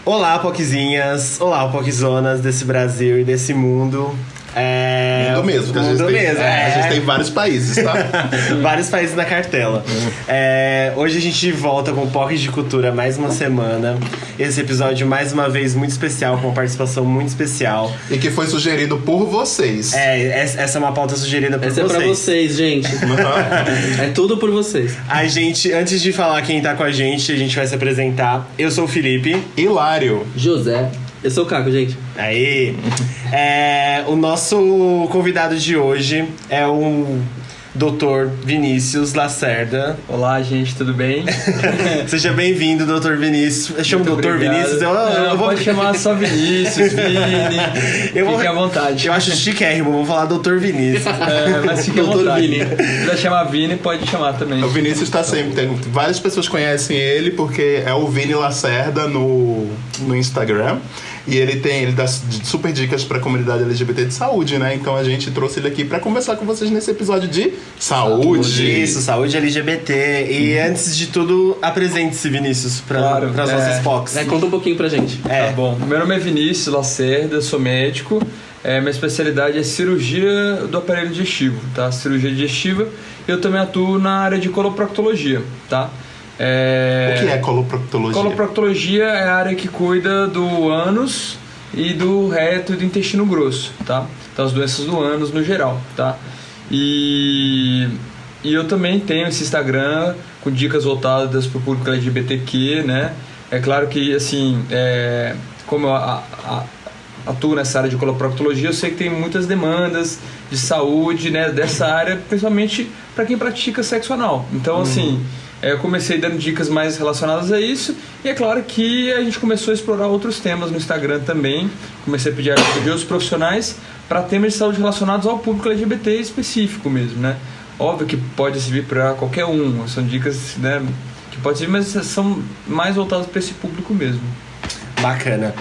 Olá, Poquezinhas. Olá, Poquezonas desse Brasil e desse mundo. Mundo mesmo, porque a gente tem vários países, tá? Vários países na cartela. Hoje a gente volta com o POC de Cultura mais uma semana. Esse episódio, mais uma vez, muito especial, com uma participação muito especial. E que foi sugerido por vocês. Essa é uma pauta sugerida por vocês. Essa é pra vocês, gente. É tudo por vocês. A gente, antes de falar quem tá com a gente vai se apresentar. Eu sou o Felipe. Hilário. José. Eu sou o Caco, gente. Aí. O nosso convidado de hoje é o Dr. Vinícius Lacerda. Olá, gente, tudo bem? Seja bem-vindo, Dr. Vinícius. Eu chamo Dr. Vinícius. Eu vou chamar só Vinícius, Vini. Fique à vontade. Eu acho chiquérrimo, vou falar Dr. Vinícius. Mas fique à vontade. Vini. Se quiser chamar Vini, pode chamar também. O Vinícius tá sempre. Várias pessoas conhecem ele porque é o Vini Lacerda no Instagram. E ele dá super dicas pra comunidade LGBT de saúde, né? Então a gente trouxe ele aqui pra conversar com vocês nesse episódio de saúde. Isso, saúde LGBT. E antes de tudo, apresente-se, Vinícius, para as nossas POCs. Conta um pouquinho pra gente. Tá bom. Meu nome é Vinícius Lacerda, sou médico. Minha especialidade é cirurgia do aparelho digestivo, tá? Cirurgia digestiva. Eu também atuo na área de coloproctologia, tá? O que é coloproctologia? Coloproctologia é a área que cuida do ânus e do reto e do intestino grosso, tá? Então, as doenças do ânus no geral, tá? E eu também tenho esse Instagram com dicas voltadas para o público LGBTQ, né? É claro que, assim, como eu atuo nessa área de coloproctologia, eu sei que tem muitas demandas de saúde, né, dessa área, principalmente para quem pratica sexo anal. Então, assim... Eu comecei dando dicas mais relacionadas a isso. E é claro que a gente começou a explorar outros temas no Instagram também. Comecei a pedir ajuda de outros profissionais para temas de saúde relacionados ao público LGBT específico mesmo, né? Óbvio que pode servir para qualquer um. São dicas, né, que pode servir, mas são mais voltadas para esse público mesmo. Bacana.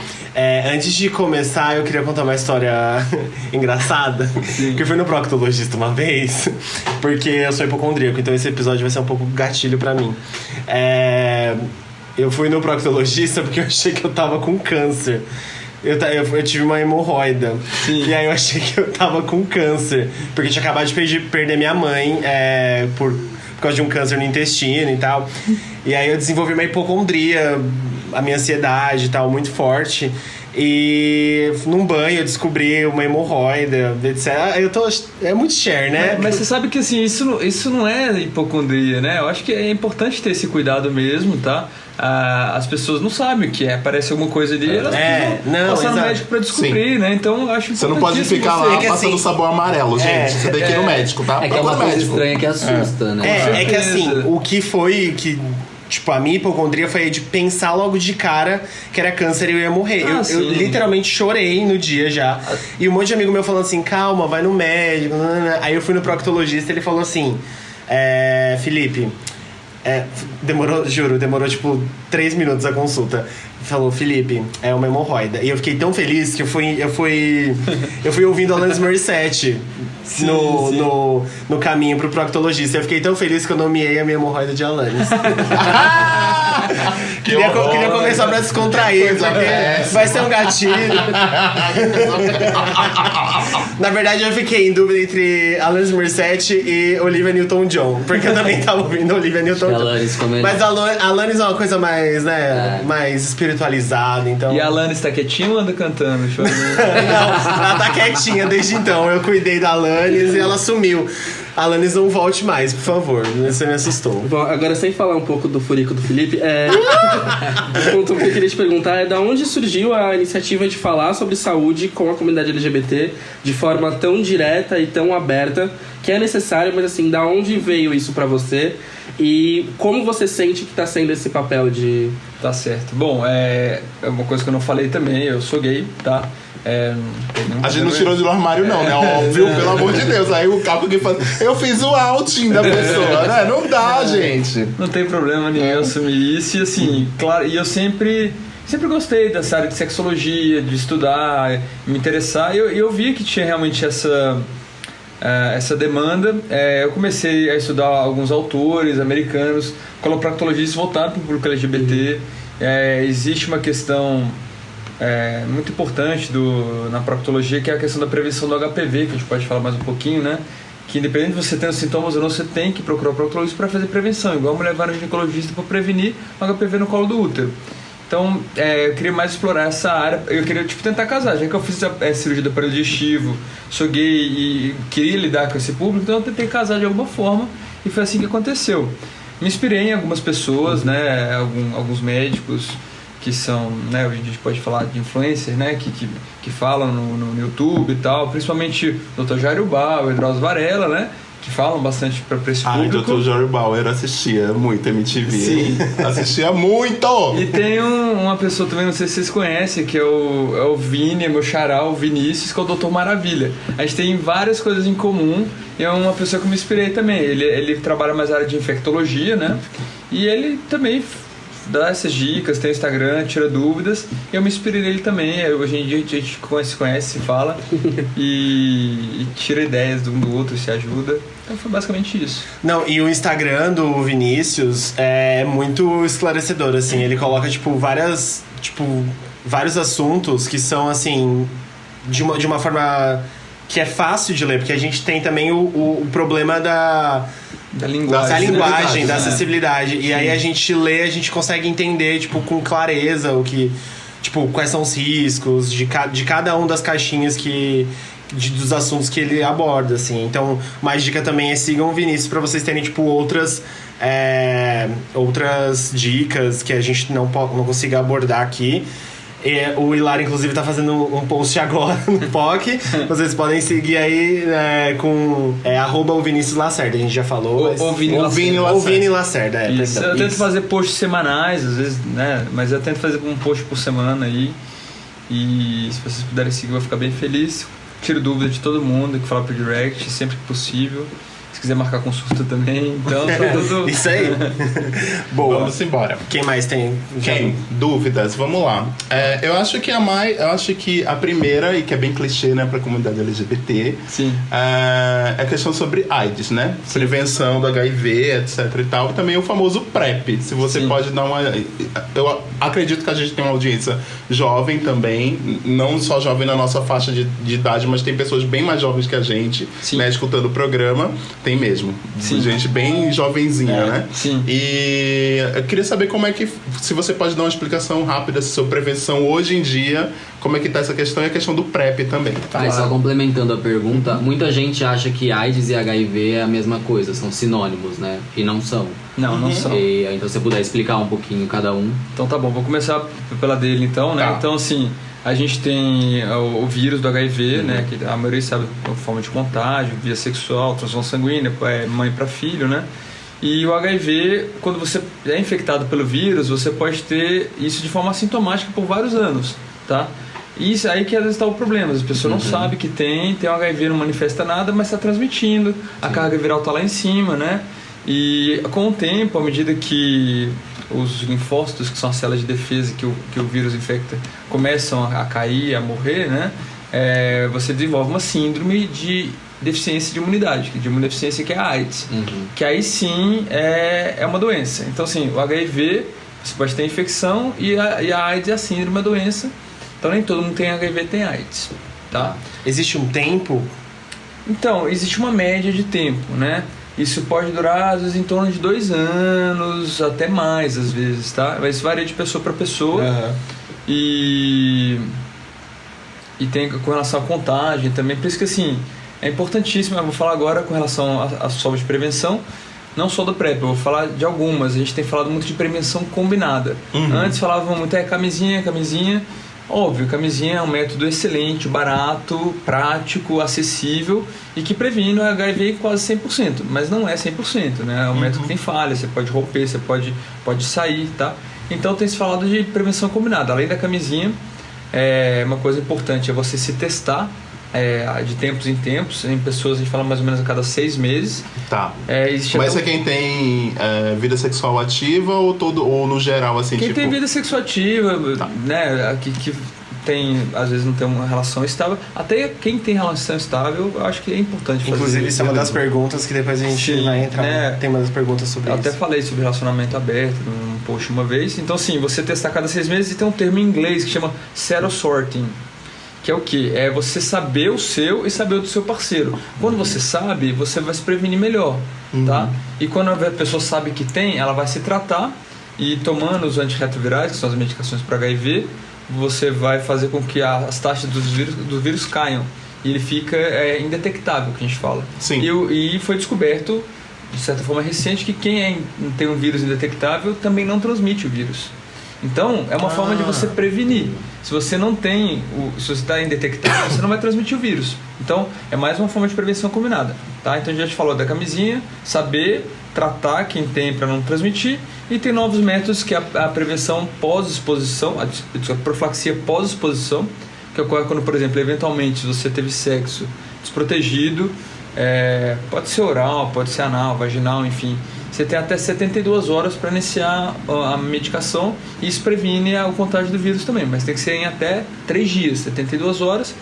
Antes de começar, eu queria contar uma história engraçada. Sim. Que eu fui no proctologista uma vez, porque eu sou hipocondríaco, então esse episódio vai ser um pouco gatilho pra mim. Eu fui no proctologista porque eu achei que eu tava com câncer. Eu tive uma hemorroida. Sim. E aí eu achei que eu tava com câncer, porque eu tinha acabado de perder minha mãe por causa de um câncer no intestino e tal. E aí eu desenvolvi uma hipocondria, a minha ansiedade e tal, muito forte. E num banho eu descobri uma hemorroida, etc. É muito share, né? Mas você sabe que, assim, isso não é hipocondria, né? Eu acho que é importante ter esse cuidado mesmo, tá? As pessoas não sabem o que é. Parece alguma coisa ali, elas precisam passar no médico pra descobrir, né? Então eu acho você não pode ficar lá passando sabor amarelo, gente. Você tem que ir no médico, tá? É que é uma coisa estranha que assusta, né? É que assim, o que foi que... Tipo, a minha hipocondria foi de pensar logo de cara que era câncer e eu ia morrer. Eu literalmente chorei no dia já. E um monte de amigo meu falando assim, calma, vai no médico. Aí eu fui no proctologista e ele falou assim, Felipe... demorou tipo 3 minutos a consulta. Falou, Felipe, é uma hemorroida. E eu fiquei tão feliz que eu fui ouvindo Alanis Morissette no caminho pro proctologista. Eu fiquei tão feliz que eu nomeei a minha hemorroida de Alanis. Queria começar pra descontrair, vai ser um gatilho. Na verdade, eu fiquei em dúvida entre Alanis Morissette e Olivia Newton-John, porque eu também tava ouvindo Olivia Newton-John. Mas a Alanis é uma coisa mais, né, mais espiritualizada, então... E a Alanis tá quietinha ou anda cantando? Não, ela tá quietinha desde então. Eu cuidei da Alanis e ela sumiu. Alanis, não volte mais, por favor. Você me assustou. Bom, agora sem falar um pouco do furico do Felipe, o ponto que eu queria te perguntar é da onde surgiu a iniciativa de falar sobre saúde com a comunidade LGBT de forma tão direta e tão aberta, que é necessário, mas assim, da onde veio isso pra você e como você sente que tá sendo esse papel de... Tá certo. Bom, é uma coisa que eu não falei também, eu sou gay, tá? A gente não tirou do armário não, né? Óbvio, pelo amor de Deus. Aí o Caco que faz... Eu fiz o outing da pessoa, né? Não dá, gente. Não tem problema nenhum assumir isso. E assim, claro, e eu sempre gostei dessa área de sexologia, de estudar, me interessar. E eu vi que tinha realmente essa demanda. Eu comecei a estudar alguns autores americanos, coloproctologistas voltados para o público LGBT. existe uma questão muito importante na proctologia, que é a questão da prevenção do HPV, que a gente pode falar mais um pouquinho, né? Que independente de você ter os sintomas ou não, você tem que procurar o proctologista para fazer prevenção, igual a mulher vai no ginecologista para prevenir o HPV no colo do útero. Então, eu queria mais explorar essa área. Eu queria tentar casar, já que eu fiz a cirurgia do aparelho digestivo, sou gay e queria lidar com esse público, então eu tentei casar de alguma forma e foi assim que aconteceu. Me inspirei em algumas pessoas, né, alguns médicos que são, né, hoje a gente pode falar de influencers, né, que falam no YouTube e tal, principalmente o Dr. Jairo Bauer, o Edrauzio Varela, né, que falam bastante para esse público. Dr. Jairo Bauer assistia muito MTV. Sim. Assistia muito! E tem uma pessoa também, não sei se vocês conhecem, que é o Vini, meu xará, o Vinícius, que é o Dr. Maravilha. A gente tem várias coisas em comum e é uma pessoa que eu me inspirei também. Ele trabalha mais na área de infectologia, né, e ele também dá essas dicas, tem o Instagram, tira dúvidas. Eu me inspirei nele também. Hoje em dia a gente se conhece, se fala e tira ideias de um do outro, se ajuda. Então foi basicamente isso. Não, e o Instagram do Vinícius é muito esclarecedor, assim. Ele coloca, vários assuntos que são, assim, de uma forma que é fácil de ler, porque a gente tem também o problema da linguagem, da acessibilidade. E aí a gente lê, a gente consegue entender, com clareza o que, quais são os riscos de cada uma das caixinhas dos assuntos que ele aborda, assim. Então, mais dica também é sigam o Vinícius pra vocês terem, outras dicas que a gente não consiga abordar aqui. O Hilário, inclusive, tá fazendo um post agora no POC. Vocês podem seguir aí com @o Vinícius Lacerda. A gente já falou. O Vini Lacerda. Isso. Eu tento fazer posts semanais, às vezes, né? Mas eu tento fazer um post por semana aí. E se vocês puderem seguir, eu vou ficar bem feliz. Tiro dúvida de todo mundo que fala pro direct, sempre que possível. Se quiser marcar consulta também, então tá tudo... Isso aí. Boa. Vamos embora. Quem mais tem? Dúvidas? Vamos lá. Eu acho que a primeira, e que é bem clichê, né, pra comunidade LGBT, sim, é a questão sobre AIDS, né? Sim. Prevenção do HIV, etc e tal. E também o famoso PrEP. Se você, sim, pode dar uma... Eu acredito que a gente tem uma audiência jovem também, não só jovem na nossa faixa de idade, mas tem pessoas bem mais jovens que a gente, sim, né, escutando o programa. Tem mesmo. Sim. Gente bem jovenzinha, né? Sim. E eu queria saber se você pode dar uma explicação rápida sobre prevenção hoje em dia, como é que tá essa questão e a questão do PrEP também. Tá, só complementando a pergunta, muita gente acha que AIDS e HIV é a mesma coisa, são sinônimos, né? E não são. Não são. Então, se você puder explicar um pouquinho cada um. Então tá bom, vou começar pela dele então, né? Tá. Então, assim, a gente tem o vírus do HIV, né? Que a maioria sabe a forma de contágio, via sexual, transfusão sanguínea, mãe para filho, né? E o HIV, quando você é infectado pelo vírus, você pode ter isso de forma assintomática por vários anos, tá? E isso aí que às vezes está o problema, as pessoas não sabem que tem o HIV, não manifesta nada, mas está transmitindo, a carga viral está lá em cima, né? E com o tempo, à medida que os linfócitos, que são as células de defesa que o vírus infecta, começam a cair, a morrer, né? Você desenvolve uma síndrome de deficiência de imunidade, de uma deficiência que é a AIDS, que aí sim é uma doença. Então, assim, o HIV, você pode ter infecção e a AIDS é a síndrome, a doença. Então, nem todo mundo tem HIV, tem AIDS, tá? Existe um tempo? Então, existe uma média de tempo, né? Isso pode durar, às vezes, em torno de 2 anos, até mais, às vezes, tá? Mas isso varia de pessoa para pessoa. Uhum. E tem com relação à contagem também. Por isso que, assim, é importantíssimo. Eu vou falar agora com relação à forma de prevenção, não só do PrEP, eu vou falar de algumas. A gente tem falado muito de prevenção combinada. Antes falavam muito, camisinha. Óbvio, camisinha é um método excelente, barato, prático, acessível e que previne o HIV quase 100%, mas não é 100%, né? É um método que tem falha, você pode romper, você pode sair, tá? Então tem se falado de prevenção combinada. Além da camisinha, uma coisa importante é você se testar de tempos em tempos. Em pessoas, a gente fala mais ou menos a cada 6 meses. Tá. Mas é quem tem vida sexual ativa ou no geral, assim, quem tem vida sexual ativa, tá, né? Que às vezes não tem uma relação estável. Até quem tem relação estável, eu acho que é importante fazer. Inclusive, isso é uma das perguntas que depois a gente vai entrar. Tem uma das perguntas sobre eu isso. Eu até falei sobre relacionamento aberto num post uma vez. Então, sim, você testar cada 6 meses e tem um termo em inglês que chama zero sorting. Que é o quê? É você saber o seu e saber o do seu parceiro. Quando você sabe, você vai se prevenir melhor, tá? E quando a pessoa sabe que tem, ela vai se tratar e tomando os antirretrovirais, que são as medicações para HIV, você vai fazer com que as taxas do vírus caiam. E ele fica indetectável, que a gente fala. Sim. E foi descoberto, de certa forma recente, que quem tem um vírus indetectável também não transmite o vírus. Então, é uma forma de você prevenir. Se você não tem, se você está indetectável, você não vai transmitir o vírus. Então, é mais uma forma de prevenção combinada. Tá? Então, a gente já te falou da camisinha, saber tratar quem tem para não transmitir, e tem novos métodos que é a prevenção pós-exposição, a profilaxia pós-exposição, que ocorre quando, por exemplo, eventualmente você teve sexo desprotegido, pode ser oral, pode ser anal, vaginal, enfim. Você tem até 72 horas para iniciar a medicação e isso previne o contágio do vírus também, mas tem que ser em até 3 dias, 72 horas,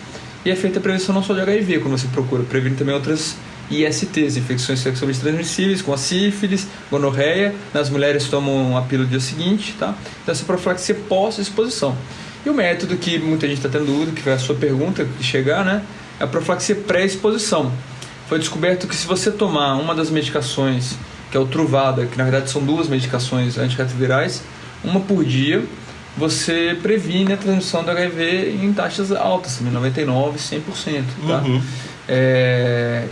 e é feita a prevenção não só de HIV, quando você procura, previne também outras ISTs, infecções sexualmente transmissíveis, com a sífilis, gonorreia. Nas mulheres tomam a pílula no dia seguinte, tá? Então essa profilaxia pós-exposição. E o método que muita gente está tendo dúvida, que foi a sua pergunta que chegar, né? É a profilaxia pré-exposição. Foi descoberto que se você tomar uma das medicações, que é o Truvada, que na verdade são 2 medicações antirretrovirais, uma por dia, você previne a transmissão do HIV em taxas altas, 99%, 100%, tá?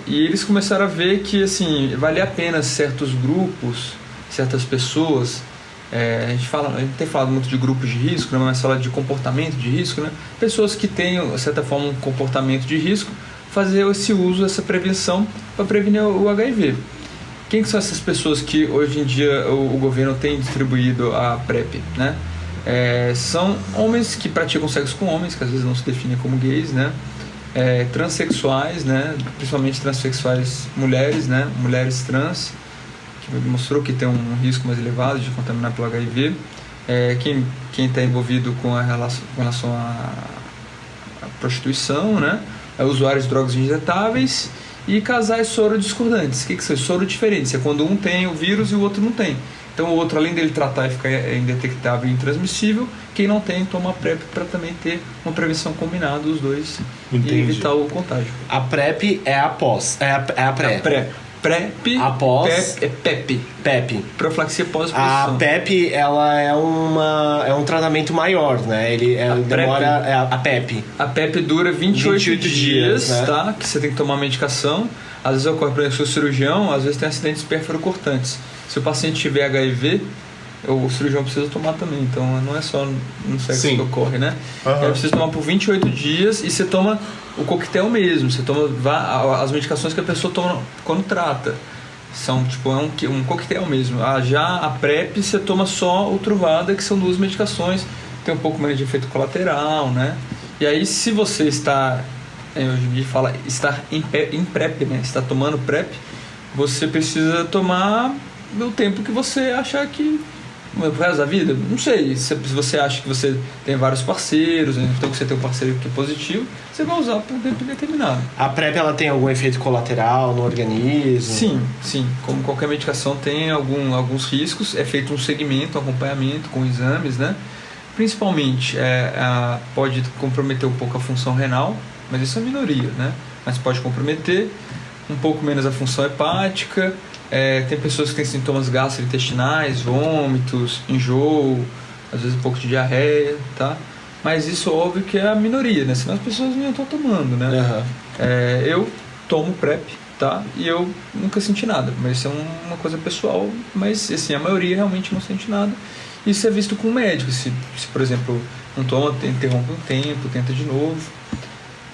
E eles começaram a ver que assim, vale a pena certos grupos, certas pessoas, a gente tem falado muito de grupos de risco, né, mas fala de comportamento de risco, né? Pessoas que têm, de certa forma, um comportamento de risco, fazer esse uso, essa prevenção para prevenir o HIV. Quem que são essas pessoas que hoje em dia o governo tem distribuído a PrEP, né? São homens que praticam sexo com homens, que às vezes não se definem como gays, né? Transsexuais, né? Principalmente transexuais mulheres, né? Mulheres trans, que mostrou que tem um risco mais elevado de contaminar pelo HIV. Quem está envolvido com relação à prostituição, né? Usuários de drogas injetáveis e casais soro-discordantes. O que são? Soro diferentes. É quando um tem o vírus e o outro não tem. Então o outro, além dele tratar e ficar indetectável e intransmissível, quem não tem toma a PrEP para também ter uma prevenção combinada dos dois. Entendi. E evitar o contágio. A PrEP é a pós, é a pré. PrEP, após, PEP. Profilaxia pós-exposição. A PEP, ela é um tratamento maior, né? Demora... A PEP. A PEP dura 28 dias, né? Tá? Que você tem que tomar a medicação. Às vezes ocorre, por exemplo, o cirurgião, às vezes tem acidentes pérfuro-cortantes. Se o paciente tiver HIV, o cirurgião precisa tomar também. Então não é só no sexo que ocorre, né? Ele precisa tomar por 28 dias e você toma o coquetel mesmo. Você toma as medicações que a pessoa toma quando trata. São tipo um coquetel mesmo. Já a PrEP você toma só o Truvada, que são 2 medicações. Tem um pouco menos de efeito colateral, né? E aí se você está... Hoje em dia fala estar em PrEP, né? Está tomando PrEP, você precisa tomar o tempo que você achar que... Pro resto da vida? Não sei. Se você acha que você tem vários parceiros, então que você tem um parceiro que é positivo, você vai usar por um tempo determinado. A PrEP, ela tem algum efeito colateral no organismo? Sim. Como qualquer medicação tem alguns riscos. É feito um segmento, um acompanhamento com exames, né? Principalmente, pode comprometer um pouco a função renal, mas isso é minoria, né? Mas pode comprometer um pouco menos a função hepática. Tem pessoas que têm sintomas gastrointestinais, vômitos, enjoo, às vezes um pouco de diarreia, tá? Mas isso óbvio que é a minoria, né? Senão as pessoas não estão tomando, né? Eu tomo PrEP, tá? E eu nunca senti nada, mas isso é uma coisa pessoal, mas assim, a maioria realmente não sente nada. Isso é visto com o médico, se por exemplo, não toma, interrompe um tempo, tenta de novo.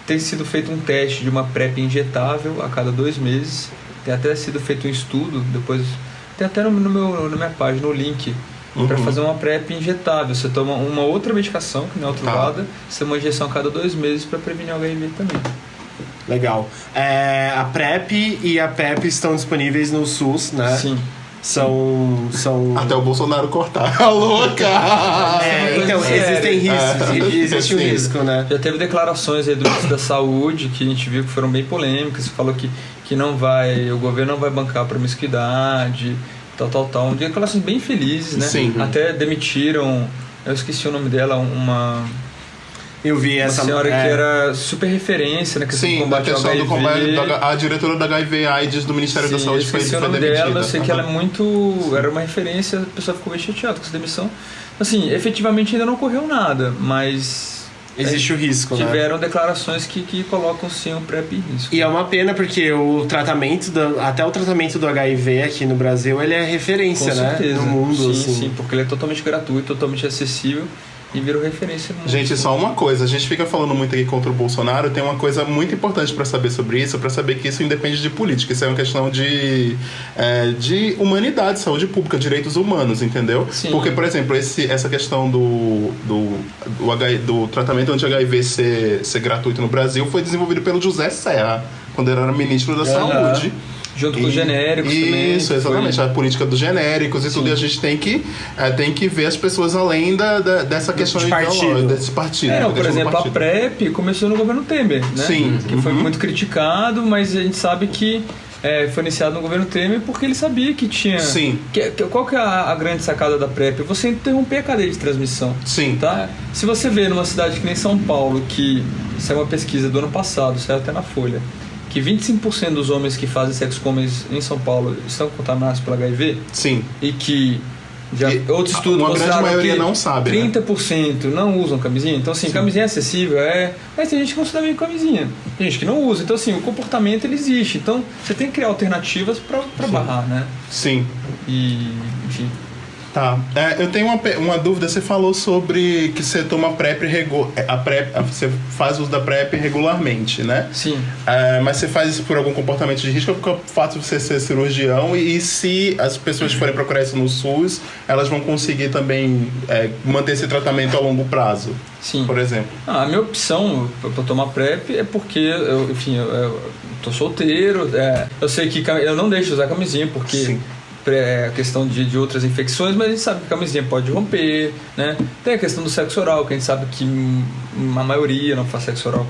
Tem sido feito um teste de uma PrEP injetável a cada 2 meses. Tem até sido feito um estudo, depois tem até na minha página o link para fazer uma PrEP injetável. Você toma uma outra medicação, que não é o Truvada, você tem uma injeção a cada 2 meses para prevenir o HIV também. Legal. A PrEP e a PEP estão disponíveis no SUS, né? Sim. são... Até o Bolsonaro cortar a louca! Então, existem riscos, existe um Sim. risco, né? Já teve declarações aí do ministro da Saúde que a gente viu que foram bem polêmicas, falou que o governo não vai bancar a promiscuidade, tal. Declarações bem felizes, né? Sim. Até demitiram, eu esqueci o nome dela, uma Eu vi essa senhora que era super referência na questão do Sim, na combate ao questão do HIV. combate, a diretora da HIV AIDS do Ministério da Sim, Saúde eu foi esqueci o nome demitida. dela, eu sei que ela era uma referência, a pessoa ficou bem chateada com essa demissão. Assim, efetivamente ainda não ocorreu nada, mas existe o risco, né? tiveram declarações que colocam sim o PrEP em risco. E é uma pena porque até o tratamento do HIV aqui no Brasil, ele é referência, Com né? certeza. No mundo, sim, assim. sim, porque ele é totalmente gratuito, totalmente acessível e virou referência no mundo. Gente, só uma coisa, a gente fica falando muito aqui contra o Bolsonaro, tem uma coisa muito importante para saber sobre isso, para saber que isso independe de política, isso é uma questão de humanidade, saúde pública, direitos humanos, entendeu? Sim. Porque, por exemplo, essa questão do tratamento anti-HIV ser gratuito no Brasil foi desenvolvido pelo José Serra, quando ele era ministro da Saúde. Junto com os genéricos também. Isso, exatamente. Foi... A política dos genéricos e tudo. E a gente tem que ver as pessoas além dessa questão ideológica, desse partido. Por exemplo, a PrEP começou no governo Temer, né? Sim. Que foi muito criticado, mas a gente sabe que foi iniciado no governo Temer porque ele sabia que tinha... Sim. Qual que é a grande sacada da PrEP? Você interromper a cadeia de transmissão. Sim. Tá? Se você vê numa cidade que nem São Paulo, que saiu uma pesquisa do ano passado, saiu até na Folha, que 25% dos homens que fazem sexo com homens em São Paulo estão contaminados pelo HIV. Sim. E que outros estudos uma grande mostraram maioria que não sabe, 30% não usam camisinha. Então, assim, camisinha é acessível, mas tem gente que não se dá bem com camisinha. Tem gente que não usa. Então, assim, o comportamento ele existe. Então, você tem que criar alternativas para barrar, né? Sim. E, enfim... Tá. Eu tenho uma dúvida. Você falou sobre que você toma PrEP, você faz uso da PrEP regularmente, né? Sim. Mas você faz isso por algum comportamento de risco ou por fato de você ser cirurgião? E se as pessoas forem procurar isso no SUS, elas vão conseguir também manter esse tratamento a longo prazo? Sim. Por exemplo. A minha opção para tomar PrEP é porque, eu tô solteiro. Eu sei que eu não deixo de usar camisinha porque... Sim. A questão de outras infecções, mas a gente sabe que a camisinha pode romper, né? Tem a questão do sexo oral, que a gente sabe que a maioria não faz sexo oral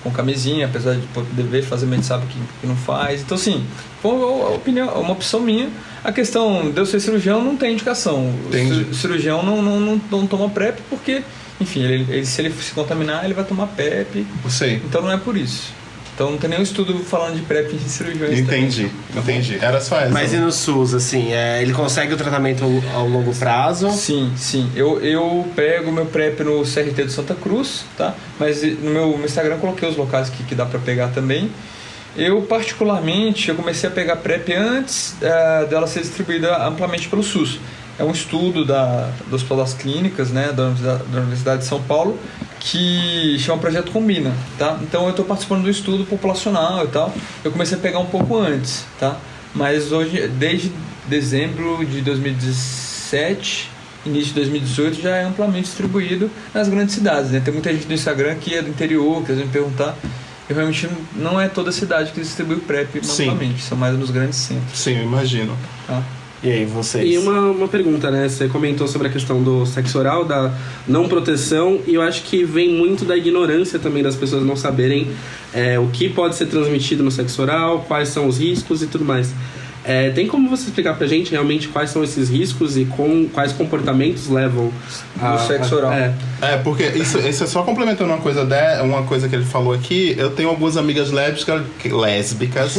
com camisinha, apesar de dever fazer, mas a gente sabe que não faz. Então, assim, foi uma opção minha. A questão de eu ser cirurgião não tem indicação. O cirurgião não toma PrEP porque, enfim, se ele se contaminar, ele vai tomar PrEP. Sei. Então não é por isso. Então não tem nenhum estudo falando de PrEP em cirurgiões. Entendi. Era só essa. Mas e no SUS, assim, ele consegue o tratamento ao longo prazo? Sim. Eu pego meu PrEP no CRT do Santa Cruz, tá? Mas no meu Instagram eu coloquei os locais que dá pra pegar também. Eu, particularmente, comecei a pegar PrEP antes dela ser distribuída amplamente pelo SUS. É um estudo do Hospital das Clínicas, né, da Universidade de São Paulo, que chama Projeto Combina, tá? Então eu estou participando do estudo populacional e tal. Eu comecei a pegar um pouco antes, tá? Mas hoje, desde dezembro de 2017, início de 2018, já é amplamente distribuído nas grandes cidades, né? Tem muita gente do Instagram que é do interior, que às vezes me perguntar. Eu realmente não é toda cidade que distribui PrEP amplamente, são mais nos grandes centros. Sim, eu imagino. Tá? E aí, vocês? E uma pergunta, né? Você comentou sobre a questão do sexo oral, da não proteção, e eu acho que vem muito da ignorância também das pessoas não saberem o que pode ser transmitido no sexo oral, quais são os riscos e tudo mais. Tem como você explicar pra gente realmente quais são esses riscos e quais comportamentos levam ao sexo oral? Porque isso é só complementando uma coisa que ele falou aqui. Eu tenho algumas amigas lésbicas.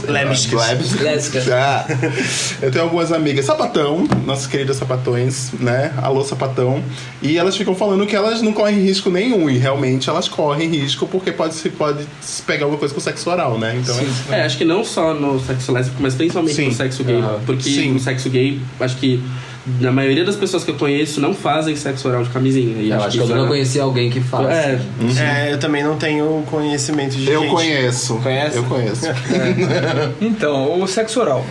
Eu tenho algumas amigas Sapatão, nossas queridas Sapatões, né? Alô, Sapatão. E elas ficam falando que elas não correm risco nenhum. E realmente elas correm risco porque pode se pegar alguma coisa com o sexo oral, né? Então, acho que não só no sexo lésbico, mas principalmente no sexo gay. Porque no sexo gay, acho que a maioria das pessoas que eu conheço não fazem sexo oral de camisinha. E eu acho que eu nunca conheci alguém que faz. Eu também não tenho conhecimento de gente. Conheço. Conhece? Eu conheço. Então, o sexo oral.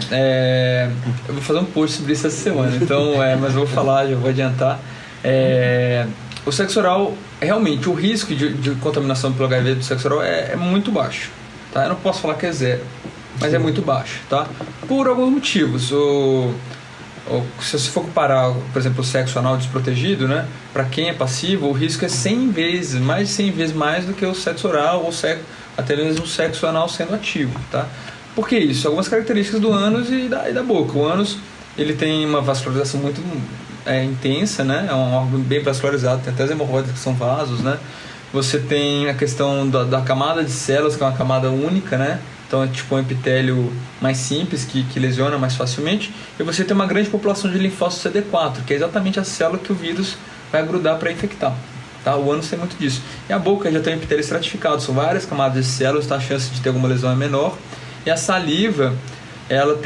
Eu vou fazer um post sobre isso essa semana, então, mas eu vou falar, já vou adiantar. O sexo oral, realmente, o risco de contaminação pelo HIV do sexo oral é muito baixo. Tá? Eu não posso falar que é zero, mas é muito baixo, tá? Por alguns motivos. se você for comparar, por exemplo, o sexo anal desprotegido, né? Para quem é passivo, o risco é 100 vezes, mais de 100 vezes mais do que o sexo oral ou até mesmo o sexo anal sendo ativo, tá? Por que isso? Algumas características do ânus e da boca. O ânus, ele tem uma vascularização muito intensa, né? É um órgão bem vascularizado, tem até as hemorroidas que são vasos, né? Você tem a questão da camada de células, que é uma camada única, né? Então é tipo um epitélio mais simples, que lesiona mais facilmente. E você tem uma grande população de linfócitos CD4, que é exatamente a célula que o vírus vai grudar para infectar. Tá? O ânus tem muito disso. E a boca já tem um epitélio estratificado, são várias camadas de células, tá? A chance de ter alguma lesão é menor. E a saliva, ela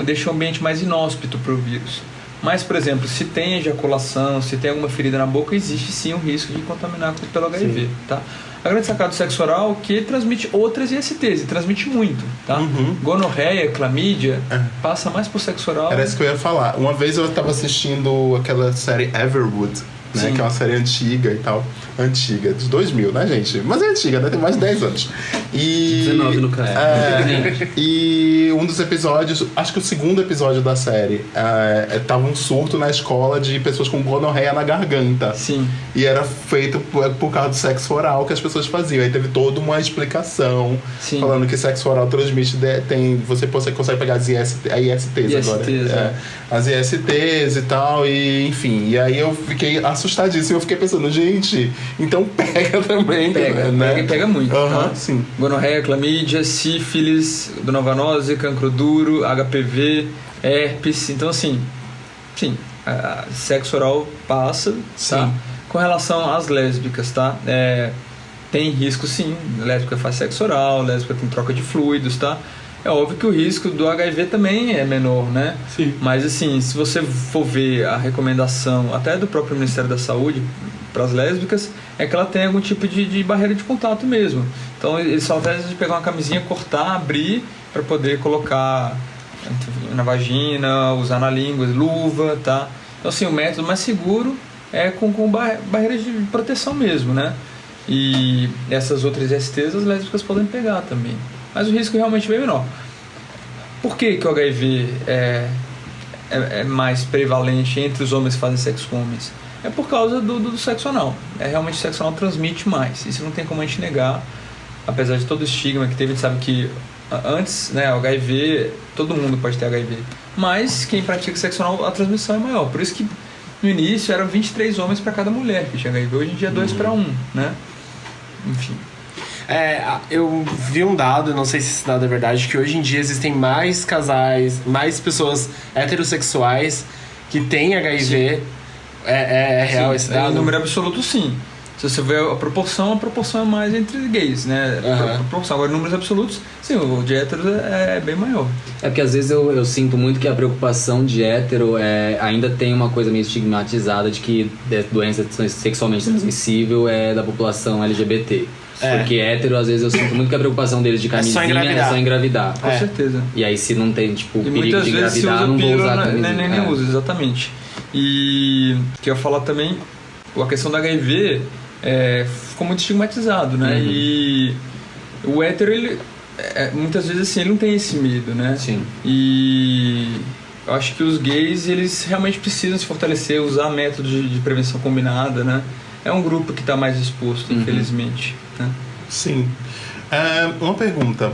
deixa o ambiente mais inóspito para o vírus. Mas, por exemplo, se tem ejaculação, se tem alguma ferida na boca, existe sim o risco de contaminar pelo HIV, tá? A grande sacada do sexo oral é que transmite outras ISTs, e transmite muito, tá? Gonorreia, clamídia, passa mais por sexo oral. Era isso que eu ia falar. Uma vez eu estava assistindo aquela série Everwood, né? Que é uma série antiga e tal. Antiga, de 2000, né, gente? Mas é antiga, né? Tem mais de 10 anos. E 19 no caso. E um dos episódios, acho que o segundo episódio da série, tava um surto na escola de pessoas com gonorreia na garganta. Sim. E era feito por causa do sexo oral que as pessoas faziam. Aí teve toda uma explicação falando que sexo oral transmite, você consegue pegar as ISTs agora. As ISTs e tal, e enfim. E aí eu fiquei assustadíssimo. Eu fiquei pensando, gente, então pega também. Pega muito, tá? Sim. Gonorreia, clamídia, sífilis, donovanose, cancro duro, HPV, herpes. Então, assim, sim, sexo oral passa, tá? Com relação às lésbicas, tá? Tem risco, sim. Lésbica faz sexo oral, lésbica tem troca de fluidos, tá? É óbvio que o risco do HIV também é menor, né? Sim. Mas, assim, se você for ver a recomendação até do próprio Ministério da Saúde para as lésbicas, é que ela tem algum tipo de barreira de contato mesmo. Então, eles falam até de pegar uma camisinha, cortar, abrir, para poder colocar na vagina, usar na língua, luva, tá? Então, assim, o método mais seguro é com barreira de proteção mesmo, né? E essas outras ISTs as lésbicas podem pegar também. Mas o risco realmente é bem menor. Por que o HIV é mais prevalente entre os homens que fazem sexo com homens? É por causa do sexo anal. Realmente o sexo anal transmite mais. Isso não tem como a gente negar. Apesar de todo o estigma que teve, a gente sabe que antes, né, o HIV, todo mundo pode ter HIV. Mas quem pratica sexo anal, a transmissão é maior. Por isso que no início eram 23 homens para cada mulher que tinha HIV. Hoje em dia é 2 para 1, né? Enfim. Eu vi um dado, não sei se esse dado é verdade, que hoje em dia existem mais casais, mais pessoas heterossexuais que têm HIV. É real esse dado? Em número absoluto, sim. Se você ver a proporção é mais entre gays, né? Agora, em números absolutos, sim, o de héteros é bem maior. É porque às vezes eu sinto muito que a preocupação de hétero ainda tem uma coisa meio estigmatizada de que doença sexualmente transmissível é da população LGBT. Porque hétero, às vezes eu sinto muito que a preopação deles de camisinha é só engravidar. Com certeza. E aí se não tem, tipo, e perigo de engravidar, não vou usar camisinha. Nem usa, exatamente. E que eu ia falar também, a questão do HIV ficou muito estigmatizado, né? E o hétero, ele muitas vezes assim, ele não tem esse medo, né? Sim. E eu acho que os gays, eles realmente precisam se fortalecer, usar métodos de prevenção combinada, né? É um grupo que está mais exposto, infelizmente, né? Sim. Uma pergunta.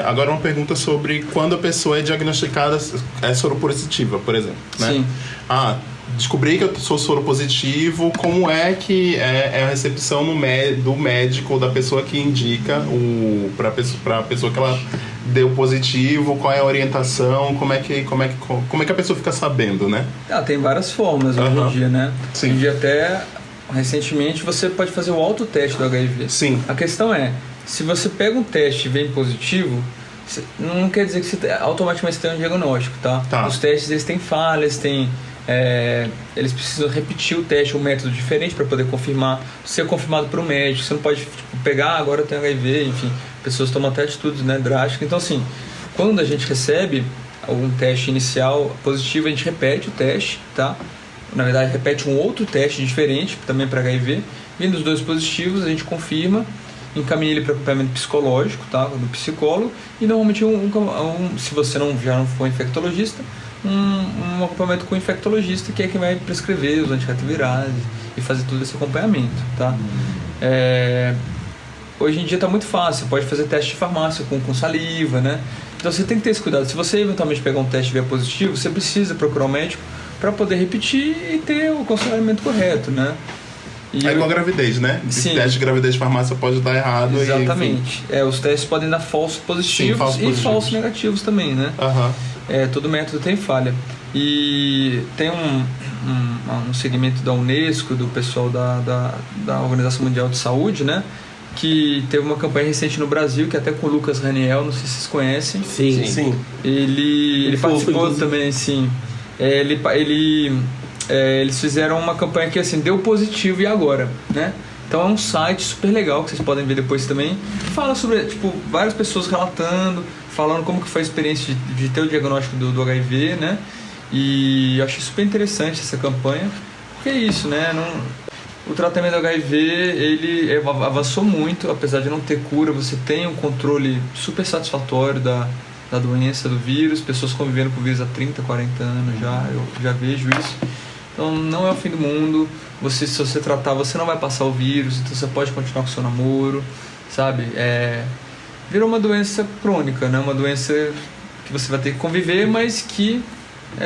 Agora uma pergunta sobre quando a pessoa é diagnosticada soropositiva, por exemplo, né? Sim. Descobri que eu sou soropositivo, como é que é a recepção do médico, da pessoa que indica para a pessoa que ela deu positivo, qual é a orientação, como é que a pessoa fica sabendo, né? Tem várias formas hoje em dia, né? Sim. Hoje em dia até, recentemente, você pode fazer o autoteste do HIV. Sim. A questão se você pega um teste e vem positivo, não quer dizer que você automaticamente tem um diagnóstico, tá? Os testes, eles têm falhas, eles precisam repetir o teste, um método diferente para poder confirmar, ser confirmado por um médico. Você não pode pegar, agora tem HIV, enfim, pessoas tomam até atitudes, né, drásticas. Então, assim, quando a gente recebe algum teste inicial positivo, a gente repete o teste, tá? Na verdade, repete um outro teste diferente, também para HIV. Vindo os 2 positivos, a gente confirma, encaminha ele para acompanhamento psicológico, tá? Do psicólogo. E normalmente, se você já não for infectologista, um acompanhamento com o infectologista, que é quem vai prescrever os antirretrovirais e fazer todo esse acompanhamento, tá? Hoje em dia está muito fácil, você pode fazer teste de farmácia com saliva, né? Então você tem que ter esse cuidado. Se você eventualmente pegar um teste e vier positivo, você precisa procurar um médico para poder repetir e ter o aconselhamento correto, né? É igual a gravidez, né? Sim. Teste de gravidez de farmácia pode dar errado. Exatamente. Os testes podem dar falsos positivos. E falsos negativos também, né? Todo método tem falha. E tem um segmento da Unesco, do pessoal da Organização Mundial de Saúde, né? Que teve uma campanha recente no Brasil, que até com o Lucas Raniel, não sei se vocês conhecem. Sim. Ele participou também, sim. Eles fizeram uma campanha que assim, deu positivo e agora, né? Então é um site super legal que vocês podem ver depois também. Fala sobre, várias pessoas relatando, falando como que foi a experiência de ter o diagnóstico do HIV, né? E eu achei super interessante essa campanha, porque é isso, né? O tratamento do HIV, ele avançou muito, apesar de não ter cura, você tem um controle super satisfatório da doença, do vírus, pessoas convivendo com o vírus há 30, 40 anos já, eu já vejo isso. Então não é o fim do mundo, se você tratar, você não vai passar o vírus, então você pode continuar com o seu namoro, sabe? Virou uma doença crônica, né? Uma doença que você vai ter que conviver, mas que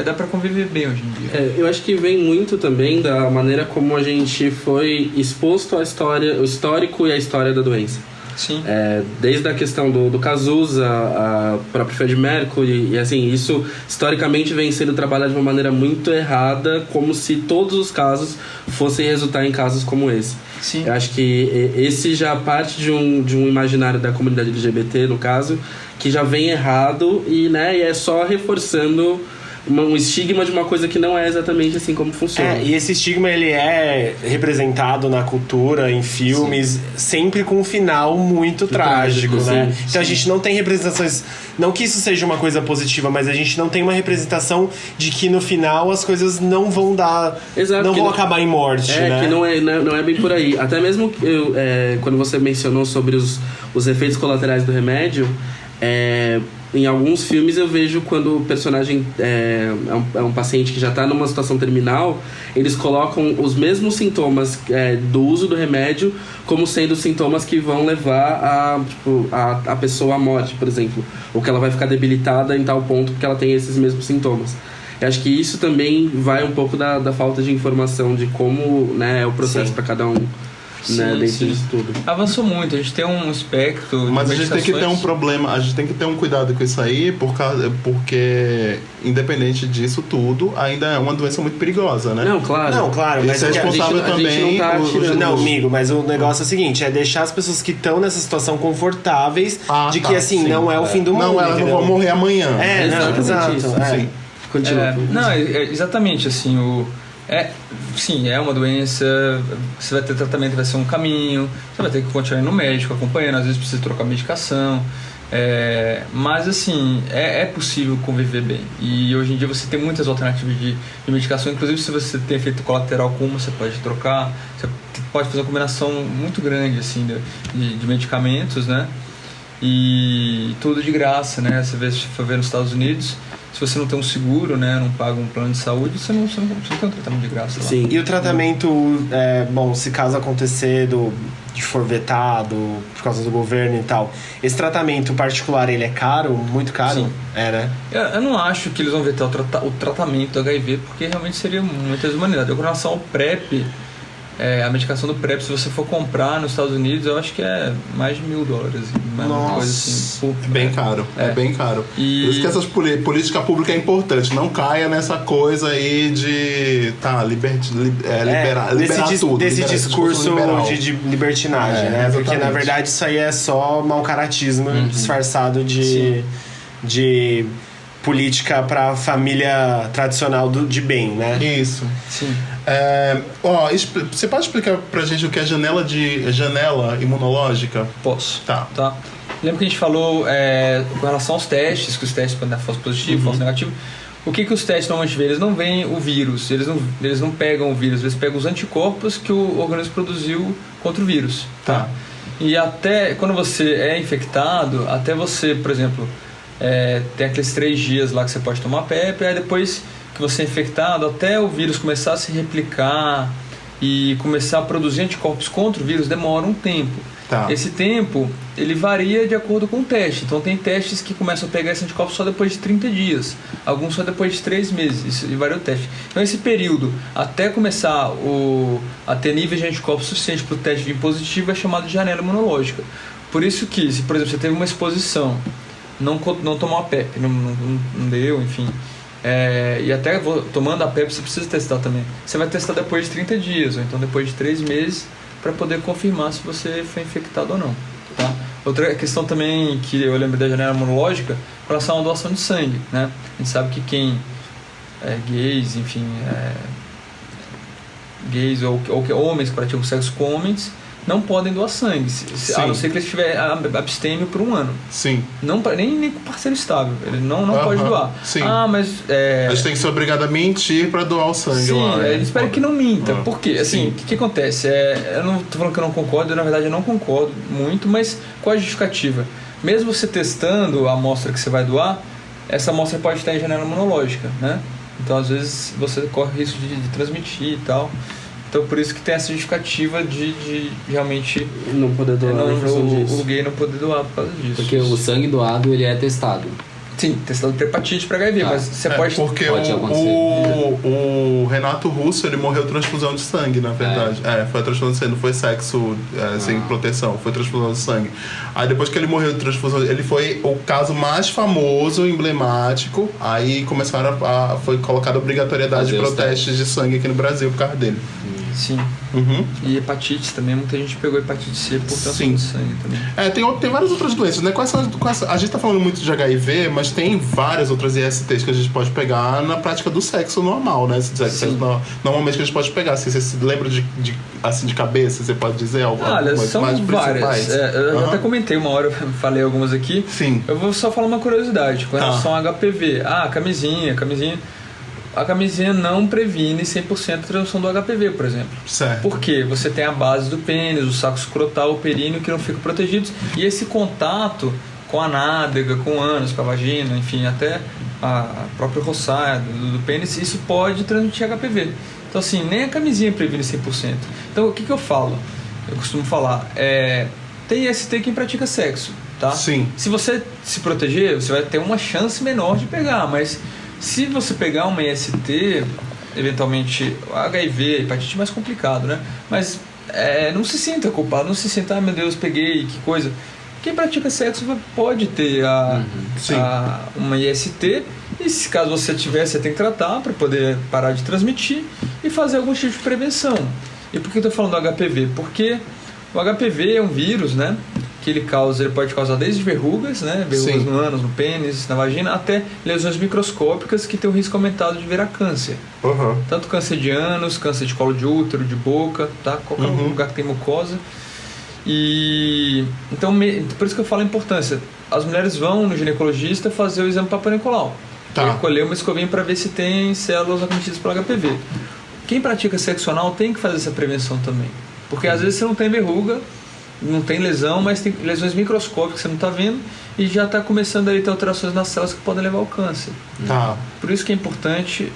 dá pra conviver bem hoje em dia. Eu acho que vem muito também da maneira como a gente foi exposto à história, o histórico e a história da doença. Sim. Desde a questão do Cazuza, a própria Freddie Mercury, e assim, isso historicamente vem sendo trabalhado de uma maneira muito errada, como se todos os casos fossem resultar em casos como esse. Sim. Eu acho que esse já parte de um imaginário da comunidade LGBT, no caso, que já vem errado e é só reforçando um estigma de uma coisa que não é exatamente assim como funciona. E esse estigma, ele é representado na cultura, em filmes, sempre com um final muito trágico, né? Sim. Então a gente não tem representações, não que isso seja uma coisa positiva, mas a gente não tem uma representação de que no final as coisas não vão dar, não vão acabar em morte, né? Que não é bem por aí. Até mesmo quando você mencionou sobre os efeitos colaterais do remédio, em alguns filmes eu vejo quando o personagem é um paciente que já está numa situação terminal, eles colocam os mesmos sintomas do uso do remédio como sendo sintomas que vão levar a pessoa à morte, por exemplo. Ou que ela vai ficar debilitada em tal ponto porque ela tem esses mesmos sintomas. Eu acho que isso também vai um pouco da falta de informação de como é o processo para cada um. Dentro disso tudo. Avançou muito, a gente tem um espectro. Mas a gente tem que ter um problema, a gente tem que ter um cuidado com isso aí, porque independente disso tudo, ainda é uma doença muito perigosa, né? Não, claro, mas isso é responsável também. Não, amigo, mas o negócio é o seguinte: é deixar as pessoas que estão nessa situação confortáveis de que assim, sim, não é o fim do mundo. Não, elas não vão morrer amanhã. Exato. Sim. Continua. Exatamente assim, sim, é uma doença, você vai ter tratamento, vai ser um caminho, você vai ter que continuar no médico, acompanhando, às vezes precisa trocar medicação, mas assim, é possível conviver bem. E hoje em dia você tem muitas alternativas de medicação, inclusive se você tem efeito colateral com uma, você pode trocar, você pode fazer uma combinação muito grande assim, de medicamentos, né? E tudo de graça, né? Se for ver nos Estados Unidos, se você não tem um seguro, né, não paga um plano de saúde, você não tem um tratamento de graça lá. Sim. E o tratamento, se caso acontecer de for vetado por causa do governo e tal, esse tratamento particular, ele é caro? Muito caro? Sim. Né? Eu não acho que eles vão vetar o tratamento do HIV, porque realmente seria muita desumanidade. Com relação ao PrEP, a medicação do PrEP, se você for comprar nos Estados Unidos, eu acho que é mais de $1.000. Nossa, coisa assim. É bem caro. É bem caro. E... Por isso que essa política pública é importante. Não caia nessa coisa aí de liberar tudo. Desse discurso de libertinagem, né? Porque na verdade isso aí é só mau caratismo disfarçado de política para família tradicional de bem, né? Isso. Sim. Você pode explicar pra gente o que é janela imunológica? Posso. Tá. Lembra que a gente falou com relação aos testes, que os testes podem dar falso positivo, falso negativo. O que os testes normalmente veem? Eles não veem o vírus, eles não pegam o vírus, eles pegam os anticorpos que o organismo produziu contra o vírus. Tá. E até quando você é infectado, até você, por exemplo, tem aqueles 3 dias lá que você pode tomar PEP, aí depois que você é infectado, até o vírus começar a se replicar e começar a produzir anticorpos contra o vírus, demora um tempo. Tá. Esse tempo, ele varia de acordo com o teste. Então tem testes que começam a pegar esse anticorpo só depois de 30 dias. Alguns só depois de 3 meses. Isso varia o teste. Então esse período, até começar a ter níveis de anticorpos suficientes para o teste vir positivo, é chamado de janela imunológica. Por isso que, se por exemplo você teve uma exposição, não tomou a PEP, não deu, enfim... e até tomando a PEP você precisa testar também. Você vai testar depois de 30 dias, ou então depois de 3 meses, para poder confirmar se você foi infectado ou não, tá? Outra questão também que eu lembro da janela imunológica, em relação à doação de sangue, né? A gente sabe que quem é gays, enfim, gays ou homens que praticam sexo com homens, não podem doar sangue, a não ser que ele estiver abstêmio por 1 ano. Sim. Não, nem com parceiro estável, ele não pode doar. Sim. Mas... A gente tem que ser obrigado a mentir para doar o sangue. Sim, lá, né? ele espera que não minta. Por quê? Assim, o que acontece? Eu não tô falando que eu não concordo, na verdade eu não concordo muito, mas qual a justificativa? Mesmo você testando a amostra que você vai doar, essa amostra pode estar em janela imunológica, né? Então às vezes você corre o risco de transmitir e tal. Então por isso que tem essa justificativa de realmente não poder doar o gay não poder doar por causa disso. Porque o sangue doado, ele é testado. Sim, testado para hepatite para HIV, mas você pode... Porque pode o Renato Russo, ele morreu transfusão de sangue, na verdade. Foi a transfusão de sangue, não foi sexo sem proteção, foi transfusão de sangue. Aí depois que ele morreu de transfusão, ele foi o caso mais famoso, emblemático, aí foi colocada a obrigatoriedade de testes de sangue aqui no Brasil por causa dele. Sim. E hepatite também, muita gente pegou hepatite C por transfusão de sangue também. Tem várias outras doenças, né? A gente tá falando muito de HIV, mas tem várias outras ISTs que a gente pode pegar na prática do sexo normal, né? Normalmente que a gente pode pegar. Assim, você se lembra de cabeça, você pode dizer algumas são mais várias. Eu até comentei uma hora, eu falei algumas aqui. Sim. Eu vou só falar uma curiosidade com relação ao HPV. Camisinha. A camisinha não previne 100% a transmissão do HPV, por exemplo. Certo. Porque você tem a base do pênis, o saco escrotal, o períneo que não ficam protegidos. E esse contato com a nádega, com o ânus, com a vagina, enfim, até a própria roçada do pênis, isso pode transmitir HPV. Então, assim, nem a camisinha previne 100%. Então, o que eu falo? Eu costumo falar, tem IST quem pratica sexo, tá? Sim. Se você se proteger, você vai ter uma chance menor de pegar, mas... Se você pegar uma IST, eventualmente HIV, hepatite é mais complicado, né? Mas não se sinta culpado, não se sinta, meu Deus, peguei, que coisa. Quem pratica sexo pode ter uma IST, e se caso você tiver, você tem que tratar para poder parar de transmitir e fazer algum tipo de prevenção. E por que eu estou falando do HPV? Porque o HPV é um vírus, né? Que ele pode causar desde verrugas, né? Verrugas no ânus, no pênis, na vagina, até lesões microscópicas que tem o risco aumentado de virar câncer. Tanto câncer de ânus, câncer de colo de útero, de boca, tá? Qualquer lugar que tem mucosa. E então, por isso que eu falo a importância. As mulheres vão no ginecologista fazer o exame papanicolau. Colher uma escovinha para ver se tem células acometidas pelo HPV. Quem pratica sexo anal tem que fazer essa prevenção também. Porque às vezes você não tem verruga, não tem lesão, mas tem lesões microscópicas que você não está vendo e já está começando a ter alterações nas células que podem levar ao câncer. Por isso que é importante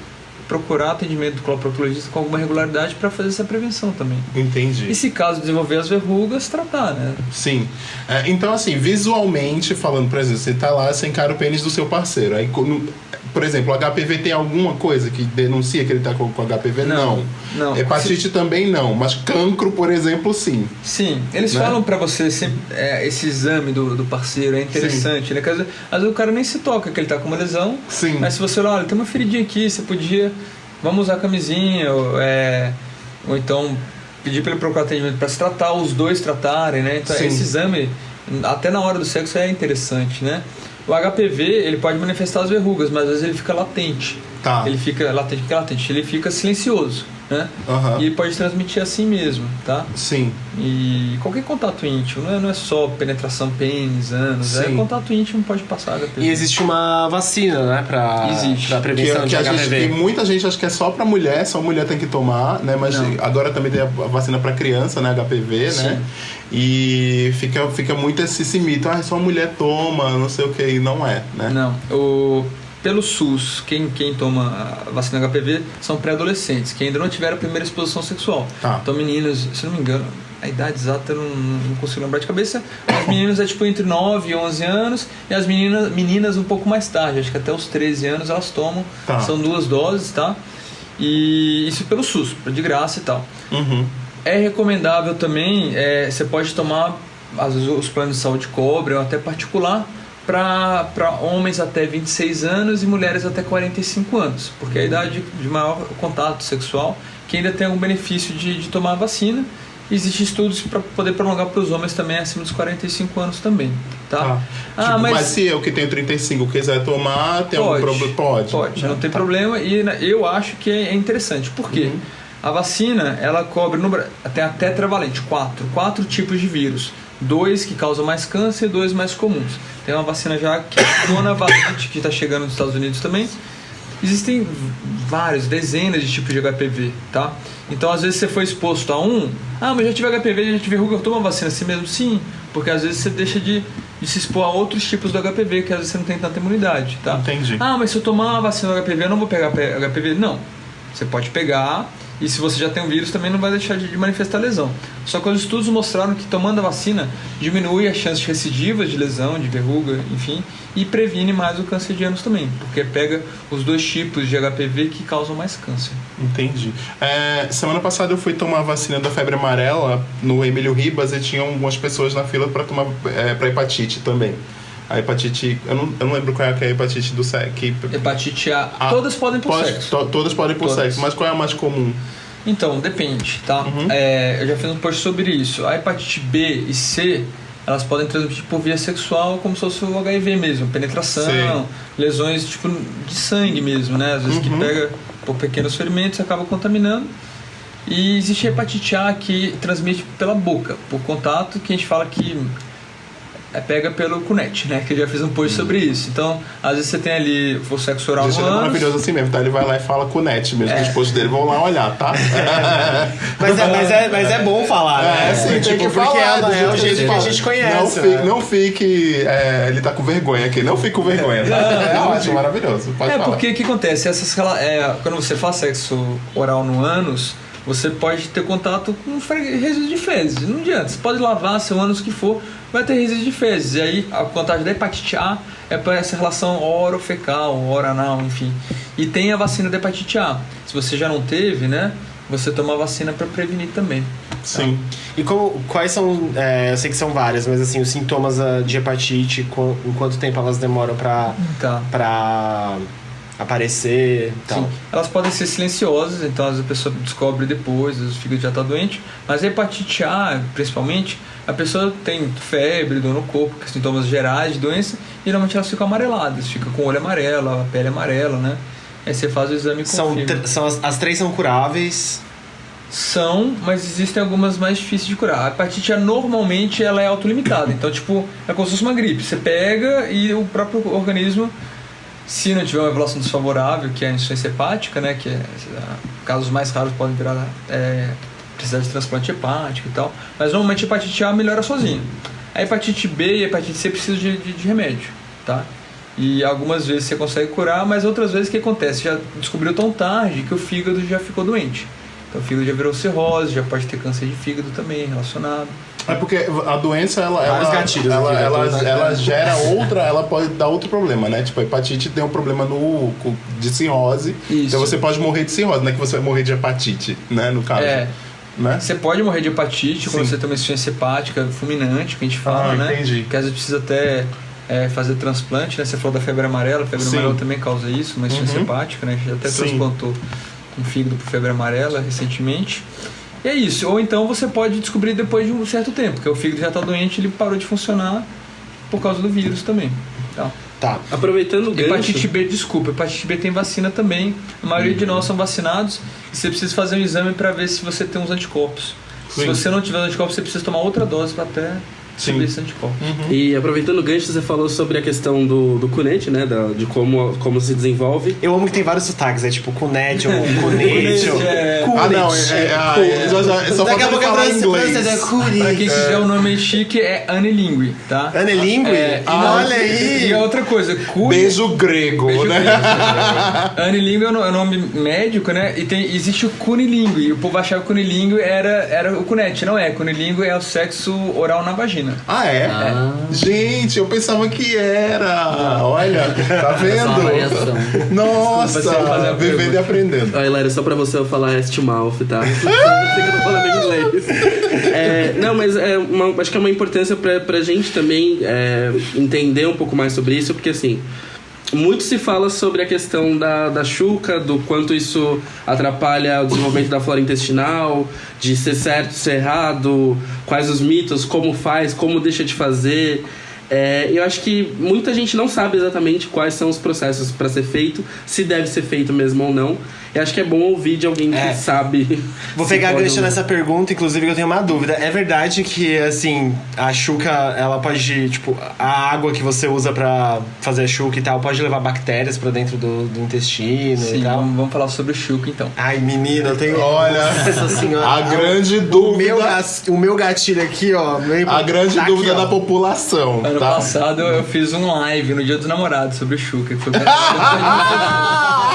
procurar atendimento do coloproctologista com alguma regularidade para fazer essa prevenção também. Entendi. E se caso desenvolver as verrugas, tratar, né? Sim. Então, assim, visualmente falando, por exemplo, você tá lá, você encara o pênis do seu parceiro. Aí, por exemplo, o HPV tem alguma coisa que denuncia que ele tá com HPV? Não. Hepatite também não, mas cancro, por exemplo, sim. Sim. Eles falam pra você sempre, esse exame do parceiro é interessante, né? Às vezes o cara nem se toca que ele tá com uma lesão. Sim. Mas se você olha, tem uma feridinha aqui, você podia... Vamos usar camisinha, ou então pedir para ele procurar atendimento para se tratar, os dois tratarem, né? Então, esse exame, até na hora do sexo, é interessante, né? O HPV, ele pode manifestar as verrugas, mas às vezes ele fica latente. Ele fica latente, ele fica silencioso, né? Aham. E pode transmitir assim mesmo, tá? Sim. E qualquer contato íntimo, não é só penetração pênis, ânus, Sim. contato íntimo pode passar HPV. E existe uma vacina, né, pra prevenção de a HPV. gente, e muita gente acha que é só pra mulher, só mulher tem que tomar, né? Mas Não. agora também tem a vacina pra criança, né? HPV, Sim. né? E fica muito esse mito, só mulher toma, não sei o que, e não é, né? Não, pelo SUS, quem toma a vacina HPV são pré-adolescentes, que ainda não tiveram a primeira exposição sexual. Tá. Então, meninos, se não me engano, a idade exata eu não consigo lembrar de cabeça, os meninos é tipo entre 9 e 11 anos, e as meninas um pouco mais tarde, acho que até os 13 anos elas tomam, Tá. são 2 doses, tá? E isso pelo SUS, de graça e tal. Uhum. É recomendável também, você pode tomar, às vezes os planos de saúde cobram, até particular, para homens até 26 anos e mulheres até 45 anos, porque é a idade de maior contato sexual, que ainda tem algum benefício de tomar a vacina. Existem estudos para poder prolongar para os homens também acima dos 45 anos também, tá? Tipo, mas se eu que tenho 35 quiser tomar, tem algum problema? Pode. Não tem problema, e eu acho que é interessante, porque a vacina, ela cobre, tem a tetravalente, 4 tipos de vírus. 2 que causam mais câncer e 2 mais comuns. Tem uma vacina já que é a monovalente, que está chegando nos Estados Unidos também. Existem dezenas de tipos de HPV, tá? Então, às vezes você foi exposto a mas já tive HPV, já tive verruga, eu tomo a vacina assim mesmo? Sim, porque às vezes você deixa de se expor a outros tipos do HPV, que às vezes você não tem tanta imunidade, tá? Entendi. Mas se eu tomar uma vacina do HPV, eu não vou pegar HPV? Não, você pode pegar. E se você já tem um vírus, também não vai deixar de manifestar lesão. Só que os estudos mostraram que tomando a vacina diminui as chances recidivas de lesão, de verruga, enfim, e previne mais o câncer de ânus também, porque pega os 2 tipos de HPV que causam mais câncer. Entendi. Semana passada eu fui tomar a vacina da febre amarela no Emílio Ribas e tinha algumas pessoas na fila para tomar para hepatite também. A hepatite, eu não lembro qual é a hepatite do sexo. Hepatite A, todas podem por sexo. Todas podem por sexo, mas qual é a mais comum? Então, depende, tá? Eu já fiz um post sobre isso. A hepatite B e C, elas podem transmitir por via sexual, como se fosse o HIV mesmo, penetração, Sim. lesões tipo de sangue mesmo, né? Às vezes que pega por pequenos ferimentos e acaba contaminando. E existe a hepatite A que transmite pela boca, por contato, que a gente fala que pega pelo cunete, né? Que eu já fiz um post sobre isso. Então, às vezes você tem ali o sexo oral no Ele é maravilhoso assim mesmo, tá? Ele vai lá e fala cunete mesmo, os posts dele vão lá olhar, tá? Mas é bom falar, né? Sim, Tipo, tem que porque falar, é o jeito que a gente conhece. Não fique ele tá com vergonha aqui, não fique com vergonha, tá? É ótimo, maravilhoso, pode falar. Porque o que acontece? Quando você faz sexo oral no ânus, você pode ter contato com resíduos de fezes. Não adianta, você pode lavar seu ânus que for, vai ter resíduos de fezes. E aí a contagem da hepatite A é para essa relação orofecal, oral-anal, enfim. E tem a vacina da hepatite A. Se você já não teve, né, você toma a vacina para prevenir também. Sim. E quais são, eu sei que são várias, mas assim, os sintomas de hepatite, em quanto tempo elas demoram pra aparecer e tal? Sim. Elas podem ser silenciosas, então a pessoa descobre depois, o fígado já está doente. Mas a hepatite A, principalmente, a pessoa tem febre, dor no corpo, sintomas gerais de doença, e geralmente elas ficam amareladas, fica com o olho amarelo, a pele amarela, né? Aí você faz o exame e confirma. As 3 são curáveis? São, mas existem algumas mais difíceis de curar. A hepatite A, normalmente, ela é autolimitada. Então, tipo, é como se fosse uma gripe. Você pega e o próprio organismo, se não tiver uma evolução desfavorável, que é a insuficiência hepática, né, que casos mais raros podem virar precisar de transplante hepático e tal, mas normalmente a hepatite A melhora sozinha. A hepatite B e a hepatite C precisam de remédio, tá? E algumas vezes você consegue curar, mas outras vezes o que acontece? Já descobriu tão tarde que o fígado já ficou doente. Então o fígado já virou cirrose, já pode ter câncer de fígado também relacionado. É porque a doença, gatilhos ela gera ela pode dar outro problema, né? Tipo, a hepatite tem um problema de cirrose. Isso. Então você pode morrer de cirrose, não é que você vai morrer de hepatite, né? No caso. Né? Você pode morrer de hepatite quando você tem uma insuficiência hepática fulminante, que a gente fala, né? Entendi. Que às vezes precisa até fazer transplante, né? Você falou da febre amarela, a febre amarela também causa isso, uma insuficiência hepática, né? A gente até transplantou um fígado por febre amarela recentemente. E é isso. Ou então você pode descobrir depois de um certo tempo, que o fígado já está doente, ele parou de funcionar por causa do vírus também. Tá. Aproveitando o gancho... Hepatite B, desculpa, hepatite B tem vacina também. A maioria de nós são vacinados e você precisa fazer um exame para ver se você tem uns anticorpos. Se você não tiver anticorpos, você precisa tomar outra dose para até subir esse anticorpo. E aproveitando o gancho, você falou sobre a questão do cunete, né? De como se desenvolve. Eu amo que tem vários sotaques, tipo cunete ou cunete. Só Daqui a pouco falar é inglês. Pra quem quiser o nome chique é Anilingue, tá? Anilingue? Olha aí! E outra coisa, Beijo grego, né? Anilingue é o nome médico, né? E existe o cunilingue. E o povo achava que o cunilingue era o cunete. Não é. Cunilingue é o sexo oral na vagina. Ah, é? Gente, eu pensava que era. Olha, tá vendo? Nossa, vivendo e aprendendo. Aí, Hilário, só pra você eu falar mouth, tá? Eu sei que eu tô falando em inglês. Não, mas acho que é uma importância pra gente também entender um pouco mais sobre isso, porque assim, muito se fala sobre a questão da Xuca, do quanto isso atrapalha o desenvolvimento da flora intestinal, de ser certo, ser errado, quais os mitos, como faz, como deixa de fazer. Eu acho que muita gente não sabe exatamente quais são os processos para ser feito, se deve ser feito mesmo ou não. Eu acho que é bom ouvir de alguém que sabe. Vou pegar gancho nessa pergunta, inclusive, que eu tenho uma dúvida. É verdade que, assim, a Xuca, ela pode, tipo, a água que você usa pra fazer a Xuca e tal, pode levar bactérias pra dentro do intestino? Sim, e tal? Vamos falar sobre o Xuca, então. Ai, menina, eu tenho... Olha, Nossa senhora, a grande dúvida... O meu gatilho aqui, ó... A grande dúvida da população, Ano tá? passado eu fiz um live no Dia dos Namorados sobre o Xuca, que foi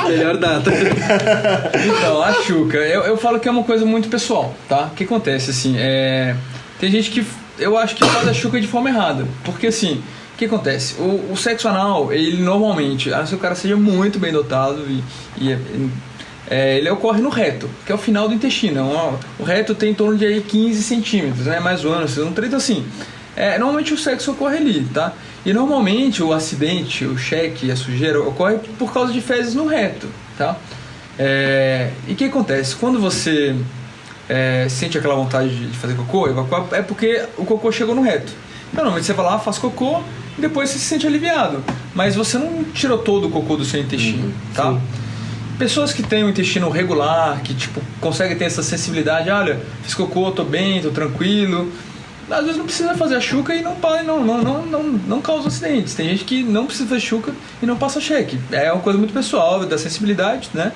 melhor data. Então, a Xuca, eu falo que é uma coisa muito pessoal, tá? O que acontece, assim, tem gente que eu acho que faz a Xuca de forma errada, porque assim, o que acontece? O sexo anal, ele normalmente, a não ser que o cara seja muito bem dotado ele ocorre no reto, que é o final do intestino. O reto tem em torno de aí 15 centímetros, né? Mais ou menos, um treino assim. Normalmente o sexo ocorre ali, tá? E normalmente o acidente, o cheque, a sujeira ocorre por causa de fezes no reto, tá? E o que acontece? Quando você sente aquela vontade de fazer cocô, evacuar, é porque o cocô chegou no reto. Então, normalmente você vai lá, faz cocô e depois você se sente aliviado. Mas você não tirou todo o cocô do seu intestino, tá? Sim. Pessoas que têm um intestino regular, que tipo, conseguem ter essa sensibilidade, olha, fiz cocô, tô bem, tô tranquilo... Às vezes não precisa fazer a Xuca e não causa acidentes. Tem gente que não precisa fazer Xuca e não passa cheque. É uma coisa muito pessoal, da sensibilidade, né?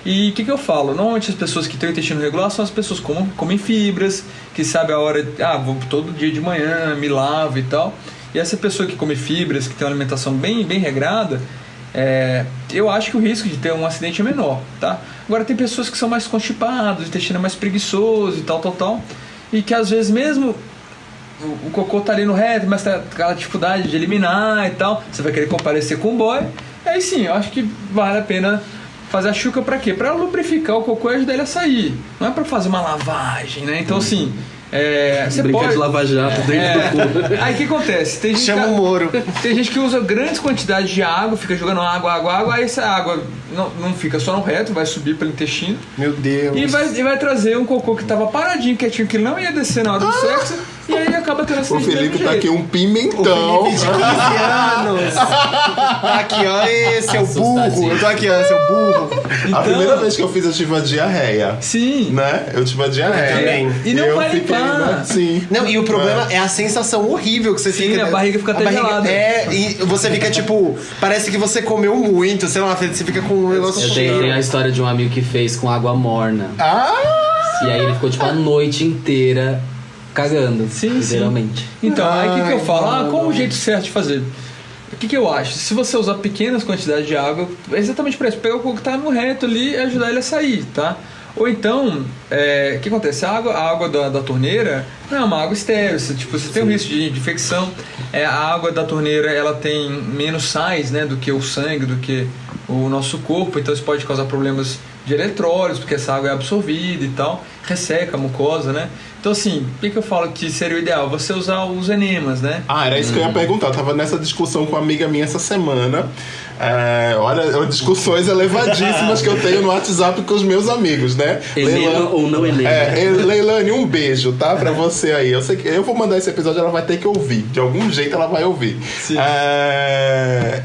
E o que eu falo? Normalmente as pessoas que têm o intestino regular são as pessoas que comem fibras, que sabem a hora, vou todo dia de manhã, me lavo e tal. E essa pessoa que come fibras, que tem uma alimentação bem regrada, eu acho que o risco de ter um acidente é menor, tá? Agora tem pessoas que são mais constipadas, o intestino é mais preguiçoso e tal, e que às vezes mesmo... O cocô tá ali no reto, mas tá aquela dificuldade de eliminar e tal. Você vai querer comparecer com o boy. Aí sim, eu acho que vale a pena fazer a Xuca pra quê? Pra lubrificar o cocô e ajudar ele a sair. Não é pra fazer uma lavagem, né? Então assim... Você brincar de lava-jato dentro do cu. Aí o que acontece? Tem gente Chama o Moro. Tem gente que usa grandes quantidades de água, fica jogando água, aí essa água não fica só no reto, vai subir pelo intestino. Meu Deus. E vai trazer um cocô que tava paradinho, quietinho, que não ia descer na hora do sexo, e aí acaba tendo essa. O Felipe tá aqui um pimentão. O Felipe de 15 anos. Tá aqui, ó, esse é o burro. Eu tô aqui, ó, esse é o burro. Então, a primeira vez que eu fiz, eu tive uma diarreia. Sim. Né? Eu tive uma diarreia. Também. E não vai limpar. Sim. Não, e o problema é a sensação horrível que você fica... Sim, a barriga fica até gelada. E você fica tipo... Parece que você comeu muito, sei lá, você fica com um negócio cheio. Tem a história de um amigo que fez com água morna. E aí ele ficou tipo a noite inteira cagando, literalmente. Então, aí o que eu falo? Qual o jeito certo de fazer? O que eu acho? Se você usar pequenas quantidades de água, é exatamente para isso. Pegar o cocô que tá no reto ali e ajudar ele a sair, tá? Ou então, o que acontece? A água da torneira não é uma água estéril, você tem um risco de infecção. A água da torneira ela tem menos sais, né, do que o sangue, do que o nosso corpo, então isso pode causar problemas de eletrólitos, porque essa água é absorvida e tal, resseca a mucosa, né? Então, assim, por que eu falo que seria o ideal? Você usar os enemas, né? Era isso que eu ia perguntar. Eu tava nessa discussão com uma amiga minha essa semana. Olha, discussões elevadíssimas que eu tenho no WhatsApp com os meus amigos, né? Enema ou não enema? Leilane, um beijo, tá? Pra você aí. Eu sei que eu vou mandar esse episódio, ela vai ter que ouvir. De algum jeito ela vai ouvir. Sim.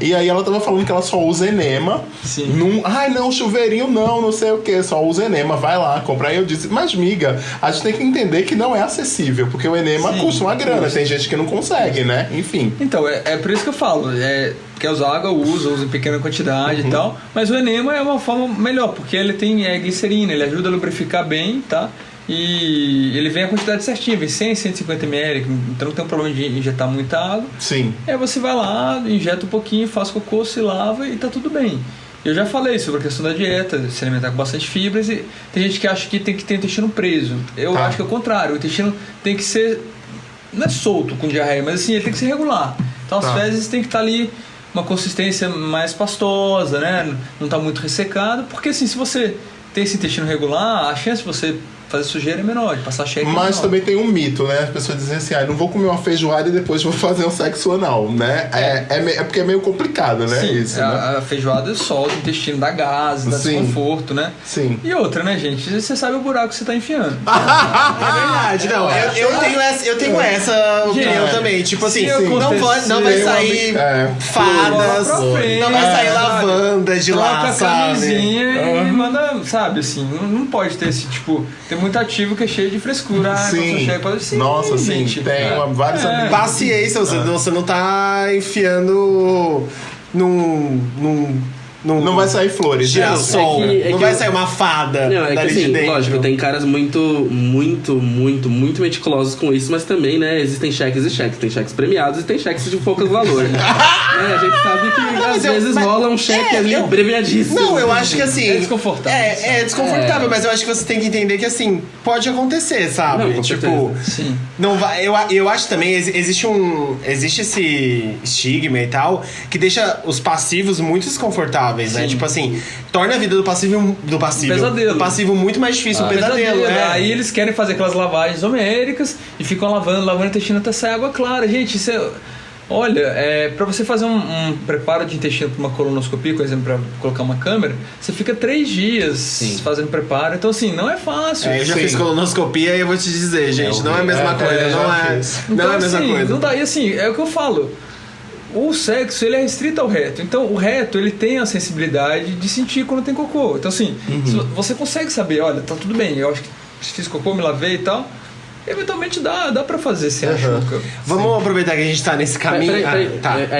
E aí ela tava falando que ela só usa enema. Sim. Ai, não, chuveirinho não sei o que, só usa enema, vai lá, compra. Aí eu disse, mas miga, a gente tem que entender que não é acessível, porque o enema custa uma grana, tem gente que não consegue, né? Enfim. Então, é por isso que eu falo, quer usar água, usa em pequena quantidade e tal, mas o enema é uma forma melhor, porque ele tem glicerina, ele ajuda a lubrificar bem, tá? E ele vem a quantidade certinha, vem 100, 150 ml, então não tem um problema de injetar muita água. Sim. Aí você vai lá, injeta um pouquinho, faz cocô, se lava e tá tudo bem. Eu já falei sobre a questão da dieta, se alimentar com bastante fibras, e tem gente que acha que tem que ter o intestino preso. Eu acho que é o contrário, o intestino tem que ser, não é solto com diarreia, mas assim, ele tem que ser regular. Então as fezes tem que estar ali uma consistência mais pastosa, né? Não tá muito ressecado, porque assim, se você tem esse intestino regular, a chance de você fazer sujeira é menor, de passar cheque. Mas também tem um mito, né? As pessoas dizem assim, não vou comer uma feijoada e depois vou fazer um sexo anal, né? É porque é meio complicado, né? Sim, isso, né? A feijoada solta o intestino, dá gases, dá desconforto, né? Sim. E outra, né, gente? Você sabe o buraco que você tá enfiando. É verdade, não. Eu tenho essa opinião também. Tipo assim, não vai sair fadas, não vai sair lavanda de lá, a sabe? camisinha e manda, sabe, assim, não pode ter esse, tipo, tem muito ativo que é cheio de frescura. Sim. Nossa, sim, tem vários amigos. Paciência, você não tá enfiando não vai sair flores, girassol. Não vai sair uma fada. Não, é que assim, lógico, tem caras muito meticulosos com isso, mas também, né, existem cheques e cheques. Tem cheques premiados e tem cheques de pouco valor. A gente sabe que às vezes rola um cheque ali premiadíssimo. Não, eu acho que assim... É desconfortável. É desconfortável, mas eu acho que você tem que entender que assim, pode acontecer, sabe? Não, com certeza. Sim. Não vai, eu acho também, existe esse estigma e tal, que deixa os passivos muito desconfortáveis. Né? Tipo assim, torna a vida do passivo pesadelo. Do passivo muito mais difícil, um pesadelo. Aí eles querem fazer aquelas lavagens homéricas e ficam lavando o intestino até sair água clara. Gente, isso é... Olha, pra você fazer um preparo de intestino para uma colonoscopia, por exemplo, para colocar uma câmera, você fica 3 dias fazendo preparo. Então, assim, não é fácil. Eu já fiz colonoscopia e eu vou te dizer, gente, não é a mesma coisa. Não é a mesma coisa. Não dá. E assim, é o que eu falo. O sexo, ele é restrito ao reto. Então, o reto, ele tem a sensibilidade de sentir quando tem cocô. Então, assim, você consegue saber, olha, tá tudo bem, eu acho que fiz cocô, me lavei e tal. Eventualmente dá pra fazer sem açúcar. Vamos aproveitar que a gente tá nesse caminho.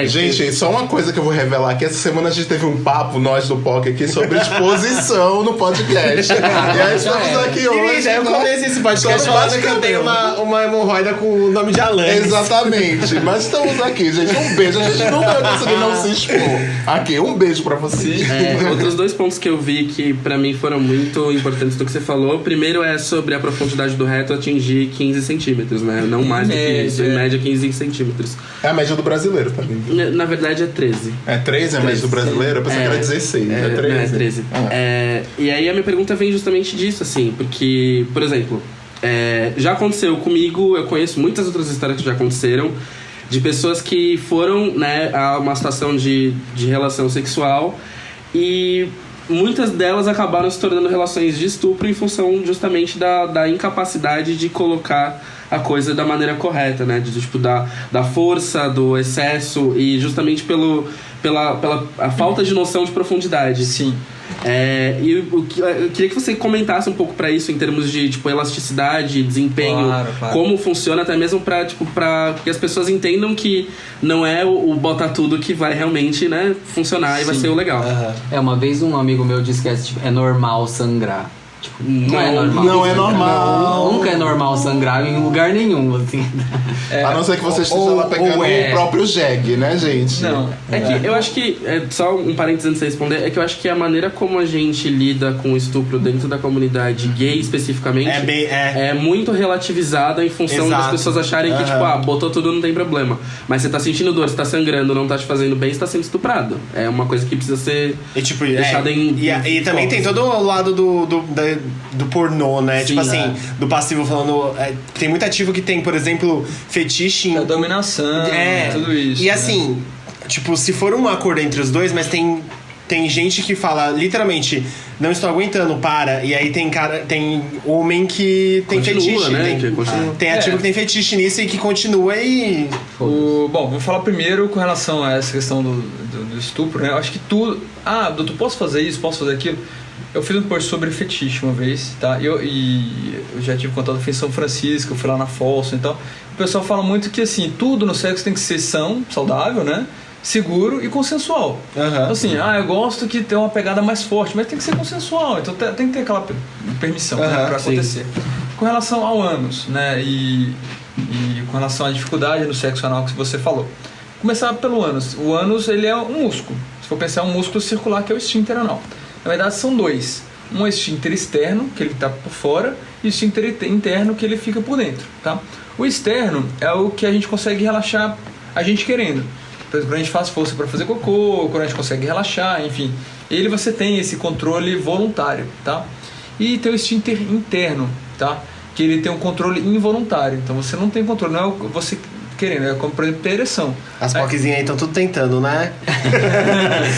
Gente, só uma coisa que eu vou revelar, que essa semana a gente teve um papo, nós do POC aqui, sobre exposição no podcast. E aí estamos aqui hoje. Eu comecei esse podcast falando que eu tenho uma hemorroida com o nome de Alanis. Exatamente. Mas estamos aqui, gente. Um beijo. A gente nunca vai conseguir não se expor. Aqui, um beijo pra vocês. Outros 2 pontos que eu vi que pra mim foram muito importantes do que você falou. O primeiro é sobre a profundidade do reto atingir 15 centímetros, né? Não mais do que isso. Em média, 15 centímetros. É a média do brasileiro, tá vendo? Na verdade, é 13. É 13 a média do brasileiro? Eu pensei que era 16. É 13? Não, é 13. E aí a minha pergunta vem justamente disso, assim. Porque, por exemplo, já aconteceu comigo, eu conheço muitas outras histórias que já aconteceram, de pessoas que foram, né, a uma situação de relação sexual e... muitas delas acabaram se tornando relações de estupro em função justamente da incapacidade de colocar a coisa da maneira correta, né? Tipo, da força, do excesso e justamente pela a falta de noção de profundidade. Sim. E eu queria que você comentasse um pouco pra isso em termos de tipo, elasticidade, desempenho, claro. Como funciona, até mesmo pra que as pessoas entendam que não é o botar tudo que vai realmente, né, funcionar e vai ser o legal. Uma vez um amigo meu disse que é normal sangrar. Tipo, não é normal. Não é normal. Nunca é normal sangrar em lugar nenhum, assim. A não ser que você esteja lá pegando o próprio jegue, né, gente? Não. Que eu acho que, só um parênteses antes de você responder, é que eu acho que a maneira como a gente lida com o estupro dentro da comunidade gay especificamente é muito relativizada em função das pessoas acharem que, tipo, botou tudo, não tem problema. Mas você tá sentindo dor, você tá sangrando, não tá te fazendo bem, você tá sendo estuprado. É uma coisa que precisa ser deixada em... E também tem todo o lado da rolê do pornô, né? Sim, tipo assim, do passivo falando... tem muito ativo que tem, por exemplo, fetiche em... A dominação, tudo isso. E assim, tipo, se for um acordo entre os dois, mas tem gente que fala, literalmente, não estou aguentando, para. E aí tem homem que tem Continua, fetiche. né? Tem ativo que tem fetiche nisso e que continua e... Bom, vou falar primeiro com relação a essa questão do estupro, né? Eu acho que tudo... doutor, posso fazer isso? Posso fazer aquilo? Eu fiz um post sobre fetiche uma vez, tá? E eu já tive contato em São Francisco, eu fui lá na Folsom e tal. O pessoal fala muito que, assim, tudo no sexo tem que ser são, saudável, né? Seguro e consensual. Então, assim, eu gosto que tenha uma pegada mais forte, mas tem que ser consensual, então tem que ter aquela permissão pra acontecer. Com relação ao ânus, né, e com relação à dificuldade no sexo anal que você falou. Começar pelo ânus. O ânus, ele é um músculo. Se for pensar, é um músculo circular que é o esfíncter anal. Na verdade, são dois. Um é o esfíncter externo, que ele está por fora, e o esfíncter interno, que ele fica por dentro, tá? O externo é o que a gente consegue relaxar a gente querendo. Por exemplo, quando a gente faz força para fazer cocô, quando a gente consegue relaxar, enfim. Ele você tem esse controle voluntário, tá? E tem o esfíncter interno, tá? Que ele tem um controle involuntário. Então você não tem controle, não é você querendo, é como, por exemplo, ter ereção. As poquezinhas aí estão tudo tentando, né?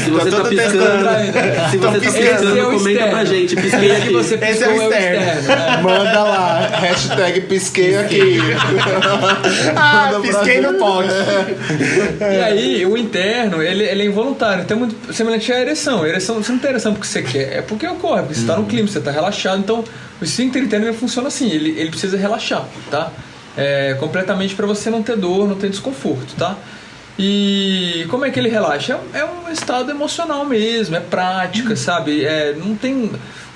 Se você tá piscando, se você tá piscando, comenta pra gente. Pisquei aqui. Que você piscou, Esse é o externo. Manda lá, hashtag pisquei aqui. Pisquei no pote. E aí, o interno, ele é involuntário. Então é muito semelhante à ereção. A ereção, você não tem ereção porque você quer, é porque ocorre, porque você tá no clima, você tá relaxado. Então, o esfíncter interno ele funciona assim, ele precisa relaxar, tá? Completamente para você não ter dor, não ter desconforto, tá? E como é que ele relaxa? É um estado emocional mesmo, é prática, sabe? Não tem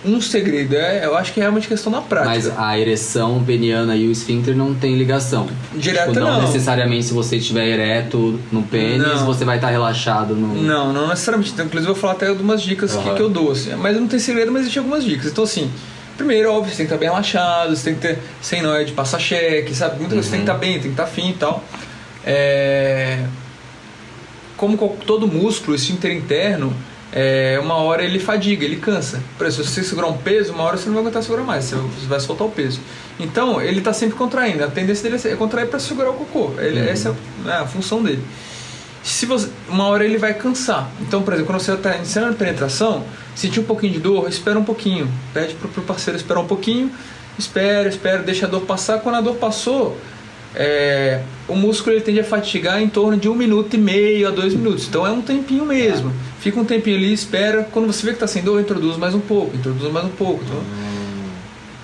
um segredo, eu acho que é realmente questão da prática. Mas a ereção peniana e o esfíncter não tem ligação. Direta tipo, não. necessariamente se você estiver ereto no pênis, você vai estar relaxado no... Não necessariamente. Então, inclusive eu vou falar até algumas dicas que eu dou, assim. Mas não tem segredo, mas existem algumas dicas. Então assim, primeiro, óbvio, você tem que estar bem relaxado, você tem que ter sem nóia de passar cheque, sabe? Muitas vezes você tem que estar bem, tem que estar afim e tal. Como todo músculo, o esfíncter interno, uma hora ele fadiga, ele cansa. Por exemplo, se você segurar um peso, uma hora você não vai aguentar segurar mais, você vai soltar o peso. Então, ele está sempre contraindo. A tendência dele é contrair para segurar o cocô. Essa é a função dele. Uma hora ele vai cansar. Então, por exemplo, quando você está iniciando a penetração, sentir um pouquinho de dor, espera um pouquinho. Pede pro parceiro esperar um pouquinho, espera, deixa a dor passar. Quando a dor passou, o músculo ele tende a fatigar em torno de 1,5 minuto a 2 minutos. Então é um tempinho mesmo. Fica um tempinho ali, espera. Quando você vê que está sem dor, introduz mais um pouco. Então,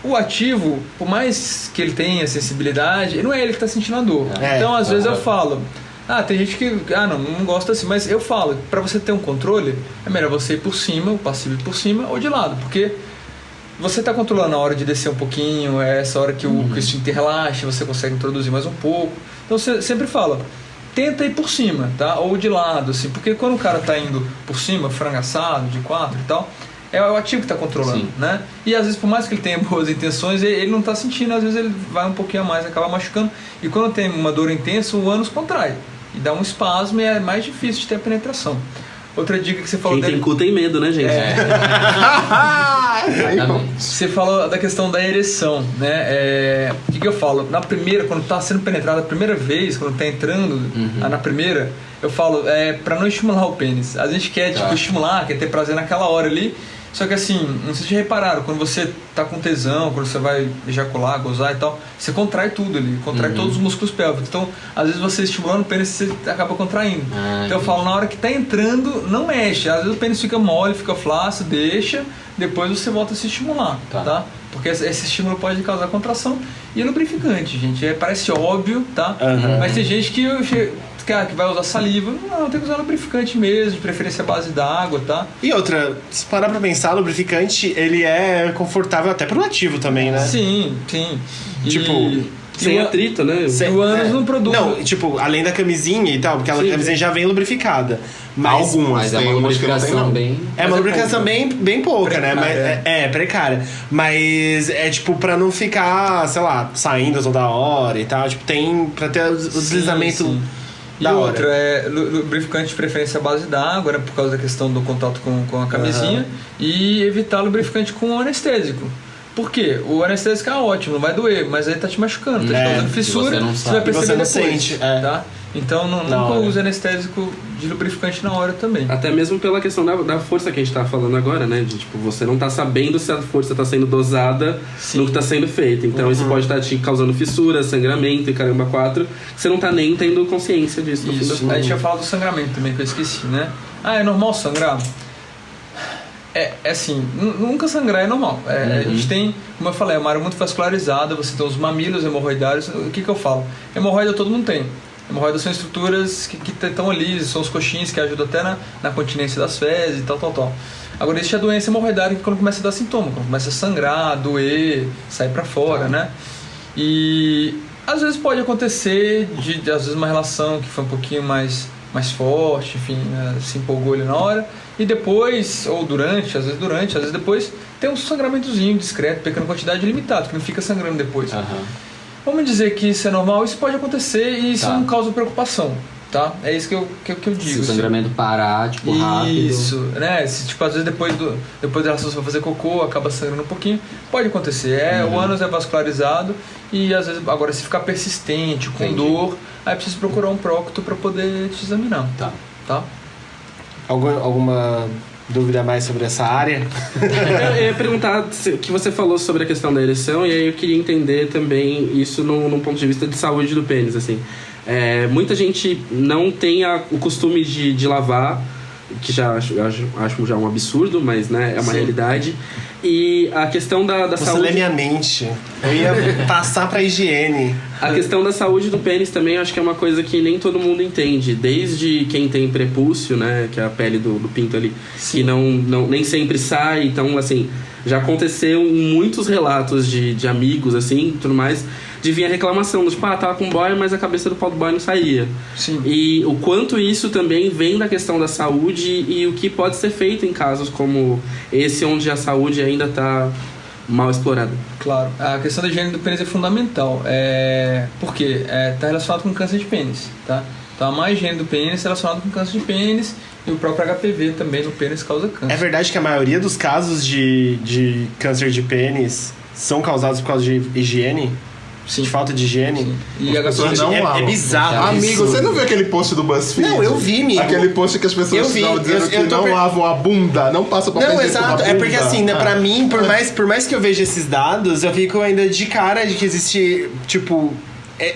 o ativo, por mais que ele tenha sensibilidade, não é ele que está sentindo a dor. Então, às vezes eu falo... tem gente que não gosta assim, mas eu falo, para você ter um controle, é melhor você ir por cima, o passivo ir por cima ou de lado, porque você está controlando a hora de descer um pouquinho, essa hora que o esfíncter relaxa, você consegue introduzir mais um pouco. Então você sempre fala, tenta ir por cima, tá? Ou de lado, assim, porque quando o cara tá indo por cima, frango assado, de 4 e tal, é o ativo que está controlando, né? E às vezes, por mais que ele tenha boas intenções, ele não está sentindo, às vezes ele vai um pouquinho a mais, acaba machucando. E quando tem uma dor intensa, o ânus contrai. E dá um espasmo e é mais difícil de ter a penetração. Outra dica que você falou... Quem tem cu tem medo, né, gente? Você falou da questão da ereção, né? O que eu falo? Na primeira, quando está sendo penetrado a primeira vez, quando está entrando na primeira, eu falo, para não estimular o pênis. A gente quer estimular, quer ter prazer naquela hora ali. Só que assim, não sei se já repararam, quando você tá com tesão, quando você vai ejacular, gozar e tal, você contrai tudo ali, contrai todos os músculos pélvicos. Então, às vezes você estimulando o pênis, você acaba contraindo. Então eu falo, na hora que tá entrando, não mexe. Às vezes o pênis fica mole, fica flácido, deixa, depois você volta a se estimular, tá? Porque esse estímulo pode causar contração. E lubrificante, gente, parece óbvio, tá? Mas tem gente que vai usar saliva. Não, tem que usar lubrificante mesmo, de preferência à base d'água, tá? E outra, se parar pra pensar, o lubrificante, ele é confortável até pro ativo também, né? Sim. Tipo... Sem atrito, né? O ânus não produz. Não, tipo, além da camisinha e tal, porque a camisinha já vem lubrificada. Mas algumas, é uma lubrificação bem... É uma lubrificação bem pouca, né? Mas, precária. Mas é tipo pra não ficar, sei lá, saindo toda hora e tal. Tipo, tem pra ter o deslizamento E outra, lubrificante de preferência à base d'água, né, por causa da questão do contato com a camisinha, e evitar lubrificante com anestésico. Por quê? O anestésico é ótimo, não vai doer, mas aí tá te machucando, tá te causando fissura, você vai perceber depois, sente, tá? Então nunca use anestésico de lubrificante na hora também. Até mesmo pela questão da força que a gente tá falando agora, né? De tipo, você não tá sabendo se a força tá sendo dosada no que tá sendo feito. Então isso pode estar te causando fissura, sangramento e caramba 4. Você não tá nem tendo consciência disso. No fim das contas. A gente ia falar do sangramento também, que eu esqueci, né? É normal sangrar? É assim, nunca sangrar é normal. A gente tem, como eu falei, é uma área muito vascularizada, você tem os mamilos hemorroidários. O que eu falo? Hemorroida todo mundo tem. Hemorroidas são estruturas que estão ali, são os coxins que ajudam até na continência das fezes e tal. Agora, existe a doença hemorroidária que quando começa a dar sintoma, quando começa a sangrar, doer, sair pra fora, né? E às vezes pode acontecer às vezes uma relação que foi um pouquinho mais forte, enfim, né? Se empolgou ali na hora, e depois, ou durante, às vezes depois, tem um sangramentozinho discreto, pequena quantidade limitada, que não fica sangrando depois. Vamos dizer que isso é normal, isso pode acontecer e isso não causa preocupação, tá? É isso que eu digo. Se o sangramento parar, tipo, rápido... Isso, né? Se, tipo, às vezes depois da relação você vai fazer cocô, acaba sangrando um pouquinho, pode acontecer. O ânus é vascularizado e às vezes, agora se ficar persistente, com dor, aí precisa procurar um prócto para poder te examinar. Tá? Alguma dúvida a mais sobre essa área? Eu ia perguntar o que você falou sobre a questão da ereção, e aí eu queria entender também isso num ponto de vista de saúde do pênis, assim. Muita gente não tem o costume de lavar, que acho já um absurdo, mas né, é uma realidade. E a questão da você saúde... Você lê minha mente. Eu ia passar pra higiene. A questão da saúde do pênis também acho que é uma coisa que nem todo mundo entende. Desde quem tem prepúcio, né, que é a pele do pinto ali, que nem sempre sai. Então, assim, já aconteceu muitos relatos de amigos, assim, tudo mais, de vir a reclamação, tipo, tava com boy, mas a cabeça do pau do boy não saía. Sim. E o quanto isso também vem da questão da saúde e o que pode ser feito em casos como esse, onde a saúde ainda está mal explorada. Claro. A questão da higiene do pênis é fundamental. Por quê? Está relacionado com câncer de pênis, tá? Então a má higiene do pênis é relacionada com câncer de pênis, e o próprio HPV também no pênis causa câncer. É verdade que a maioria dos casos de câncer de pênis são causados por causa de higiene? Sim. De falta de higiene? Sim. E as pessoas não lavam. É bizarro. Amigo, você não viu aquele post do BuzzFeed? Não, eu vi, amigo. Aquele post que as pessoas estavam dizendo que não lavam a bunda, não passam papel higiênico na bunda. É porque assim, né, pra mim, por mais que eu veja esses dados, eu fico ainda de cara de que existe, tipo...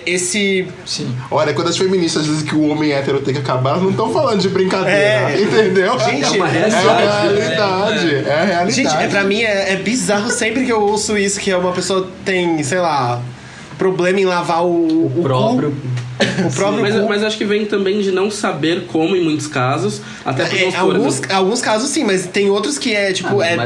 esse... Sim. Olha, quando as feministas dizem que o homem hétero tem que acabar, elas não estão falando de brincadeira, entendeu? Gente, é uma realidade. É a realidade. Gente, pra mim é bizarro sempre que eu ouço isso, que uma pessoa tem, sei lá, problema em lavar o próprio... O próprio mas acho que vem também de não saber como em muitos casos. Até porque alguns casos sim, mas tem outros que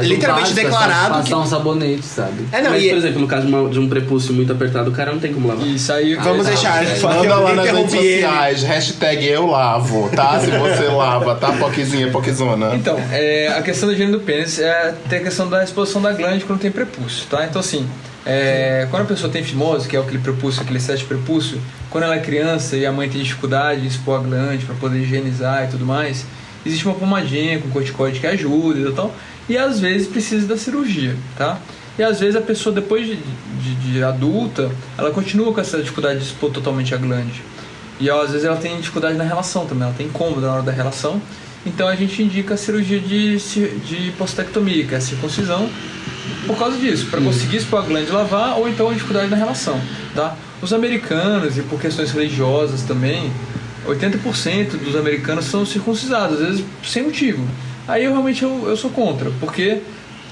literalmente declarado passar um sabonete, sabe? Mas, por exemplo, no caso de um prepúcio muito apertado, o cara não tem como lavar. Isso aí... Vamos deixar. Manda lá nas redes sociais, hashtag eu lavo, tá? Se você lava, tá? Poquezona. Então, a questão da higiene do pênis tem a questão da exposição da glande quando tem prepúcio, tá? Então, assim... quando a pessoa tem fimose, que é aquele prepúcio, aquele excesso de prepúcio, quando ela é criança e a mãe tem dificuldade de expor a glande para poder higienizar e tudo mais, existe uma pomadinha com corticoide que ajuda e tal, e às vezes precisa da cirurgia, tá? E às vezes a pessoa, depois de adulta, ela continua com essa dificuldade de expor totalmente a glande. E às vezes ela tem dificuldade na relação também, ela tem incômodo na hora da relação. Então a gente indica a cirurgia de postectomia, que é a circuncisão, por causa disso, para conseguir expor a glande lavar, ou então a dificuldade na relação, tá? Os americanos, e por questões religiosas também, 80% dos americanos são circuncidados, às vezes sem motivo. Aí eu realmente eu sou contra, porque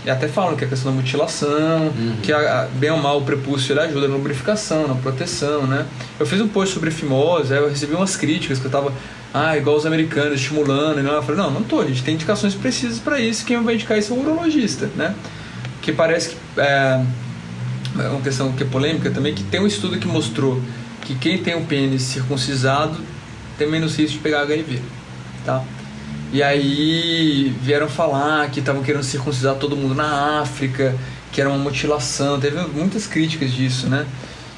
até falam que a questão da mutilação, que bem ou mal o prepúcio ele ajuda na lubrificação, na proteção, né? Eu fiz um post sobre fimose, aí eu recebi umas críticas que eu tava igual os americanos, estimulando, e não. Eu falei, não, a gente tem indicações precisas para isso, quem vai indicar isso é o urologista, né? Que parece que é uma questão que é polêmica também, que tem um estudo que mostrou que quem tem o pênis circuncisado tem menos risco de pegar HIV, tá? E aí vieram falar que estavam querendo circuncidar todo mundo na África, que era uma mutilação, teve muitas críticas disso, né?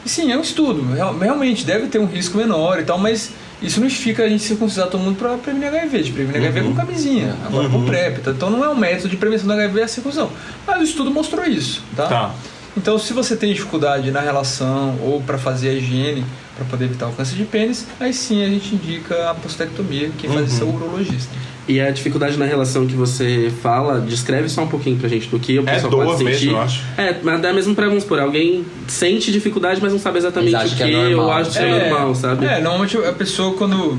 E sim, é um estudo, realmente deve ter um risco menor e tal, mas isso não justifica a gente circuncidar todo mundo pra prevenir HIV. De prevenir HIV com camisinha, agora com PrEP. Então não é um método de prevenção do HIV a circuncisão. Mas o estudo mostrou isso, tá? Então, se você tem dificuldade na relação ou para fazer a higiene, para poder evitar o câncer de pênis, aí sim a gente indica a prostatectomia, quem faz isso é o urologista. E a dificuldade na relação que você fala, descreve só um pouquinho pra gente do que o pessoal pode sentir. Mesmo, eu acho. Mas dá mesmo pra vamos supor, alguém sente dificuldade, mas não sabe exatamente o que, ou acha que é normal, sabe? Normalmente a pessoa quando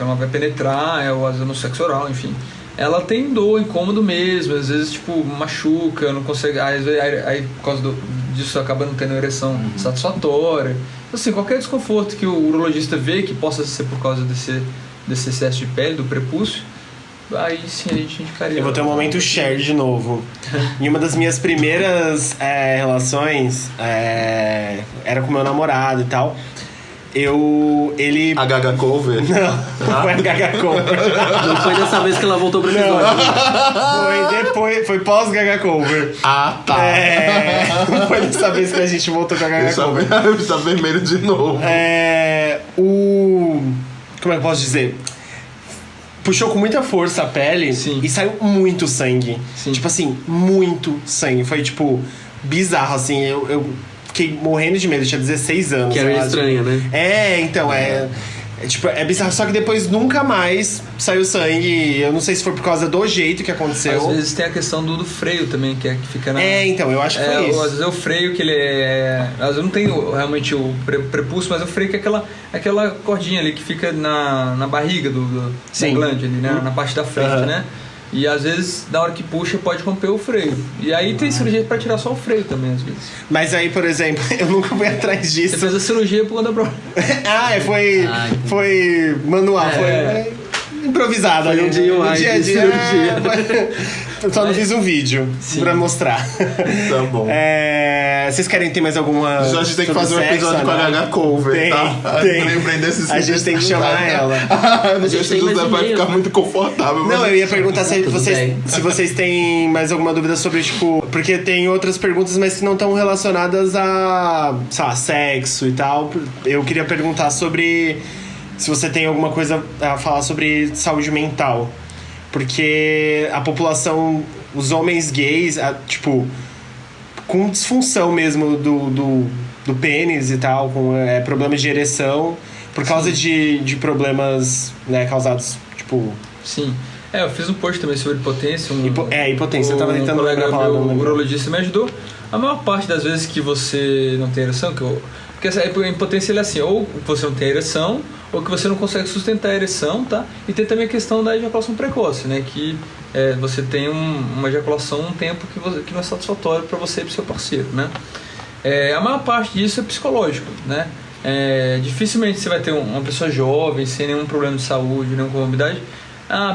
ela vai penetrar, ou às vezes no sexo oral, enfim, ela tem dor, incômodo mesmo, às vezes tipo machuca, não consegue, aí por causa disso acaba não tendo ereção satisfatória. Assim, qualquer desconforto que o urologista vê que possa ser por causa desse excesso de pele, do prepúcio, aí sim a gente indicaria. Eu vou ter um momento share de novo. Em uma das minhas primeiras relações, era com meu namorado e tal. Ele... A Gaga Cover? Não foi a Gaga Cover. Não foi dessa vez que ela voltou pro episódio. Foi depois, foi pós Gaga Cover. Ah, tá. Não foi dessa vez que a gente voltou com a Gaga Cover. Está vermelho de novo. Como é que eu posso dizer? Puxou com muita força a pele e saiu muito sangue. Tipo assim, muito sangue. Foi tipo bizarro, assim. Eu fiquei morrendo de medo, eu tinha 16 anos. Que era estranha, né? Então, tipo, é bizarro. Só que depois nunca mais saiu sangue. Eu não sei se foi por causa do jeito que aconteceu. Às vezes tem a questão do freio também, que fica na... então, eu acho que foi isso. Às vezes é o freio que ele é... Às vezes não tem realmente o prepúcio, mas o freio que é aquela cordinha ali que fica na barriga da glande ali, né? Na parte da frente, né? E às vezes, na hora que puxa, pode romper o freio. E aí tem cirurgia pra tirar só o freio também, às vezes. Mas aí, por exemplo, eu nunca fui atrás disso. Você fez a cirurgia por conta própria. Foi manual, foi improvisado. Foi um dia a dia. Eu só não fiz um vídeo pra mostrar. Tá bom. Vocês querem ter mais alguma... A gente tem que fazer um episódio com a Gaga Cover, tá? Tem. A gente tem que chamar ela. Não sei se o José vai ficar muito confortável. Não, eu ia perguntar se vocês têm mais alguma dúvida sobre, tipo... Porque tem outras perguntas, mas que não estão relacionadas a, sei lá, sexo e tal. Eu queria perguntar sobre... Se você tem alguma coisa a falar sobre saúde mental. Porque a população, os homens gays, tipo, com disfunção mesmo do pênis e tal, com problemas de ereção, por causa de problemas, né, causados, tipo... Sim. Eu fiz um post também sobre impotência. Impotência. Eu tava tentando lembrar a palavra. O urologista me ajudou. A maior parte das vezes que você não tem ereção, porque a impotência é assim, ou você não tem ereção, ou que você não consegue sustentar a ereção, tá? E tem também a questão da ejaculação precoce, né? Que você tem uma ejaculação um tempo que não é satisfatório para você e para o seu parceiro, né? A maior parte disso é psicológico, né? Dificilmente você vai ter uma pessoa jovem, sem nenhum problema de saúde, nenhuma comorbidade,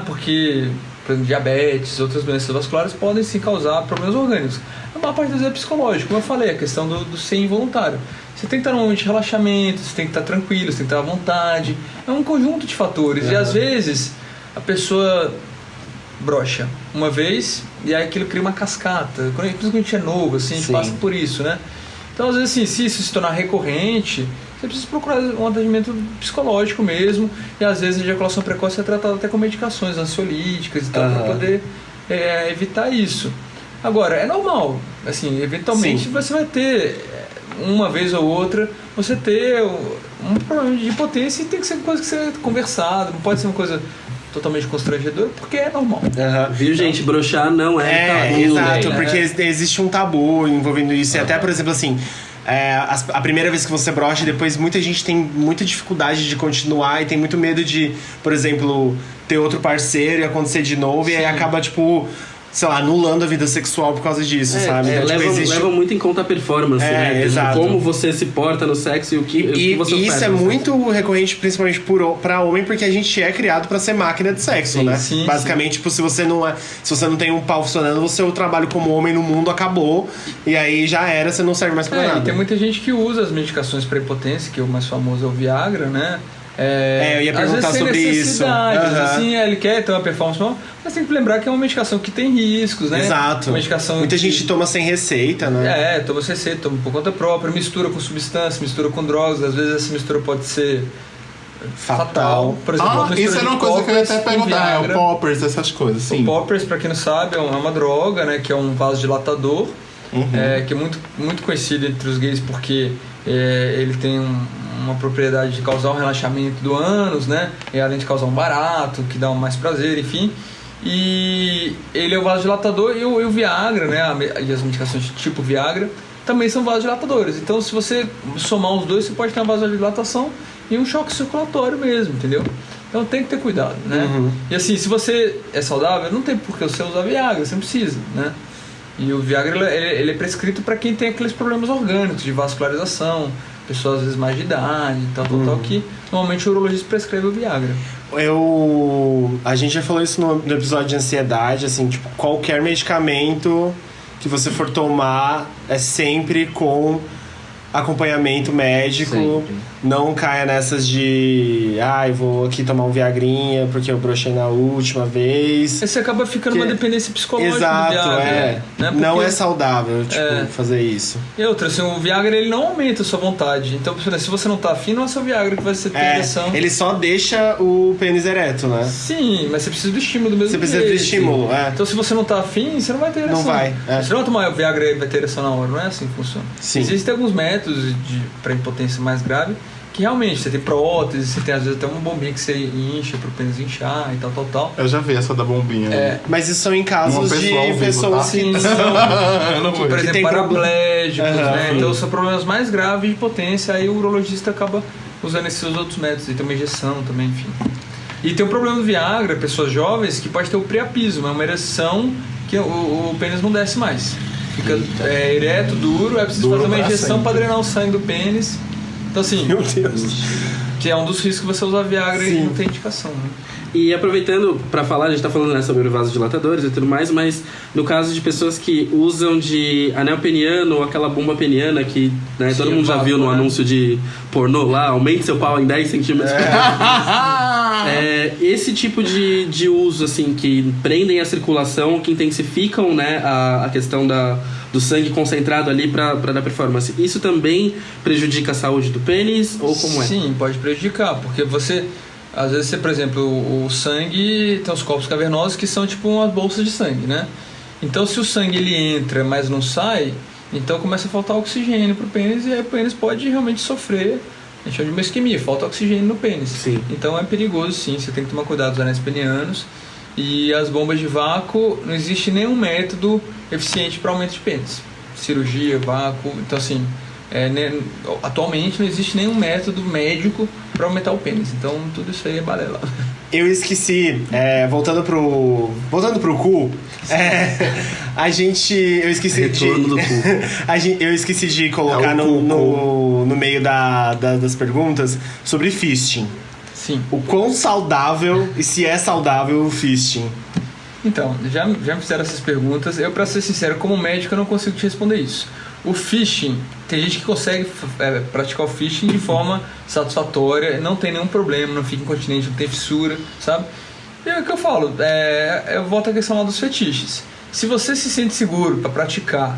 porque, por exemplo, diabetes, outras doenças vasculares podem sim causar problemas orgânicos. A maior parte das vezes é psicológico, como eu falei, a questão do ser involuntário. Você tem que estar num momento de relaxamento, você tem que estar tranquilo, você tem que estar à vontade. É um conjunto de fatores. E às vezes a pessoa brocha uma vez e aí aquilo cria uma cascata. Principalmente quando a gente é novo, assim, a gente passa por isso, né? Então, às vezes, assim, se isso se tornar recorrente, você precisa procurar um atendimento psicológico mesmo. E às vezes a ejaculação precoce é tratada até com medicações ansiolíticas e tal, para poder evitar isso. Agora, é normal. Assim, eventualmente você vai ter... uma vez ou outra, você ter um problema de impotência e tem que ser uma coisa que ser conversada, não pode ser uma coisa totalmente constrangedora, porque é normal. Viu, gente? Broxar não tabu. Exato, porque existe um tabu envolvendo isso. E até, por exemplo, assim, a primeira vez que você brocha, depois muita gente tem muita dificuldade de continuar e tem muito medo de, por exemplo, ter outro parceiro e acontecer de novo. E aí acaba, tipo... sei lá, anulando a vida sexual por causa disso, sabe? Então, leva muito em conta a performance, né? Exato. Como você se porta no sexo e o que você oferece. E isso é muito recorrente, principalmente pra homem, porque a gente é criado pra ser máquina de sexo, né? Sim, basicamente, tipo, se você não tem um pau funcionando, o seu trabalho como homem no mundo acabou, e aí já era, você não serve mais pra nada. E tem muita gente que usa as medicações pra impotência, que o mais famoso é o Viagra, né? Eu ia perguntar sobre isso. Assim, ele quer ter uma performance bom, mas tem que lembrar que é uma medicação que tem riscos, né? Exato. Muita gente toma sem receita, né? Toma sem receita, toma por conta própria, mistura com substância, mistura com drogas. Às vezes essa mistura pode ser Fatal. Por exemplo, Isso era uma coisa que eu ia até perguntar. O Viagra. poppers, essas coisas, sim. O poppers, pra quem não sabe, é uma droga, né? Que é um vasodilatador, que é muito, muito conhecido entre os gays porque ele tem uma propriedade de causar um relaxamento do ânus, né? E além de causar um barato, que dá mais prazer, enfim. E ele é o vasodilatador e o Viagra, né? E as medicações tipo Viagra também são vasodilatadores. Então, se você somar os dois, você pode ter uma vasodilatação e um choque circulatório mesmo, entendeu? Então tem que ter cuidado, né? E assim, se você é saudável, não tem por que você usar Viagra, você não precisa, né? E o Viagra, ele é prescrito para quem tem aqueles problemas orgânicos de vascularização, pessoas às vezes mais de idade, tal, que normalmente o urologista prescreve o Viagra. A gente já falou isso no episódio de ansiedade, assim, tipo, qualquer medicamento que você for tomar é sempre com acompanhamento médico. Sempre. Não caia nessas de vou aqui tomar um Viagrinha porque eu brochei na última vez. Aí você acaba ficando uma dependência psicológica. Exato, do Viagra, né? Porque não é saudável, fazer isso. E outra, assim, o Viagra ele não aumenta a sua vontade. Então, se você não tá afim, não é só o Viagra que vai ser ter ereção. Ele só deixa o pênis ereto, né? Sim, mas você precisa do estímulo do mesmo Você precisa jeito. do estímulo, Então, se você não tá afim, você não vai ter ereção. Não vai. Você não vai tomar o Viagra e vai ter ereção na hora, não é assim que funciona. Sim. Existem alguns métodos para impotência mais grave que realmente você tem prótese, você tem às vezes até uma bombinha que você incha pro pênis inchar e tal. Eu já vi essa da bombinha. Mas isso são em casos de pessoas que por exemplo, tem paraplégicos, né? Então são problemas mais graves de potência, aí o urologista acaba usando esses outros métodos, e tem uma injeção também, enfim. E tem um problema do Viagra, pessoas jovens, que pode ter o priapismo, é uma ereção que o pênis não desce mais. Fica ereto, duro, é preciso fazer uma injeção para drenar o sangue do pênis. Então assim, Meu Deus. que é um dos riscos que você usar Viagra e não tem indicação, né? E aproveitando para falar, a gente tá falando sobre vasodilatadores e tudo mais, mas no caso de pessoas que usam de anel peniano ou aquela bomba peniana que todo mundo já viu no anúncio de pornô lá, aumente seu pau em 10 centímetros. Esse tipo de uso, assim, que prendem a circulação, que intensificam, né, a questão do sangue concentrado ali para dar performance. Isso também prejudica a saúde do pênis ou como é? Sim, pode prejudicar, porque às vezes, por exemplo, o sangue tem os corpos cavernosos que são tipo umas bolsas de sangue, né? Então, se o sangue ele entra, mas não sai, então começa a faltar oxigênio pro pênis e aí o pênis pode realmente sofrer, a gente chama de uma isquemia, falta oxigênio no pênis. Sim. Então é perigoso, sim, você tem que tomar cuidado dos anéis penianos. E as bombas de vácuo, não existe nenhum método eficiente para aumento de pênis. Cirurgia, vácuo, então assim, atualmente não existe nenhum método médico para aumentar o pênis. Então tudo isso aí é balela. Eu esqueci, voltando pro cu, eu esqueci Retorno do cu. eu esqueci de colocar no meio das perguntas sobre fisting. Sim. O quão saudável e se é saudável o fisting? Então, já me fizeram essas perguntas. Eu, pra ser sincero, como médico, eu não consigo te responder isso. O fisting, tem gente que consegue praticar o fisting de forma satisfatória, não tem nenhum problema, não fica incontinente, não tem fissura, sabe? E é o que eu falo, eu volto à questão lá dos fetiches. Se você se sente seguro para praticar,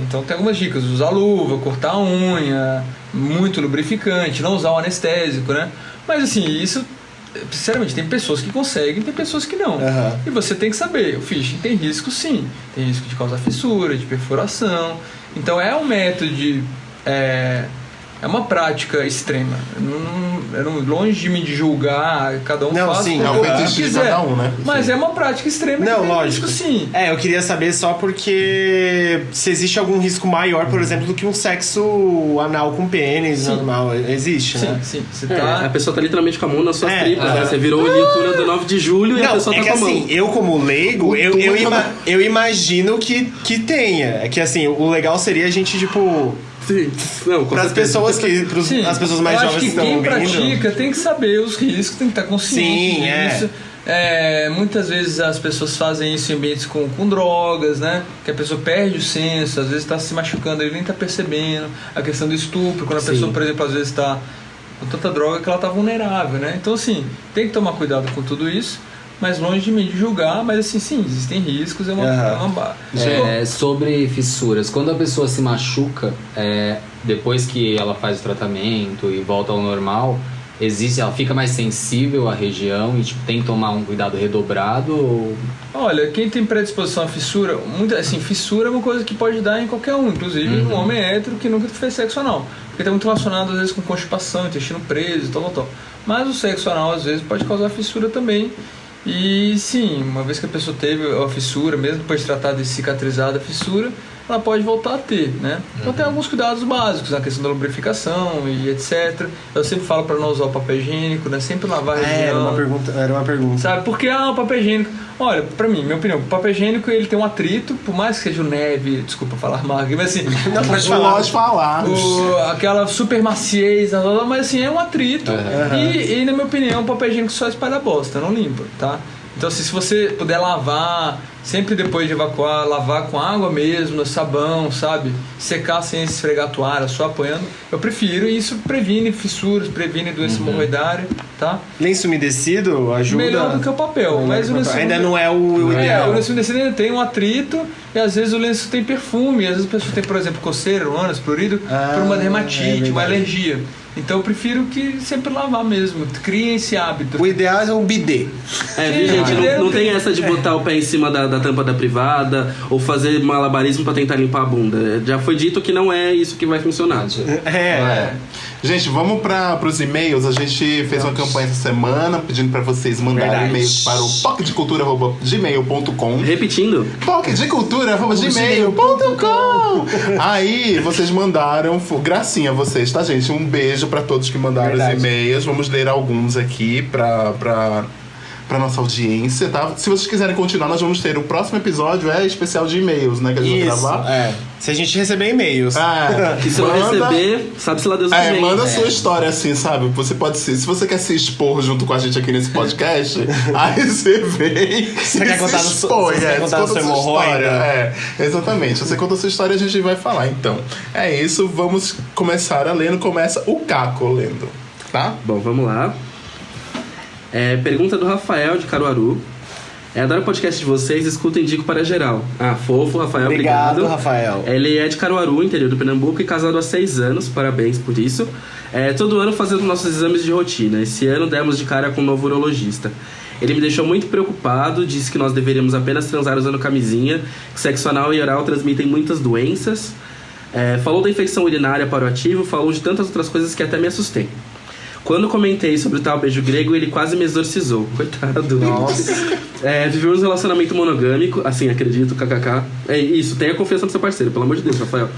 então tem algumas dicas: usar luva, cortar a unha, muito lubrificante, não usar o anestésico, né? Mas assim, isso, sinceramente, tem pessoas que conseguem, tem pessoas que não. E você tem que saber, o fisting tem risco sim, tem risco de causar fissura, de perfuração. Então é um método de... É uma prática extrema. Longe de me julgar, cada um faz sim, é o fetiche de quiser. cada um, né? Mas é uma prática extrema. Não, que tem lógico. risco, sim. Eu queria saber só porque se existe algum risco maior, por exemplo, do que um sexo anal com pênis normal. Existe, né? Sim. Você A pessoa tá literalmente com a mão nas suas tripas, né? exato. Você virou o Liutura do 9 de julho e a pessoa tá que com a mão. assim, eu como leigo, eu imagino que tenha. É que assim, o legal seria a gente, tipo... Sim. Não, com Para as certeza. pessoas as pessoas mais jovens que estão quem ouvindo. pratica tem que saber os riscos, tem que estar consciente disso. Muitas vezes as pessoas fazem isso em ambientes com drogas, né? Que a pessoa perde o senso, às vezes está se machucando, ele nem está percebendo. A questão do estupro, quando a pessoa, por exemplo, às vezes está com tanta droga que ela está vulnerável, né? Então, assim, tem que tomar cuidado com tudo isso. Mas longe de mim de julgar, mas assim, sim, existem riscos, é uma barra. Sobre fissuras, quando a pessoa se machuca, depois que ela faz o tratamento e volta ao normal, ela fica mais sensível à região e tipo, tem que tomar um cuidado redobrado? Ou... Olha, quem tem predisposição à fissura, fissura é uma coisa que pode dar em qualquer um, inclusive um homem hétero que nunca fez sexo anal. Porque está muito relacionado às vezes com constipação, intestino preso e tal. Mas o sexo anal às vezes pode causar fissura também. E sim, uma vez que a pessoa teve a fissura, mesmo depois de tratar de cicatrizar a fissura, ela pode voltar a ter, né? Então tem alguns cuidados básicos na questão da lubrificação e etc. Eu sempre falo para não usar o papel higiênico, né? Sempre lavar a região. Era uma pergunta. Sabe, porque o papel higiênico... Olha, pra mim, minha opinião, o papel higiênico ele tem um atrito, por mais que seja o neve, desculpa falar marca, mas assim... Não pode falar. Aquela super maciez, mas assim, é um atrito. E na minha opinião, o papel higiênico só espalha bosta, não limpa, tá? Então, se você puder lavar, sempre depois de evacuar, lavar com água mesmo, sabão, sabe? Secar sem esfregar a toalha, só apoiando. Eu prefiro, e isso previne fissuras, previne doença hemorroidária, tá? Lenço umedecido ajuda? Melhor do que o papel, mas o lenço ainda não é o ideal. O lenço umedecido ainda tem um atrito, e às vezes o lenço tem perfume, e às vezes a pessoa tem, por exemplo, coceira, ânus, prurido, por uma dermatite, uma alergia. Então eu prefiro que sempre lavar mesmo. Criem esse hábito. O ideal é um bidê. Viu, gente? Não tem essa de botar o pé em cima da tampa da privada ou fazer malabarismo pra tentar limpar a bunda. Já foi dito que não é isso que vai funcionar. Gente, vamos para os e-mails. A gente fez uma campanha essa semana pedindo para vocês mandarem e-mails para o pocketdecultura@gmail.com. Repetindo. pocketdecultura@gmail.com. Aí vocês mandaram, gracinha vocês, tá, gente? Um beijo para todos que mandaram os e-mails. Vamos ler alguns aqui para nossa audiência, tá? Se vocês quiserem continuar, nós vamos ter o próximo episódio, especial de e-mails, né? Que a gente vai gravar. Se a gente receber e-mails. E se não receber, sabe-se lá Deus que vem. Manda a sua história assim, sabe? Você pode ser, se você quer se expor junto com a gente aqui nesse podcast, aí você vem você quer contar expõe, contar a sua hemorroida. Exatamente. Você conta a sua história e a gente vai falar. Então, é isso. Vamos começar a lendo. Começa o Caco lendo, tá? Bom, vamos lá. Pergunta do Rafael de Caruaru. Adoro o podcast de vocês, escuto e indico para geral. Fofo, Rafael, obrigado. Rafael. Ele é de Caruaru, interior do Pernambuco, e casado há 6 anos, parabéns por isso. Todo ano fazendo nossos exames de rotina. Esse ano demos de cara com um novo urologista. Ele me deixou muito preocupado, disse que nós deveríamos apenas transar usando camisinha, que sexo anal e oral transmitem muitas doenças. Falou da infecção urinária paroativo, falou de tantas outras coisas que até me assustei. Quando comentei sobre o tal beijo grego, ele quase me exorcizou. Coitado. Nossa. Vivemos um relacionamento monogâmico, assim, acredito, kkk. Isso, tenha confiança no seu parceiro, pelo amor de Deus, Rafael.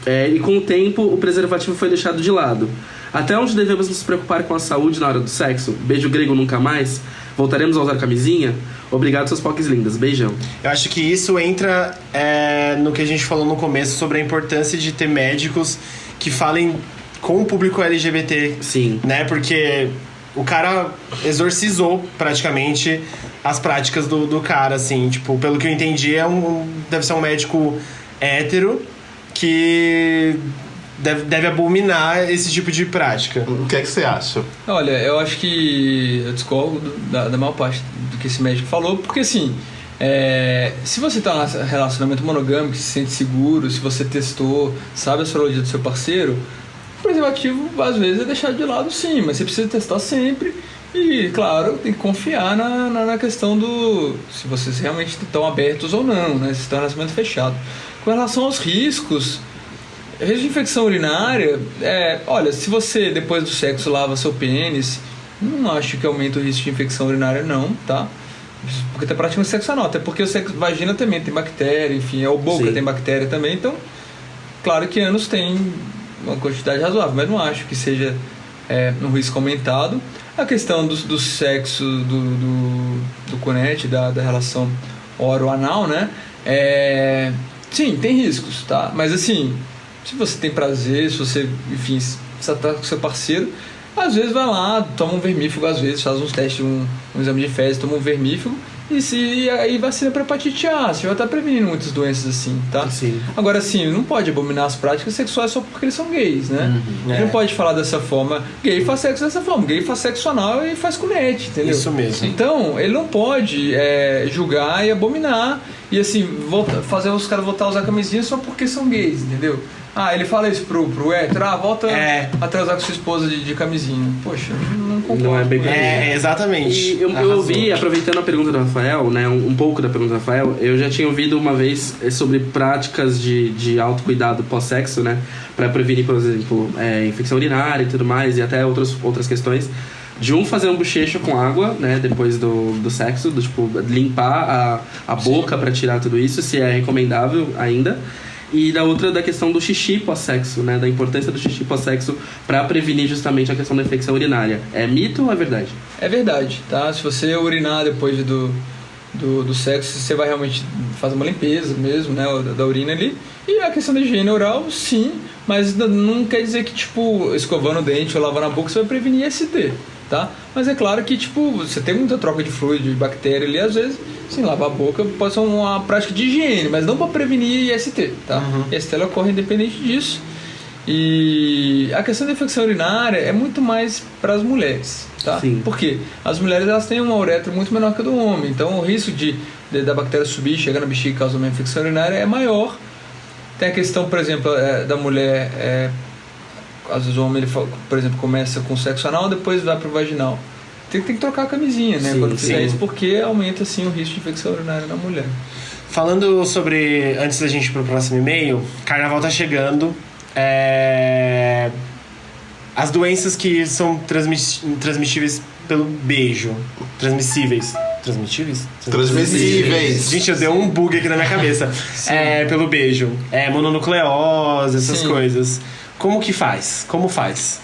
E com o tempo, o preservativo foi deixado de lado. Até onde devemos nos preocupar com a saúde na hora do sexo? Beijo grego nunca mais? Voltaremos a usar camisinha? Obrigado, seus pocs lindas. Beijão. Eu acho que isso entra no que a gente falou no começo sobre a importância de ter médicos que falem com o público LGBT. Sim. Né? Porque o cara exorcizou praticamente as práticas do cara, assim. Tipo, pelo que eu entendi, deve ser um médico hétero que deve abominar esse tipo de prática. O que é que você acha? Olha, eu acho que eu discordo da maior parte do que esse médico falou, porque assim, se você tá num relacionamento monogâmico, se sente seguro, se você testou, sabe a sorologia do seu parceiro, o preservativo às vezes é deixado de lado, sim, mas você precisa testar sempre. E, claro, tem que confiar na questão se vocês realmente estão abertos ou não, né? Se estão em relacionamento fechado. Com relação aos riscos, risco de infecção urinária, olha, se você depois do sexo lava seu pênis, não acho que aumenta o risco de infecção urinária, não, tá? Porque tá praticando sexo anal, até porque o sexo vagina também tem bactéria, enfim, a boca Sim. tem bactéria também, então, claro que ânus tem uma quantidade razoável, mas não acho que seja um risco aumentado. A questão do sexo, do conete, da relação oro-anal, né? Sim, tem riscos, tá? Mas assim, se você tem prazer, se você, enfim, se você tá com seu parceiro, às vezes vai lá, toma um vermífugo, às vezes faz uns testes, um exame de fezes, toma um vermífugo, e aí vacina para hepatite A, você vai estar prevenindo muitas doenças assim, tá? Sim. Agora, assim, não pode abominar as práticas sexuais só porque eles são gays, né? Não pode falar dessa forma, gay faz sexo dessa forma, gay faz sexo anal e faz cunete, entendeu? Isso mesmo. Então, ele não pode julgar e abominar, e assim, fazer os caras voltar a usar camisinha só porque são gays, entendeu? ele fala isso pro hétero, volta a transar com sua esposa de camisinha. Poxa, não concordo. Não é bem por aí. Exatamente. E eu ouvi, aproveitando a pergunta do Rafael, né, um pouco da pergunta do Rafael, eu já tinha ouvido uma vez sobre práticas de autocuidado pós-sexo, né, pra prevenir, por exemplo, infecção urinária e tudo mais, e até outras questões. De fazer um bochecho com água, né, depois do sexo, tipo, limpar a boca pra tirar tudo isso, se é recomendável ainda. E da questão do xixi pós-sexo, né, da importância do xixi pós-sexo pra prevenir justamente a questão da infecção urinária. É mito ou é verdade? É verdade, tá? Se você urinar depois do sexo, você vai realmente fazer uma limpeza mesmo, né, da urina ali. E a questão da higiene oral, sim, mas não quer dizer que, tipo, escovando o dente ou lavando a boca você vai prevenir IST, tá? Mas é claro que, tipo, você tem muita troca de fluido, de bactéria ali, às vezes, sim, lavar a boca pode ser uma prática de higiene, mas não para prevenir IST, tá? IST ela ocorre independente disso. E a questão da infecção urinária é muito mais para as mulheres, tá? Sim. Por quê? As mulheres elas têm uma uretra muito menor que a do homem, então o risco da bactéria subir, chegar na bexiga e causar uma infecção urinária é maior. Tem a questão, por exemplo, da mulher, às vezes o homem, ele, por exemplo, começa com sexo anal, depois vai pro vaginal. Tem que trocar a camisinha, né? Sim, quando fizer sim. isso, porque aumenta, assim, o risco de infecção urinária na mulher. Falando sobre, antes da gente ir pro próximo e-mail, carnaval tá chegando. As doenças que são transmissíveis pelo beijo. Transmissíveis. Gente, eu dei um bug aqui na minha cabeça. Pelo beijo. Mononucleose, essas coisas. Como que faz? Como faz?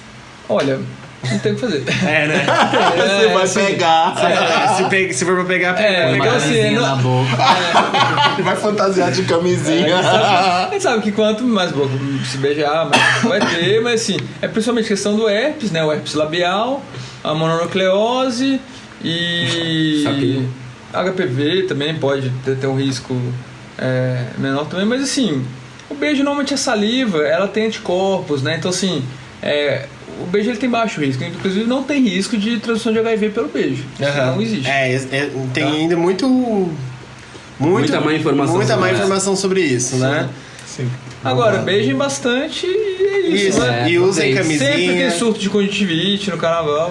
Olha, não tem o que fazer. Né? Você vai pegar. Se for pra pegar, então assim, na boca. Vai fantasiar de camisinha. A gente sabe que quanto mais boca se beijar, mais vai ter, mas assim, é principalmente questão do herpes, né? O herpes labial, a mononucleose e HPV também pode ter um risco menor também, mas assim, o beijo normalmente a saliva, ela tem anticorpos, né? Então assim, o beijo ele tem baixo risco, inclusive não tem risco de transmissão de HIV pelo beijo. Isso não existe. Tem ainda muita má informação. Muita má informação sobre isso, né? Sim. Agora, beijem bastante e é isso, né? E usem camisinha. Sempre tem surto de conjuntivite no carnaval.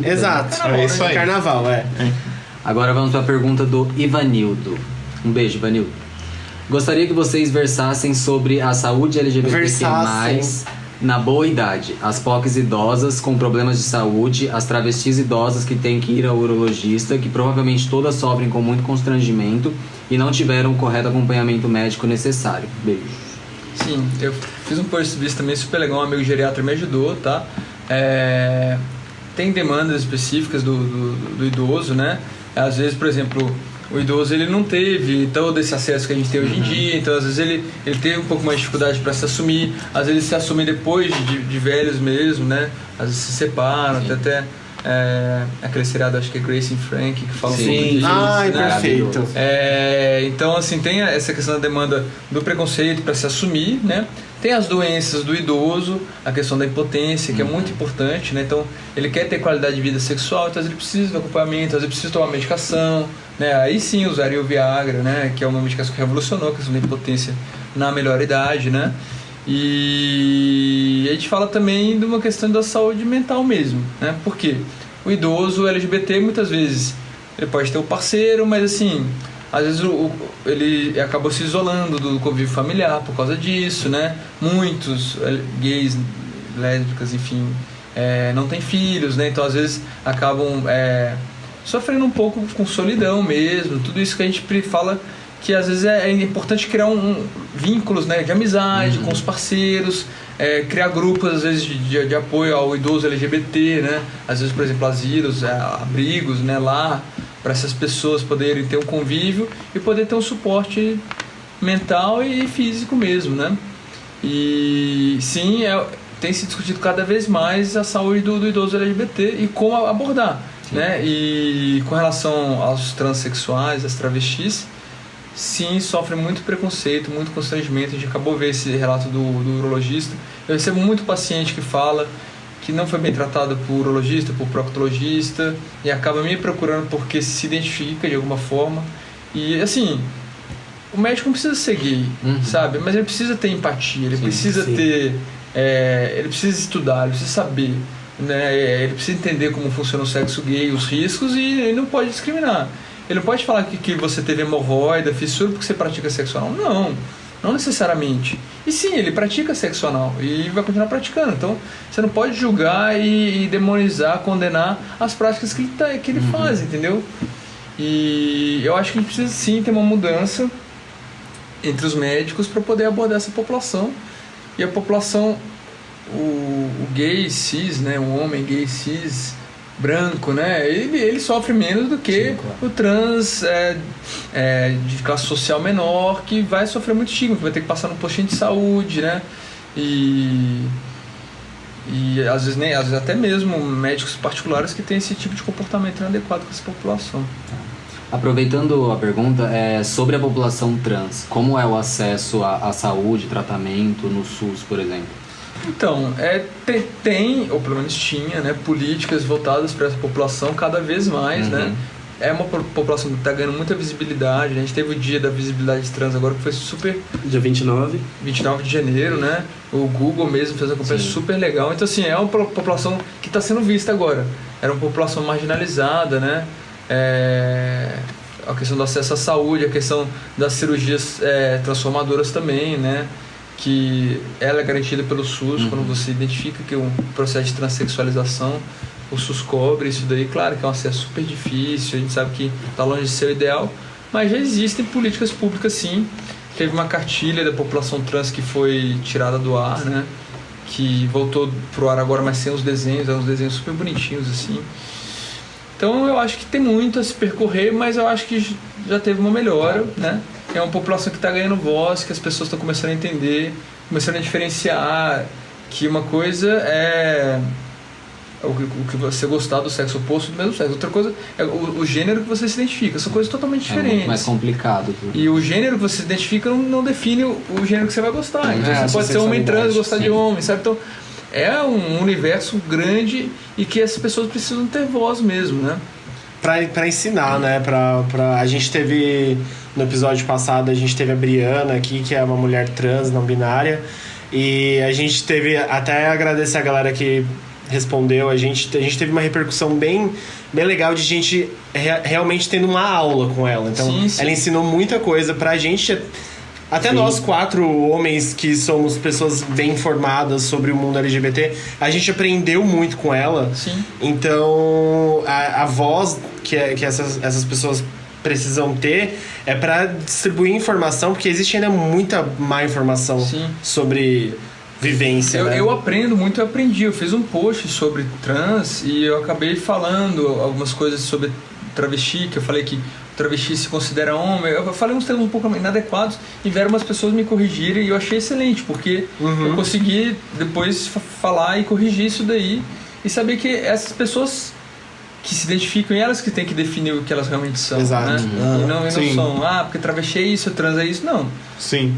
Exato. Carnaval, É isso aí. Carnaval, Agora vamos para a pergunta do Ivanildo. Um beijo, Ivanildo. Gostaria que vocês versassem sobre a saúde LGBTQ+, na boa idade. As POCs idosas com problemas de saúde, as travestis idosas que têm que ir ao urologista, que provavelmente todas sofrem com muito constrangimento e não tiveram o correto acompanhamento médico necessário. Beijo. Sim, eu fiz um post sobre isso também, super legal, um amigo geriatra me ajudou, tá? Tem demandas específicas do idoso, né? Às vezes, por exemplo, o idoso ele não teve todo esse acesso que a gente tem hoje em dia, então às vezes ele teve um pouco mais de dificuldade para se assumir, às vezes se assume depois de velhos mesmo, né? Às vezes se separam, até aquele seriado, acho que é Grace and Frank, que fala sobre isso. Ai, né? perfeito. Então, assim, tem essa questão da demanda do preconceito para se assumir, né? Tem as doenças do idoso, a questão da impotência, que é muito importante, né? Então, ele quer ter qualidade de vida sexual, então ele precisa do acompanhamento, às vezes precisa tomar medicação, né? Aí sim usaria o Viagra, né? Que é uma medicação que revolucionou a questão da impotência na melhor idade, né? E a gente fala também de uma questão da saúde mental mesmo, né? Porque o idoso LGBT, muitas vezes, ele pode ter um parceiro, mas assim, às vezes ele acabou se isolando do convívio familiar por causa disso, né? Muitos gays, lésbicas, enfim, não têm filhos, né? Então às vezes acabam sofrendo um pouco com solidão mesmo, tudo isso que a gente fala que às vezes é importante criar vínculos, né, de amizade com os parceiros, criar grupos às vezes de apoio ao idoso LGBT, né? Às vezes, por exemplo, asilos, abrigos, né, lá para essas pessoas poderem ter um convívio e poder ter um suporte mental e físico mesmo, né? E sim, tem se discutido cada vez mais a saúde do idoso LGBT e como abordar, né? E com relação aos transexuais, às travestis, sim, sofre muito preconceito, muito constrangimento. A gente acabou de ver esse relato do urologista. Eu recebo muito paciente que fala que não foi bem tratado por urologista, por proctologista, e acaba me procurando porque se identifica de alguma forma. E assim, o médico não precisa ser gay, sabe? Mas ele precisa ter empatia, ele precisa ter... ele precisa estudar, ele precisa saber, né? Ele precisa entender como funciona o sexo gay, os riscos, e ele não pode discriminar. Ele não pode falar que você teve hemorroida, fissura porque você pratica sexo anal. Não necessariamente. E sim, ele pratica sexo anal e vai continuar praticando. Então, você não pode julgar e demonizar, condenar as práticas que ele faz, entendeu? E eu acho que a gente precisa sim ter uma mudança entre os médicos para poder abordar essa população. E a população, o gay cis, né, um homem gay cis branco, né, ele sofre menos do que o trans de classe social menor, que vai sofrer muito estigma, que vai ter que passar no postinho de saúde, né, e às vezes até mesmo médicos particulares que têm esse tipo de comportamento inadequado com essa população. Aproveitando a pergunta, sobre a população trans, como é o acesso à saúde, tratamento no SUS, por exemplo? Então, tem, ou pelo menos tinha, né, políticas voltadas para essa população cada vez mais, né? É uma população que está ganhando muita visibilidade, né? A gente teve o dia da visibilidade trans agora, que foi super... Dia 29 de janeiro, né? O Google mesmo fez uma campanha super legal. Então, assim, é uma população que está sendo vista agora. Era uma população marginalizada, né? A questão do acesso à saúde, a questão das cirurgias transformadoras também, né? Que ela é garantida pelo SUS quando você identifica que é um processo de transexualização, o SUS cobre isso daí. Claro que é um acesso super difícil, a gente sabe que está longe de ser o ideal, mas já existem políticas públicas sim. Teve uma cartilha da população trans que foi tirada do ar, né? Que voltou pro ar agora, mas sem os desenhos, eram uns desenhos super bonitinhos assim. Então eu acho que tem muito a se percorrer, mas eu acho que já teve uma melhora, né? É uma população que está ganhando voz, que as pessoas estão começando a entender, começando a diferenciar que uma coisa é o que você gostar do sexo oposto do mesmo sexo, outra coisa é o gênero que você se identifica, são coisas totalmente diferentes. É muito mais complicado. E o gênero que você se identifica não define o gênero que você vai gostar. Então você pode ser homem trans e gostar de homem, sabe? Então é um universo grande e que as pessoas precisam ter voz mesmo, né? Pra ensinar, né? A gente teve, no episódio passado, a gente teve a Briana aqui, que é uma mulher trans, não binária. E a gente teve, até agradecer a galera que respondeu, a gente teve uma repercussão bem legal de gente realmente tendo uma aula com ela. Então, ela ensinou muita coisa pra gente. Até nós 4 homens que somos pessoas bem informadas sobre o mundo LGBT, a gente aprendeu muito com ela. Então, a voz que essas pessoas precisam ter é para distribuir informação, porque existe ainda muita má informação sobre vivência. Eu aprendo muito, eu aprendi. Eu fiz um post sobre trans e eu acabei falando algumas coisas sobre travesti, que eu falei que travesti se considera homem. Eu falei uns termos um pouco inadequados e vieram umas pessoas me corrigirem e eu achei excelente, porque eu consegui depois falar e corrigir isso daí e saber que essas pessoas que se identificam e elas que têm que definir o que elas realmente são. Exato. Né? E não são, porque travesti é isso, trans é isso, não.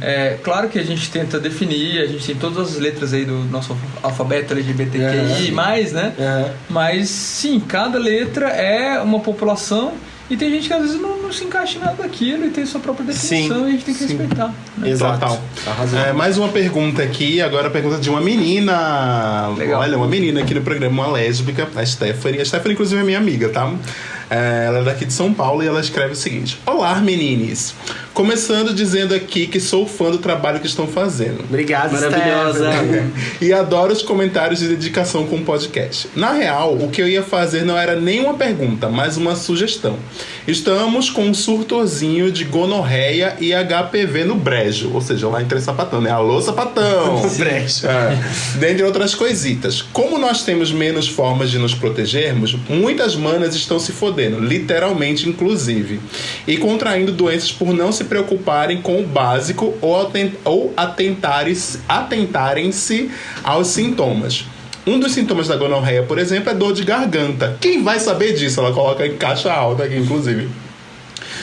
É claro que a gente tenta definir, a gente tem todas as letras aí do nosso alfabeto LGBTQI+, né? Mas sim, cada letra é uma população e tem gente que às vezes não se encaixa em nada daquilo e tem sua própria definição e a gente tem que respeitar. Né? Exato. Total. Mais uma pergunta aqui, agora a pergunta de uma menina. Legal. Olha, uma menina aqui no programa, uma lésbica, a Stephanie. A Stephanie, inclusive, é minha amiga, tá? Ela é daqui de São Paulo e ela escreve o seguinte: olá, menines. Começando dizendo aqui que sou fã do trabalho que estão fazendo. Obrigado, maravilhosa. E adoro os comentários de dedicação com o podcast. Na real, o que eu ia fazer não era nem uma pergunta, mas uma sugestão. Estamos com um surtozinho de gonorreia e HPV no brejo. Ou seja, lá em Três Sapatão, né? Alô, sapatão! brejo. Dentre outras coisitas. Como nós temos menos formas de nos protegermos, muitas manas estão se fodendo, literalmente, inclusive. E contraindo doenças por não se preocuparem com o básico ou atentarem-se aos sintomas. Um dos sintomas da gonorreia, por exemplo, é dor de garganta. Quem vai saber disso? Ela coloca em caixa alta aqui, inclusive.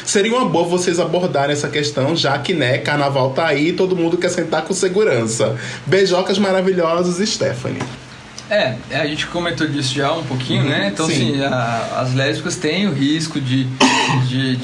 Seria uma boa vocês abordarem essa questão, já que, né, carnaval tá aí e todo mundo quer sentar com segurança. Beijocas maravilhosos, Stephanie. A gente comentou disso já um pouquinho, né? Então, Sim. assim, as lésbicas têm o risco de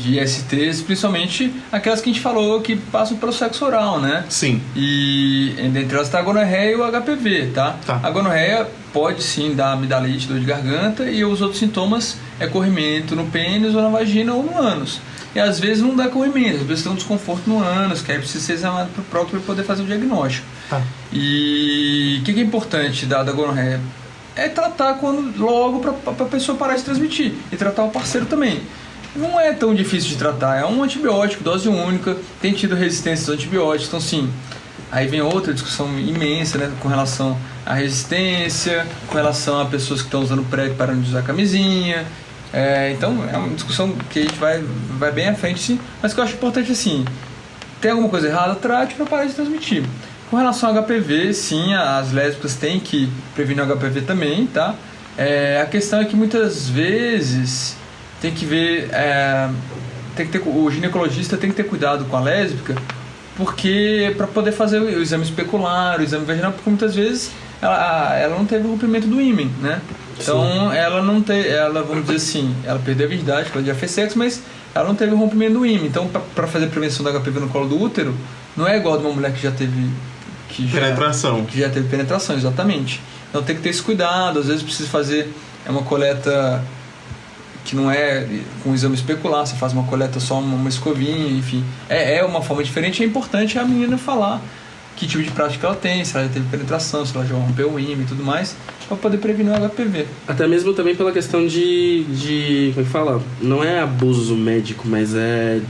ISTs, principalmente aquelas que a gente falou que passam pelo sexo oral, né? Sim. E entre elas está a gonorreia e o HPV, tá? Tá. A gonorreia pode sim dar amidalite, dor de garganta, e os outros sintomas é corrimento no pênis ou na vagina ou no ânus. E às vezes não dá corrimento, às vezes tem um desconforto no ânus, que aí precisa ser examinado pro próprio para poder fazer o diagnóstico. Tá. E o que é importante da gonorreia? É tratar logo para a pessoa parar de transmitir e tratar o parceiro também. Não é tão difícil de tratar, é um antibiótico, dose única, tem tido resistência aos antibióticos, então sim. Aí vem outra discussão imensa, né, com relação à resistência, com relação a pessoas que estão usando PrEP parando de usar camisinha. Então é uma discussão que a gente vai bem à frente, sim, mas que eu acho importante assim, tem alguma coisa errada, trate para parar de transmitir. Com relação ao HPV, sim, as lésbicas têm que prevenir o HPV também, tá? A questão é que muitas vezes tem que ver, o ginecologista tem que ter cuidado com a lésbica, porque para poder fazer o exame especular, o exame vaginal, porque muitas vezes ela não teve o rompimento do ímen, né? Então ela não tem, vamos dizer assim, ela perdeu a virgindade, ela já fez sexo, mas ela não teve o rompimento do ímen. Então para fazer prevenção do HPV no colo do útero, não é igual de uma mulher que já teve Penetração. Que já teve penetração, exatamente. Então tem que ter esse cuidado, às vezes precisa fazer uma coleta que não é com exame especular, você faz uma coleta só uma escovinha, enfim. É uma forma diferente, é importante a menina falar que tipo de prática ela tem, se ela já teve penetração, se ela já rompeu o ímã e tudo mais, para poder prevenir o HPV. Até mesmo também pela questão de como é que fala? Não é abuso médico, mas é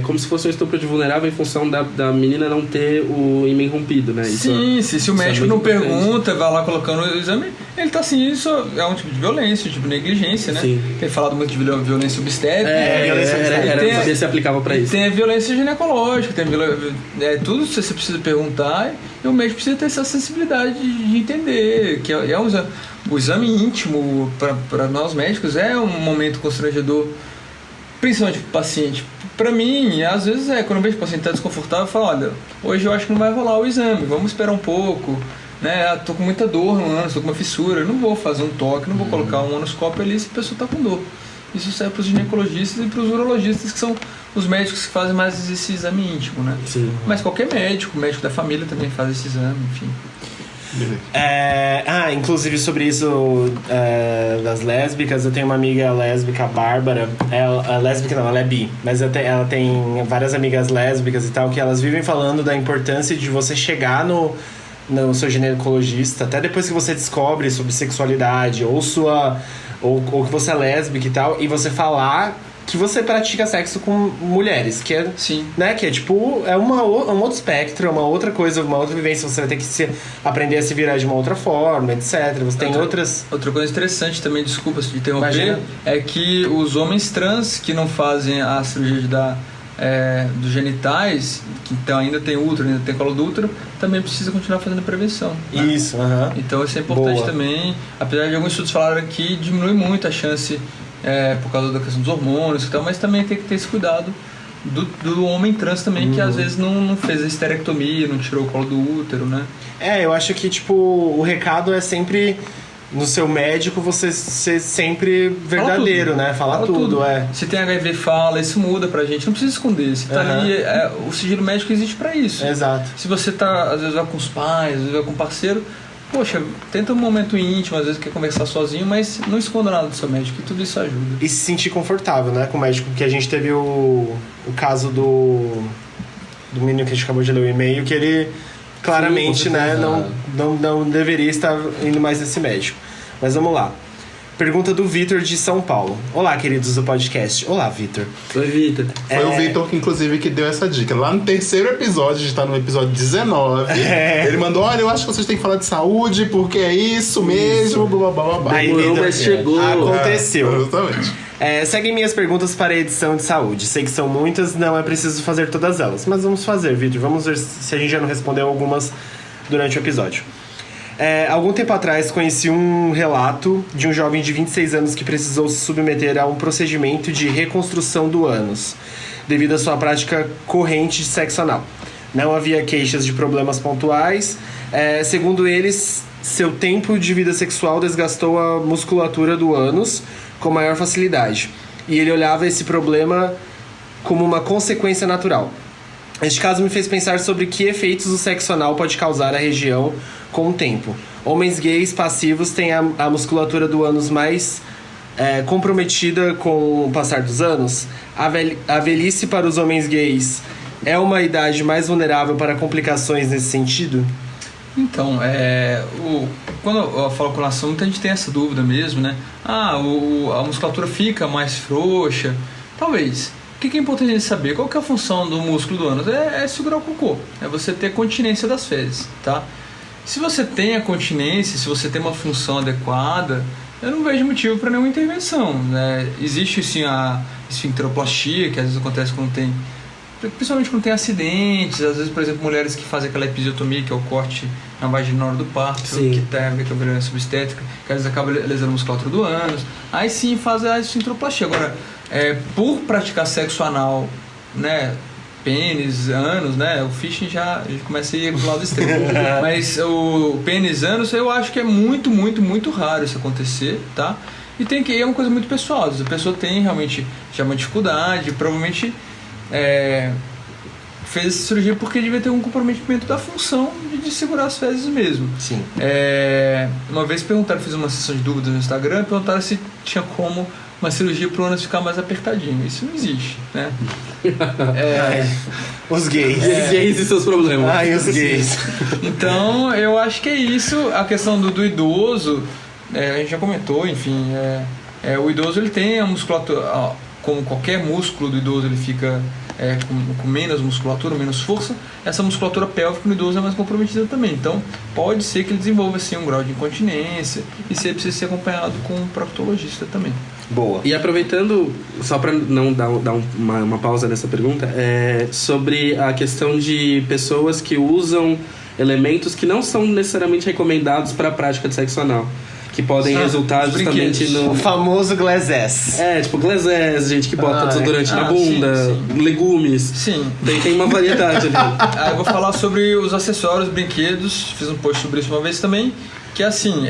como se fosse um estupro de vulnerável em função da menina não ter o ímã rompido, né? Sim, se o médico não pergunta, vai lá colocando o exame, ele tá assim, isso é um tipo de violência, um tipo de negligência, né? Sim. Tem falado muito de violência obstétrica. Saber se aplicava para isso. Tem a violência ginecológica, tudo isso você precisa perguntar, e o médico precisa ter essa sensibilidade de entender que o exame íntimo para nós médicos é um momento constrangedor, principalmente para o paciente. Para mim, às vezes quando eu vejo que o paciente está desconfortável, eu falo, olha, hoje eu acho que não vai rolar o exame, vamos esperar um pouco, né? Tô com muita dor no ânus, tô com uma fissura, eu não vou fazer um toque, não vou colocar um anoscópio ali se a pessoa está com dor. Isso serve para os ginecologistas e para os urologistas, que são os médicos que fazem mais esse exame íntimo, né? Sim. Mas qualquer médico, o médico da família também faz esse exame, enfim. Inclusive sobre isso das lésbicas, eu tenho uma amiga lésbica, Bárbara. Ela lésbica não, ela é bi, mas ela tem várias amigas lésbicas e tal, que elas vivem falando da importância de você chegar no seu ginecologista, até depois que você descobre sobre sexualidade ou que você é lésbica e tal, e você falar que você pratica sexo com mulheres, que é, sim, né, que é tipo, um outro espectro, uma outra coisa, uma outra vivência, você vai ter que aprender a se virar de uma outra forma, etc. Você tem outras... Outra coisa interessante também, desculpa se interromper, é que os homens trans que não fazem a cirurgia dos genitais, que então ainda tem útero, ainda tem colo do útero, também precisa continuar fazendo prevenção, né? Isso, Então isso é importante também, apesar de alguns estudos falaram que diminui muito a chance por causa da questão dos hormônios e tal, mas também tem que ter esse cuidado do homem trans também, que às vezes não fez a esterectomia, não tirou o colo do útero, né? Eu acho que tipo, o recado é sempre no seu médico você ser sempre verdadeiro, né? Fala tudo. Se tem HIV, fala, isso muda pra gente, não precisa esconder. Se tá ali, o sigilo médico existe pra isso. Exato. Se você tá, às vezes vai com os pais, às vezes vai com o parceiro, poxa, tenta um momento íntimo, às vezes quer conversar sozinho, mas não esconda nada do seu médico, que tudo isso ajuda. E se sentir confortável, né, com o médico, porque a gente teve o caso do menino que a gente acabou de ler o e-mail, que ele claramente, né, não deveria estar indo mais nesse médico. Mas vamos lá. Pergunta do Vitor de São Paulo. Olá, queridos do podcast. Olá, Vitor. Oi, Vitor. Foi o Vitor que, inclusive, que deu essa dica. Lá no terceiro episódio, a gente tá no episódio 19. Ele mandou, olha, eu acho que vocês têm que falar de saúde, porque é isso mesmo, blá, blá, blá, blá. Aí, Vitor, chegou. Aconteceu. Exatamente. Seguem minhas perguntas para a edição de saúde. Sei que são muitas, não é preciso fazer todas elas. Mas vamos fazer, Vitor. Vamos ver se a gente já não respondeu algumas durante o episódio. Algum tempo atrás conheci um relato de um jovem de 26 anos que precisou se submeter a um procedimento de reconstrução do ânus devido à sua prática corrente de sexo anal. Não havia queixas de problemas pontuais. Segundo eles, seu tempo de vida sexual desgastou a musculatura do ânus com maior facilidade. E ele olhava esse problema como uma consequência natural. Este caso me fez pensar sobre que efeitos o sexo anal pode causar à região com o tempo. Homens gays passivos têm a musculatura do ânus mais comprometida com o passar dos anos. A velhice para os homens gays é uma idade mais vulnerável para complicações nesse sentido? Então, quando eu falo com relação, muita gente tem essa dúvida mesmo, né? A musculatura fica mais frouxa. Talvez. O que é importante saber? Qual que é a função do músculo do ânus? É segurar o cocô. É você ter continência das fezes, tá? Se você tem a continência, se você tem uma função adequada, eu não vejo motivo para nenhuma intervenção, né? Existe sim a esfincteroplastia, que às vezes acontece quando tem, principalmente quando tem acidentes, às vezes, por exemplo, mulheres que fazem aquela episiotomia, que é o corte na vagina na hora do parto, que tem a ver com a violência obstétrica, que às vezes acaba lesando a musculatura do ânus, aí sim faz a esfincteroplastia. Agora, por praticar sexo anal, né, pênis, ânus, né, o fishing já começa a ir pro lado extremo. Mas o pênis, ânus, eu acho que é muito, muito, muito raro isso acontecer, tá? E é uma coisa muito pessoal. A pessoa tem realmente já uma dificuldade, provavelmente fez essa cirurgia porque devia ter um comprometimento da função de segurar as fezes mesmo. Sim. Uma vez fiz uma sessão de dúvidas no Instagram, perguntaram se tinha como uma cirurgia para o ânus ficar mais apertadinho. Isso não existe, né? Os gays. Os gays e seus problemas. Os gays. Então, eu acho que é isso. A questão do idoso, a gente já comentou, enfim, o idoso ele tem a musculatura, como qualquer músculo do idoso, ele fica com menos musculatura, menos força. Essa musculatura pélvica no idoso é mais comprometida também. Então, pode ser que ele desenvolva assim, um grau de incontinência e você precisa ser acompanhado com um proctologista também. Boa. E aproveitando, só para não dar uma pausa nessa pergunta, sobre a questão de pessoas que usam elementos que não são necessariamente recomendados para a prática de sexo anal, que podem resultar justamente no... O famoso glazés. Tipo glazés, gente que bota desodorante na bunda, sim. legumes. Sim. Tem uma variedade ali. Eu vou falar sobre os acessórios, brinquedos. Fiz um post sobre isso uma vez também. Que assim,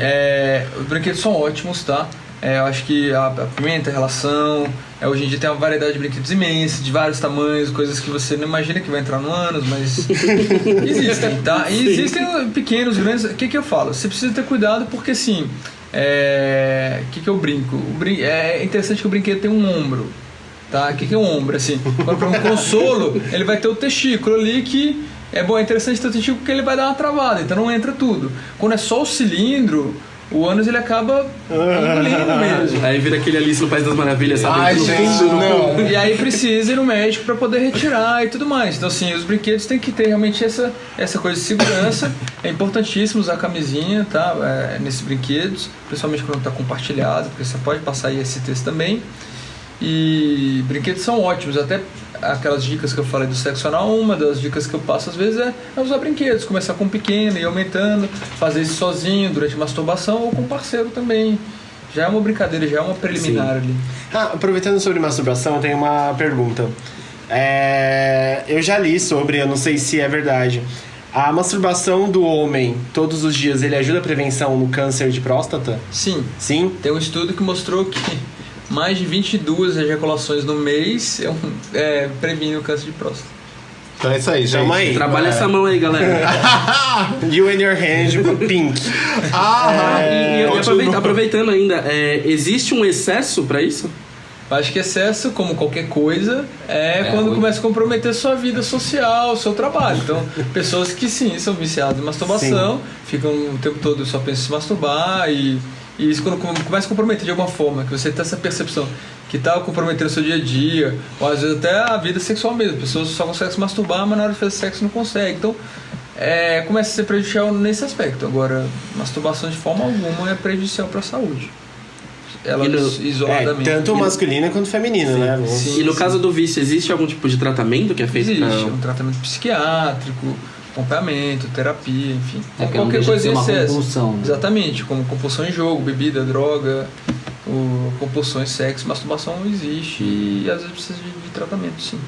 os brinquedos são ótimos, tá? Eu acho que a pimenta, a relação... hoje em dia tem uma variedade de brinquedos imensa, de vários tamanhos, coisas que você não imagina que vai entrar no ânus, mas existem, tá? E existem pequenos, grandes... O que eu falo? Você precisa ter cuidado porque, assim... O que eu brinco? É interessante que o brinquedo tem um ombro, tá? O que é um ombro? Assim, para um consolo, ele vai ter o testículo ali que... É interessante ter o testículo porque ele vai dar uma travada, então não entra tudo. Quando é só o cilindro... O ânus ele acaba engolindo mesmo. Aí vira aquele Alice no País das Maravilhas, sabe? Ai, gente, não. E aí precisa ir no médico para poder retirar e tudo mais. Então, assim, os brinquedos têm que ter realmente essa coisa de segurança. É importantíssimo usar camisinha, tá? Nesses brinquedos, principalmente quando está compartilhado, porque você pode passar ISTs também. E brinquedos são ótimos, até aquelas dicas que eu falei do sexo anal, uma das dicas que eu passo às vezes é usar brinquedos, começar com um pequeno e aumentando, fazer isso sozinho durante a masturbação ou com um parceiro também. Já é uma brincadeira, já é uma preliminar ali. Aproveitando sobre masturbação, eu tenho uma pergunta. Eu já li sobre, eu não sei se é verdade. A masturbação do homem, todos os dias, ele ajuda a prevenção no câncer de próstata? Sim. Sim? Tem um estudo que mostrou que mais de 22 ejaculações no mês previne o câncer de próstata. Então é isso aí, gente. Tamo aí. Trabalha essa mão aí, galera. You and your hand, pink. E aproveitando ainda, existe um excesso pra isso? Acho que excesso, como qualquer coisa, quando começa a comprometer sua vida social, seu trabalho. Então, pessoas que sim, são viciadas em masturbação, ficam o tempo todo só pensam em se masturbar e isso quando começa a comprometer de alguma forma, que você tem essa percepção que está comprometendo o seu dia a dia, ou às vezes até a vida sexual mesmo. Pessoas só conseguem se masturbar, mas na hora de fazer sexo não conseguem. Então, começa a ser prejudicial nesse aspecto. Agora, masturbação de forma alguma é prejudicial para a saúde. Ela isoladamente. Tanto masculina quanto feminina, né? Sim, e no caso do vício, existe algum tipo de tratamento que é feito? Existe, um tratamento psiquiátrico, acompanhamento, terapia, enfim. Qualquer coisa em excesso. Compulsão, né? Exatamente, como compulsão em jogo, bebida, droga, compulsão em sexo, masturbação existe e às vezes precisa de tratamento, sim.